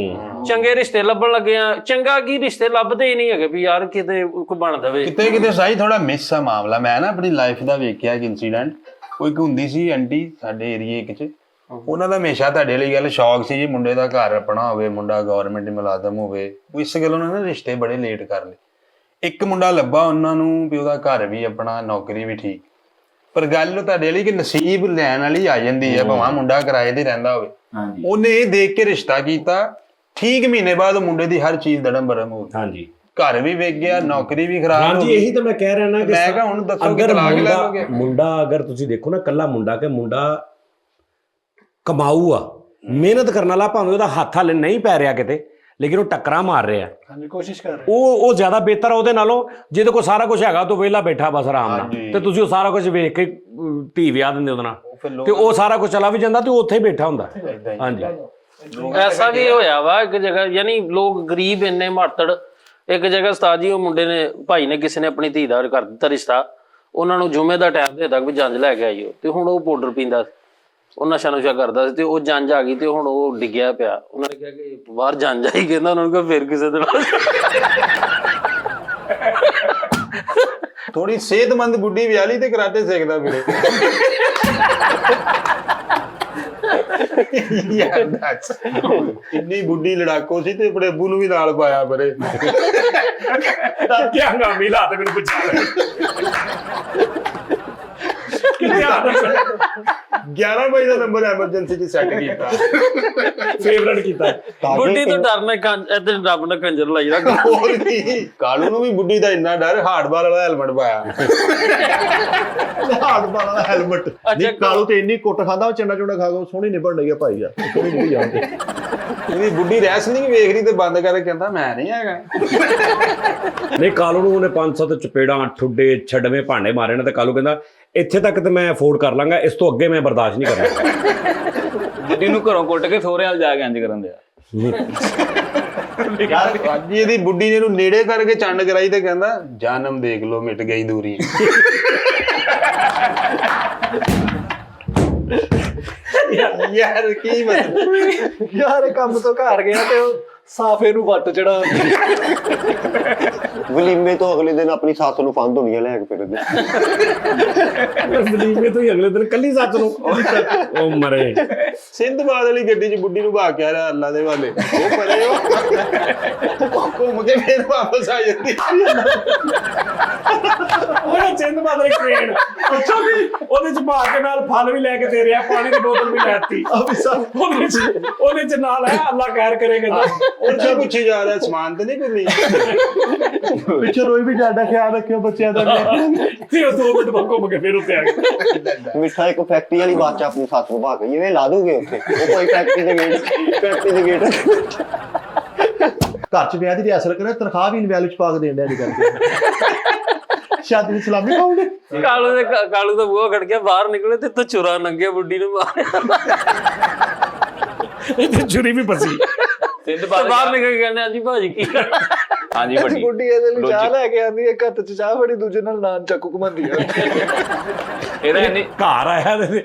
ਚੰਗੇ ਰਿਸ਼ਤੇ ਲੱਭਣ ਲੱਗੇ ਆ, ਚੰਗਾ ਕੀ ਰਿਸ਼ਤੇ ਲੱਭਦੇ ਹੀ ਨਹੀਂ ਹੈਗੇ ਵੀ ਯਾਰ ਕਿਤੇ ਕੋਈ ਬਣ ਦਵੇ। ਕਿਤੇ ਸਾਈ ਥੋੜਾ ਮਿਸ ਆ ਮਾਮਲਾ। ਮੈਂ ਨਾ ਆਪਣੀ ਲਾਈਫ ਦਾ ਵੇਖਿਆ ਇੱਕ ਇਨਸੀਡੈਂਟ। ਉਹ ਇੱਕ ਹੁੰਦੀ ਸੀ ਆਂਟੀ ਸਾਡੇ ਏਰੀਏ ਇੱਕ 'ਚ, ਉਹਨਾਂ ਦਾ ਹਮੇਸ਼ਾ ਤੁਹਾਡੇ ਲਈ ਗੱਲ ਸ਼ੌਕ ਸੀ ਜੀ ਮੁੰਡੇ ਦਾ ਘਰ ਆਪਣਾ ਹੋਵੇ, ਮੁੰਡਾ ਗਵਰਨਮੈਂਟ ਮੁਲਾਜ਼ਮ ਹੋਵੇ। ਉਹ ਇਸ ਗੱਲੋਂ ਉਹਨਾਂ ਨੇ ਰਿਸ਼ਤੇ ਬੜੇ ਲੇਟ ਕਰ ਲਏ। ਇੱਕ ਮੁੰਡਾ ਲੱਭਾ ਉਹਨਾਂ ਨੂੰ ਵੀ ਉਹਦਾ ਘਰ ਵੀ ਆਪਣਾ, ਨੌਕਰੀ ਵੀ ਠੀਕ, ਪਰ ਗੱਲ ਤੁਹਾਡੇ ਲਈ ਕਿ ਨਸੀਬ ਲੈਣ ਵਾਲੀ ਆ ਜਾਂਦੀ ਹੈ, ਭਾਵੇਂ ਮੁੰਡਾ ਕਿਰਾਏ ਤੇ ਰਹਿੰਦਾ ਹੋਵੇ। ਉਹਨੇ ਇਹ ਦੇਖ ਕੇ ਰਿਸ਼ਤਾ ਕੀਤਾ, ਠੀਕ ਮਹੀਨੇ ਬਾਅਦ ਉਹ ਮੁੰਡੇ ਦੀ ਹਰ ਚੀਜ਼ ਦੜਮ ਬਰਮ ਹੋ ਗਈ। ਹਾਂਜੀ, ਘਰ ਵੀ ਵੇਚ ਗਿਆ, ਨੌਕਰੀ ਵੀ ਖਰਾਬ ਹੋ ਹਾਂਜੀ, ਗਈ। ਇਹੀ ਤਾਂ ਮੈਂ ਕਹਿ ਰਿਹਾ ਨਾ ਕਿ ਮੈਂ ਕਿਹਾ ਹੁਣ ਦੱਸੋ ਕਿ ਤਲਾਕ ਲੈ ਲਓਗੇ। ਮੁੰਡਾ ਅਗਰ ਤੁਸੀਂ ਦੇਖੋ ਨਾ, ਕੱਲਾ ਮੁੰਡਾ ਕਿ ਮੁੰਡਾ ਕਮਾਊ ਆ, ਮਿਹਨਤ ਕਰਨ ਵਾਲਾ, ਭਾਵੇਂ ਉਹਦਾ ਹੱਥ ਹਾਲੇ ਨਹੀਂ ਪੈ ਰਿਹਾ ਕਿਤੇ, ਲੇਕਿਨ ਉਹ ਟੱਕਰਾਂ ਮਾਰ ਰਿਹਾ। ਹਾਂਜੀ, ਕੋਸ਼ਿਸ਼ ਕਰ ਰਹੇ। ਉਹ ਜ਼ਿਆਦਾ ਬਿਹਤਰ ਆ ਉਹਦੇ ਨਾਲੋਂ ਜਿਹਦੇ ਕੋਲ ਸਾਰਾ ਕੁਝ ਹੈਗਾ, ਤੋਂ ਵਿਹਲਾ ਬੈਠਾ ਬਸ ਆਰਾਮ ਨਾਲ, ਤੇ ਤੁਸੀਂ ਉਹ ਸਾਰਾ ਕੁਝ ਵੇਖ ਕੇ ਧੀ ਵਿਆਹ ਦਿੰਦੇ ਉਹਦੇ ਨਾਲ, ਤੇ ਉਹ ਸਾਰਾ ਕੁਝ ਚਲਾ ਵੀ ਜਾਂਦਾ ਤੇ ਉਹ ਉੱਥੇ ਹੀ ਬੈਠਾ ਹੁੰਦਾ। ਹਾਂਜੀ, ਐਸਾ ਵੀ ਹੋਇਆ ਵਾ ਇੱਕ ਜਗ੍ਹਾ, ਯਾਨੀ ਲੋਕ ਗਰੀਬ ਇੰਨੇ ਮਾਤੜ, ਇੱਕ ਜਗ੍ਹਾ ਉਸਤਾਦ ਜੀ ਉਹ ਮੁੰਡੇ ਨੇ, ਭਾਈ ਨੇ, ਕਿਸੇ ਨੇ ਆਪਣੀ ਧੀ ਦਾ ਕਰ ਦਿੱਤਾ ਰਿਸ਼ਤਾ, ਉਹਨਾਂ ਨੂੰ ਜੁਮੇ ਦਾ ਟਾਈਮ ਦੇ ਤੱਕ ਵੀ ਜੰਜ ਲੈ ਕੇ ਆਈਓ, ਤੇ ਹੁਣ ਉਹ ਪਾਊਡਰ ਪੀਂਦਾ, ਉਹ ਨਸ਼ਾ ਨੁਸ਼ਾ ਕਰਦਾ ਸੀ, ਤੇ ਉਹ ਜੰਜ ਆ ਗਈ ਤੇ ਹੁਣ ਉਹ ਡਿੱਗਿਆ ਪਿਆ। ਉਹਨਾਂ ਨੇ ਕਿਹਾ ਕਿ ਬਾਹਰ ਜੰਜ ਆਈ, ਕਹਿੰਦਾ ਉਹਨਾਂ ਨੂੰ ਕਿਹਾ ਫਿਰ ਕਿਸੇ ਦੇ ਨਾਲ। ਥੋੜੀ ਸਿਹਤਮੰਦ ਗੁੱਡੀ ਵਿਆਹ ਲਈ ਤੇ ਕਰਾਟੇ ਸਿੱਖਦਾ ਵੀਰੇ। ਯਾਰ ਦੱਸ, ਇੰਨੀ ਬੁੱਢੀ ਲੜਾਕੋ ਸੀ ਤੇ ਆਪਣੇ ਅੱਬੂ ਨੂੰ ਵੀ ਨਾਲ ਪਾਇਆ ਪਰੇ। ਕੀ ਹੰਗਾਮੀ ਲਾਤ ਮੈਨੂੰ ਪੁੱਛਿਆ ਕਿੱਥੇ ਆ 11 ਵਜੇ ਦਾ ਨੰਬਰ ਐਮਰਜੈਂਸੀ 'ਚ ਸੈੱਟ ਕੀਤਾ, ਫੇਵਰਟ ਕੀਤਾ। ਬੁੱਢੀ ਤੋਂ ਡਰਨਾ, ਇੱਥੇ ਰੱਬ ਨੇ ਕੰਜਰ ਲਾਈ ਰੱਖ। ਹੋਰ ਕੀ, ਕਾਲੂ ਨੂੰ ਵੀ ਬੁੱਢੀ ਦਾ ਇੰਨਾ ਡਰ, ਹਾਰਡਬਾਲ ਵਾਲਾ ਹੈਲਮਟ ਪਾਇਆ। ਹਾਰਡਬਾਲ ਵਾਲਾ ਹੈਲਮਟ ਨਹੀਂ, ਕਾਲੂ ਤੇ ਇੰਨੀ ਕੁੱਟ ਖਾਂਦਾ, ਉਹ ਚੰਡਾ ਚੁੰਡਾ ਖਾ ਕੇ ਸੋਹਣੀ ਨਿਭਣ ਡਈ ਆ ਭਾਈ ਆ, ਸੋਹਣੀ ਨਿਭੀ ਜਾਂਦੀ। ਇਹਦੀ ਬੁੱਢੀ ਰੈਸਲਿੰਗ ਵੇਖ ਰਹੀ ਤੇ ਬੰਦ ਕਰਕੇ ਕਹਿੰਦਾ ਮੈਂ ਨਹੀਂ ਹੈਗਾ। ਨਹੀਂ, ਕਾਲੂ ਨੂੰ ਉਹਨੇ 500 ਚਪੇੜਾਂ, ਠੁੱਡੇ, ਛੱਡਵੇਂ ਭਾਂਡੇ ਮਾਰੇ ਨੇ, ਤੇ ਕਾਲੂ ਕਹਿੰਦਾ ਇੱਥੇ ਤੱਕ ਤੇ ਮੈਂ ਅਫੋਰਡ ਕਰ ਲਾਂਗਾ, ਇਸ ਤੋਂ ਅੱਗੇ ਮੈਂ ਬਰਦਾਸ਼ਤ ਨਹੀਂ ਕਰਨਾ। ਬੁੱਢੀ ਨੂੰ ਘਰੋਂ ਕੁੱਟ ਕੇ ਸਹੁਰੇ ਨਾਲ ਜਾ ਕੇ ਇੰਜ ਕਰਨ ਦਿਆ। ਯਾਰ ਅੱਜ ਇਹਦੀ ਬੁੱਢੀ ਨੇ ਇਹਨੂੰ ਨੇੜੇ ਕਰਕੇ ਚੰਡ ਕਰਾਈ ਤੇ ਕਹਿੰਦਾ ਜਨਮ ਦੇਖ ਲੋ ਮਿਟ ਗਈ ਦੂਰੀ। ਯਾਰ ਕੀ ਮਤਲਬ, ਯਾਰ ਇਹ ਕੰਮ ਤੋਂ ਘਰ ਗਿਆ ਤੇ ਉਹ ਸਾਫੇ ਨੂੰ ਵੱਟ ਚੜਾ। ਵਲੀਮੇ ਤੋਂ ਅਗਲੇ ਦਿਨ ਆਪਣੀ ਸੱਸ ਨੂੰ ਫੰਦ ਹੋਣੀਆਂ ਲੈ ਕੇ ਫਿਰਦੇ। ਬਲੀਮੇ ਤੋਂ ਹੀ ਅਗਲੇ ਦਿਨ ਕੱਲੀ ਸੱਚ ਨੂੰ ਉਹ ਮਰੇ। ਸਿੰਧਬਾਦ ਵਾਲੀ ਗੱਡੀ 'ਚ ਬੁੱਢੀ ਨੂੰ ਭਾ ਕੇ ਆ ਰਿਹਾ ਅੱਲਾ ਦੇ ਵਾਲੇ, ਉਹ ਪਰੇ ਉਹ ਘੁੰਮ ਕੇ ਫੇਰ ਵਾਪਸ ਆ ਜਾਂਦੀ। ਉਹਨੇ ਸਿੰਧਬਾਦ ਵਾਲੀ ਟ੍ਰੇਨ ਅੱਛਾ ਵੀ ਉਹਦੇ 'ਚ ਭਾ ਕੇ ਨਾਲ ਫਲ ਵੀ ਲੈ ਕੇ ਦੇ ਰਿਹਾ, ਪਾਣੀ ਦੀ ਬੋਤਲ ਵੀ ਲੈਤੀ ਉਹਦੇ 'ਚ ਨਾਲ ਹੈ ਅੱਲਾ ਖੈਰ ਕਰੇ ਕਹਿੰਦਾ। ਉੱਥੇ ਪੁੱਛੀ ਜਾ ਰਿਹਾ ਸਮਾਨ ਤੇ ਨਹੀਂ ਕੋਈ ਪਿੱਛੇ ਰੋਈ ਵੀ ਡਾਡਾ ਖਿਆਲ ਰੱਖਿਓ ਬੱਚਿਆਂ ਦਾ। ਤੇ ਉਹ 2 ਮਿੰਟ ਬਾਅਦ ਘੁੰਮ ਕੇ ਫੇਰ ਉੱਤੇ ਆ ਗਿਆ। ਮਿੱਠਾ ਇੱਕ ਫੈਕਟਰੀ ਵਾਲੀ ਬਾਤ ਚ ਆਪਣੀ ਸੱਸ ਨੂੰ ਭਾ ਕੇ ਜਿਵੇਂ ਲਾ ਦੂਗੇ ਉੱਥੇ, ਉਹ ਕੋਈ ਫੈਕਟਰੀ ਦੇ ਗੇਟ ਘਰ 'ਚ ਵਿਆਹ ਦੀ ਰਿਹਰਸਲ ਕਰੇ, ਤਨਖਾਹ ਵੀ ਇਨਵੈਲ 'ਚ ਪਾ ਕੇ ਦੇਣ ਡਿਆ ਨਹੀਂ ਕਰਕੇ। ਸ਼ਾਦੀ ਦੀ ਸਲਾਮੀ ਖਾਓਗੇ। ਕਾਲੂ ਦਾ ਬੂਹਾ ਖੜ ਗਿਆ, ਬਾਹਰ ਨਿਕਲੇ ਤੇ ਤੂੰ ਚੁਰਾ ਨੰਗਿਆ ਬੁੱਢੀ ਨੂੰ ਮਾਰਿਆ, ਇੱਥੇ ਛੁਰੀ ਵੀ ਫਸੀ। ਬਾਹਰ ਨਿਕਲ ਕੇ ਕਹਿੰਦੇ ਹਾਂਜੀ ਭਾਜੀ ਕੀ ਕਰਨਾ। ਹਾਂਜੀ ਵੱਡੀ ਬੁੱਢੀ ਇਹਦੇ ਲਈ ਚਾਹ ਲੈ ਕੇ ਆਂਦੀ, ਇੱਕ ਹੱਥ 'ਚ ਚਾਹ ਫੜੀ, ਦੂਜੇ ਨਾਲ ਨਾਨ ਚੱਕੂ ਘੁਮਾਉਂਦੀ ਆ। ਇਹਦਾ ਇੰਨੀ ਘਰ ਆਇਆ ਤੇ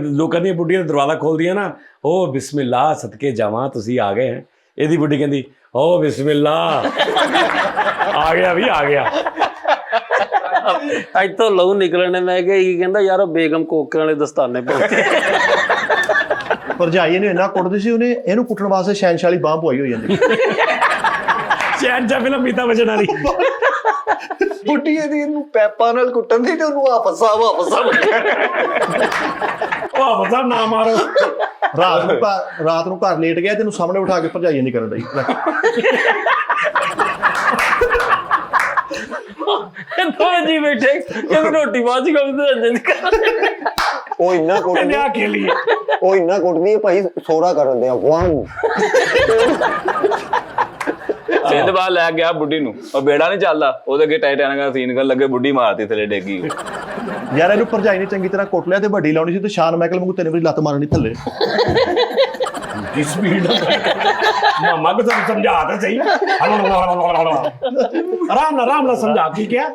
ਲੋਕਾਂ ਦੀਆਂ ਬੁੱਢੀਆਂ ਦਰਵਾਜ਼ਾ ਖੋਲਦੀਆਂ ਨਾ, ਉਹ ਬਿਸਮਿਲ੍ਲਾ ਸਦਕੇ ਜਾਵਾਂ ਤੁਸੀਂ ਆ ਗਏ ਹੈ। ਇਹਦੀ ਬੁੱਢੀ ਕਹਿੰਦੀ ਓ ਬਿਸਮਿਲ੍ਲਾ ਆ ਗਿਆ ਵੀ ਆ ਗਿਆ। ਇੱਥੋਂ ਲਹੂ ਨਿਕਲਣੇ, ਮੈਂ ਕਿਹਾ ਕੀ ਕਹਿੰਦਾ ਯਾਰ ਉਹ ਬੇਗਮ ਕੋਕਰ ਵਾਲੇ ਦਸਤਾਨੇ ਪਾਉਂਦੇ। ਭਰਜਾਈ ਇਹਨੂੰ ਇੰਨਾ ਕੁੱਟਦੀ ਸੀ, ਉਹਨੇ ਇਹਨੂੰ ਕੁੱਟਣ ਵਾਸਤੇ ਸ਼ੈਨਸ਼ਾਹ ਵਾਲੀ ਬਾਂਹ ਪਵਾਈ ਹੋਈ ਜਾਂਦੀ। ਸ਼ਹਿਨਸ਼ਾਹ ਫਿਲਮ ਮੀਤਾ ਵਜਣ ਵਾਲੀ। ਬੁੱਢੀ ਇਹਦੀ ਇਹਨੂੰ ਪੈਪਾਂ ਨਾਲ ਕੁੱਟਣ ਦੀ ਤੇ ਉਹਨੂੰ ਵਾਪਸ ਭਾਵ ਸਾਹਿਬ ਨਾ ਮਾਰੋ। ਰਾਤ ਨੂੰ ਘਰ ਲੇਟ ਗਿਆ ਤੈਨੂੰ ਸਾਹਮਣੇ ਬਿਠਾ ਕੇ ਭਰਜਾਈ ਨਹੀਂ ਕਰਨ ਡਈ। ਦੋਵੇਂ ਜੀ ਬੈਠੇ ਕਹਿੰਦੇ ਰੋਟੀ ਬਾਅਦ ਚ ਖਾਉਂਦੇ ਅੰਜਨ ਉਹ ਇੰਨਾ ਕੁੱਟਦੀ ਲਿਆ ਕੇ ਲਈ ਉਹ ਇੰਨਾ ਕੁੱਟਦੀ ਹੈ ਭਾਈ ਸੋਰਾ ਕਰਨ ਦੇ ਆ ਵਾਹ ਸਿੰਧ ਬਾਹਰ ਲੈ ਗਿਆ ਬੁੱਢੀ ਨੂੰ, ਉਹ ਬੇੜਾ ਨਹੀਂ ਚੱਲਦਾ ਉਹਦੇ ਅੱਗੇ ਟਾਈਟੈਨਿਕ ਦਾ ਸੀਨ ਕਰਨ ਲੱਗੇ, ਬੁੱਢੀ ਮਾਰਤੀ ਥੱਲੇ ਡੇਗੀ। ਯਾਰ ਇਹਨੂੰ ਭਰਜਾਈ ਨੇ ਚੰਗੀ ਤਰ੍ਹਾਂ ਕੁੱਟ ਲਿਆ ਤੇ ਵੱਡੀ ਲਾਉਣੀ ਸੀ ਤੇ ਸ਼ਾਨ ਮਾਈਕਲ ਵਾਂਗੂ 3 ਵਾਰੀ ਲੱਤ ਮਾਰਨੀ ਥੱਲੇ। ਦੀ ਸਪੀਡ ਮਾਮਾ ਕੋ ਸਮਝਾ ਤਾਂ ਸਹੀ। ਆਰਾਮ ਨਾਲ ਸਮਝਾ ਕੀ ਕਿਹਾ।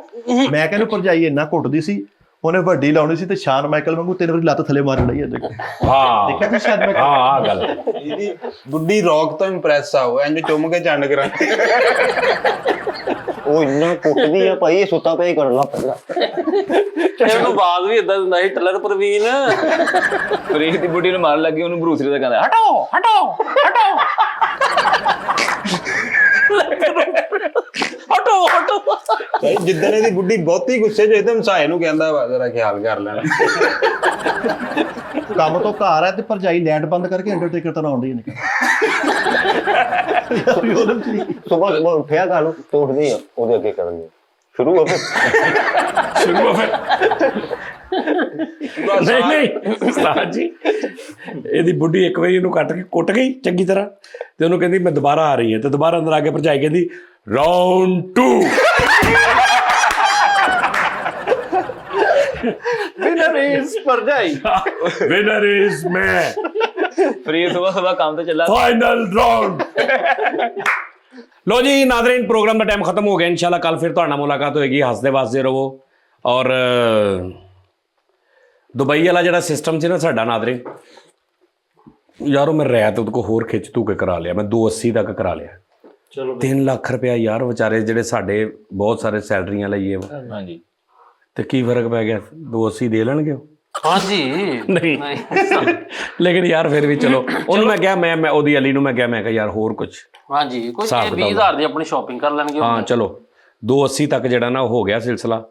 ਮੈਂ ਕਹਿੰਦਾ ਭਰਜਾਈ ਇੰਨਾ ਕੁੱਟਦੀ ਸੀ ਉਹਨੇ ਵੱਡੀ ਲਾਉਣੀ ਸੀ ਤੇ ਸ਼ਾਨ ਮਾਈਕਲ ਵਾਂਗੂ 3 ਵਾਰੀ ਲੱਤ ਥੱਲੇ ਮਾਰਨ ਲਈ ਅੱਜ। ਹਾਂ ਦੇਖਿਆ ਕਿ ਸ਼ਾਨ ਮਾਈਕਲ ਹਾਂ ਗੱਲ ਇਹਦੀ ਬੁੱਢੀ ਰੌਕ ਤੋਂ ਇੰਪ੍ਰੈਸ ਆ ਉਹ ਇੰਜ ਚੁੰਮ ਕੇ ਚੰਡ ਕਰਾਂ। ਉਹ ਇੰਨਾ ਕੁੱਟਦੀ ਆ ਭਾਈ ਇਹ ਸੁੱਤਾ ਪਿਆ ਹੀ ਕਰਨ ਲੱਗ ਪੈਂਦਾ। ਇਹਨੂੰ ਬਾਜ਼ ਵੀ ਇਦਾਂ ਦਿੰਦਾ ਸੀ ਟਲਰ ਪ੍ਰਵੀਨ। ਫਰੀਦ ਦੀ ਬੁੱਢੀ ਨੂੰ ਮਾਰਨ ਲੱਗੀ, ਉਹਨੂੰ ਬਰੂਸਰੀ ਦਾ ਕਹਿੰਦਾ ਹਟੋ ਹਟੋ ਹਟੋ ਹਟੋ ਹਟੋ। ਭਾਈ ਜਿੱਦਣ ਇਹਦੀ ਬੁੱਢੀ ਬਹੁਤੀ ਗੁੱਸੇ 'ਚ ਹੋਈ ਤੇ ਮਸਾਏ ਨੂੰ ਕਹਿੰਦਾ ਵਾ ਜਰਾ ਖਿਆਲ ਕਰ ਲੈਣਾ। ਕੰਮ ਤੋਂ ਘਰ ਆ ਤੇ ਭਰਜਾਈ ਲੈਟ ਬੰਦ ਕਰਕੇ ਅੰਡਰਟੇਕਰ ਤਾਂ ਆਉਂਦੀ ਨਹੀਂ। ਸੁਬਾਹ ਉੱਠਿਆ ਗੱਲ ਤੋੜਦੀ ਆ ਉਹਦੇ ਅੱਗੇ ਕਰਨ ਦੀ ਸ਼ੁਰੂ ਹੋ ਫਿਰ ਨਹੀਂ ਉਸਤਾਦ ਜੀ ਇਹਦੀ ਬੁੱਢੀ ਇੱਕ ਵਾਰੀ ਇਹਨੂੰ ਕੁੱਟ ਗਈ ਚੰਗੀ ਤਰ੍ਹਾਂ ਤੇ ਉਹਨੂੰ ਕਹਿੰਦੀ ਮੈਂ ਦੁਬਾਰਾ ਆ ਰਹੀ ਹਾਂ ਤੇ ਦੁਬਾਰਾ ਅੰਦਰ ਆ ਕੇ ਭਰਜਾਈ ਕਹਿੰਦੀ ਰਾਉਂਡ 2 ਵਿਨਰ ਇਜ਼ ਭਰਜਾਈ। ਵਿਨਰ ਇਜ਼ ਮੈਂ। ਫਰੀਦ ਸੁਬਾਹ ਕੰਮ ਤੇ ਚੱਲਾ। Final round. लो जी नादरीन प्रोग्राम का टाइम खत्म हो गया। इंशाल्लाह कल फिर तो मुलाकात होगी। हंसते वासते रहो। और दुबई वाला जो सिस्टम से ना साडा नादरीन यारो मैं रैत उसको होर खिच तू के करा लिया। मैं 280 तक करा लिया। चलो 3 लाख रुपया यार बेचारे ਜਿਹੜੇ ਸਾਡੇ ਬਹੁਤ ਸਾਰੇ ਸੈਲਰੀਆਂ ਲਈਏ ਵਾ ਹਾਂਜੀ ਤੇ ਕੀ ਫਰਕ ਪੈ ਗਿਆ 280 ਦੇ ਲੈਣਗੇ ਉਹ। ਹਾਂਜੀ ਨਹੀਂ ਲੇਕਿਨ ਯਾਰ ਫਿਰ ਵੀ ਚਲੋ ਉਹਨੂੰ ਮੈਂ ਕਿਹਾ ਮੈਂ ਉਹਦੀ ਅਲੀ ਨੂੰ ਮੈਂ ਕਿਹਾ ਯਾਰ ਹੋਰ ਕੁਝ ਹਾਂਜੀ ਕੋਈ 20,000 ਦੀ ਆਪਣੀ ਸ਼ਾਪਿੰਗ ਕਰ ਲੈਣਗੇ। ਹਾਂ ਚਲੋ 280 ਤੱਕ ਜਿਹੜਾ ਨਾ ਹੋ ਗਿਆ ਸਿਲਸਿਲਾ।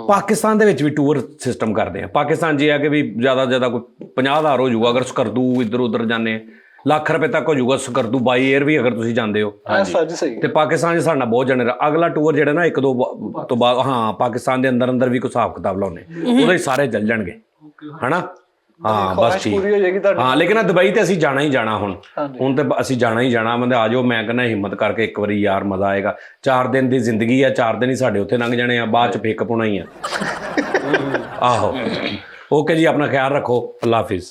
ਪਾਕਿਸਤਾਨ ਦੇ ਵਿੱਚ ਵੀ ਟੂਰ ਸਿਸਟਮ ਕਰਦੇ ਆ। ਪਾਕਿਸਤਾਨ ਜੀ ਆ ਕਿ ਵੀ ਜ਼ਿਆਦਾ ਕੋਈ 50,000 ਹੋ ਜਾਊਗਾ ਅਗਰ ਸਕਰਦੂ ਇੱਧਰ ਉੱਧਰ ਜਾਂਦੇ, ਲੱਖ ਰੁਪਏ ਤੱਕ ਹੋ ਜਾਊਗਾ ਸਕਰਦੂ ਬਾਈ 에ਅਰ ਵੀ ਅਗਰ ਤੁਸੀਂ ਜਾਂਦੇ ਹੋ। ਸਹੀ ਤੇ ਪਾਕਿਸਤਾਨ 'ਚ ਸਾਡਾ ਬਹੁਤ ਜਣੇ ਅਗਲਾ ਟੂਰ ਜਿਹੜਾ ਨਾ 1-2 ਤੋਂ ਬਾਅਦ ਹਾਂ ਪਾਕਿਸਤਾਨ ਦੇ ਅੰਦਰ ਵੀ ਕੋਈ ਹਿਸਾਬ ਕਿਤਾਬ ਲਾਉਣੇ ਉਹਦੇ ਸਾਰੇ ਚੱਲ ਜਾਣਗੇ ਹਨਾ। ਹਾਂ ਬਸ ਠੀਕ। ਹਾਂ ਲੇਕਿਨ ਦੁਬਈ ਤੇ ਅਸੀਂ ਜਾਣਾ ਹੀ ਜਾਣਾ ਹੁਣ ਤੇ ਅਸੀਂ ਜਾਣਾ ਹੀ ਜਾਣਾ। ਬੰਦੇ ਆ ਜਾਓ ਮੈਂ ਕਹਿੰਦਾ ਹਿੰਮਤ ਕਰਕੇ ਇੱਕ ਵਾਰੀ ਯਾਰ ਮਜ਼ਾ ਆਏਗਾ। 4 ਦਿਨ ਦੀ ਜ਼ਿੰਦਗੀ ਆ, 4 ਦਿਨ ਹੀ ਸਾਡੇ ਉੱਥੇ ਲੰਘ ਜਾਣੇ ਆ, ਬਾਅਦ 'ਚ ਫੇਕ ਪਾਉਣਾ ਹੀ ਆ। ਆਹੋ ਓਕੇ ਜੀ ਆਪਣਾ ਖਿਆਲ ਰੱਖੋ। ਅੱਲਾ ਹਾਫਿਜ਼।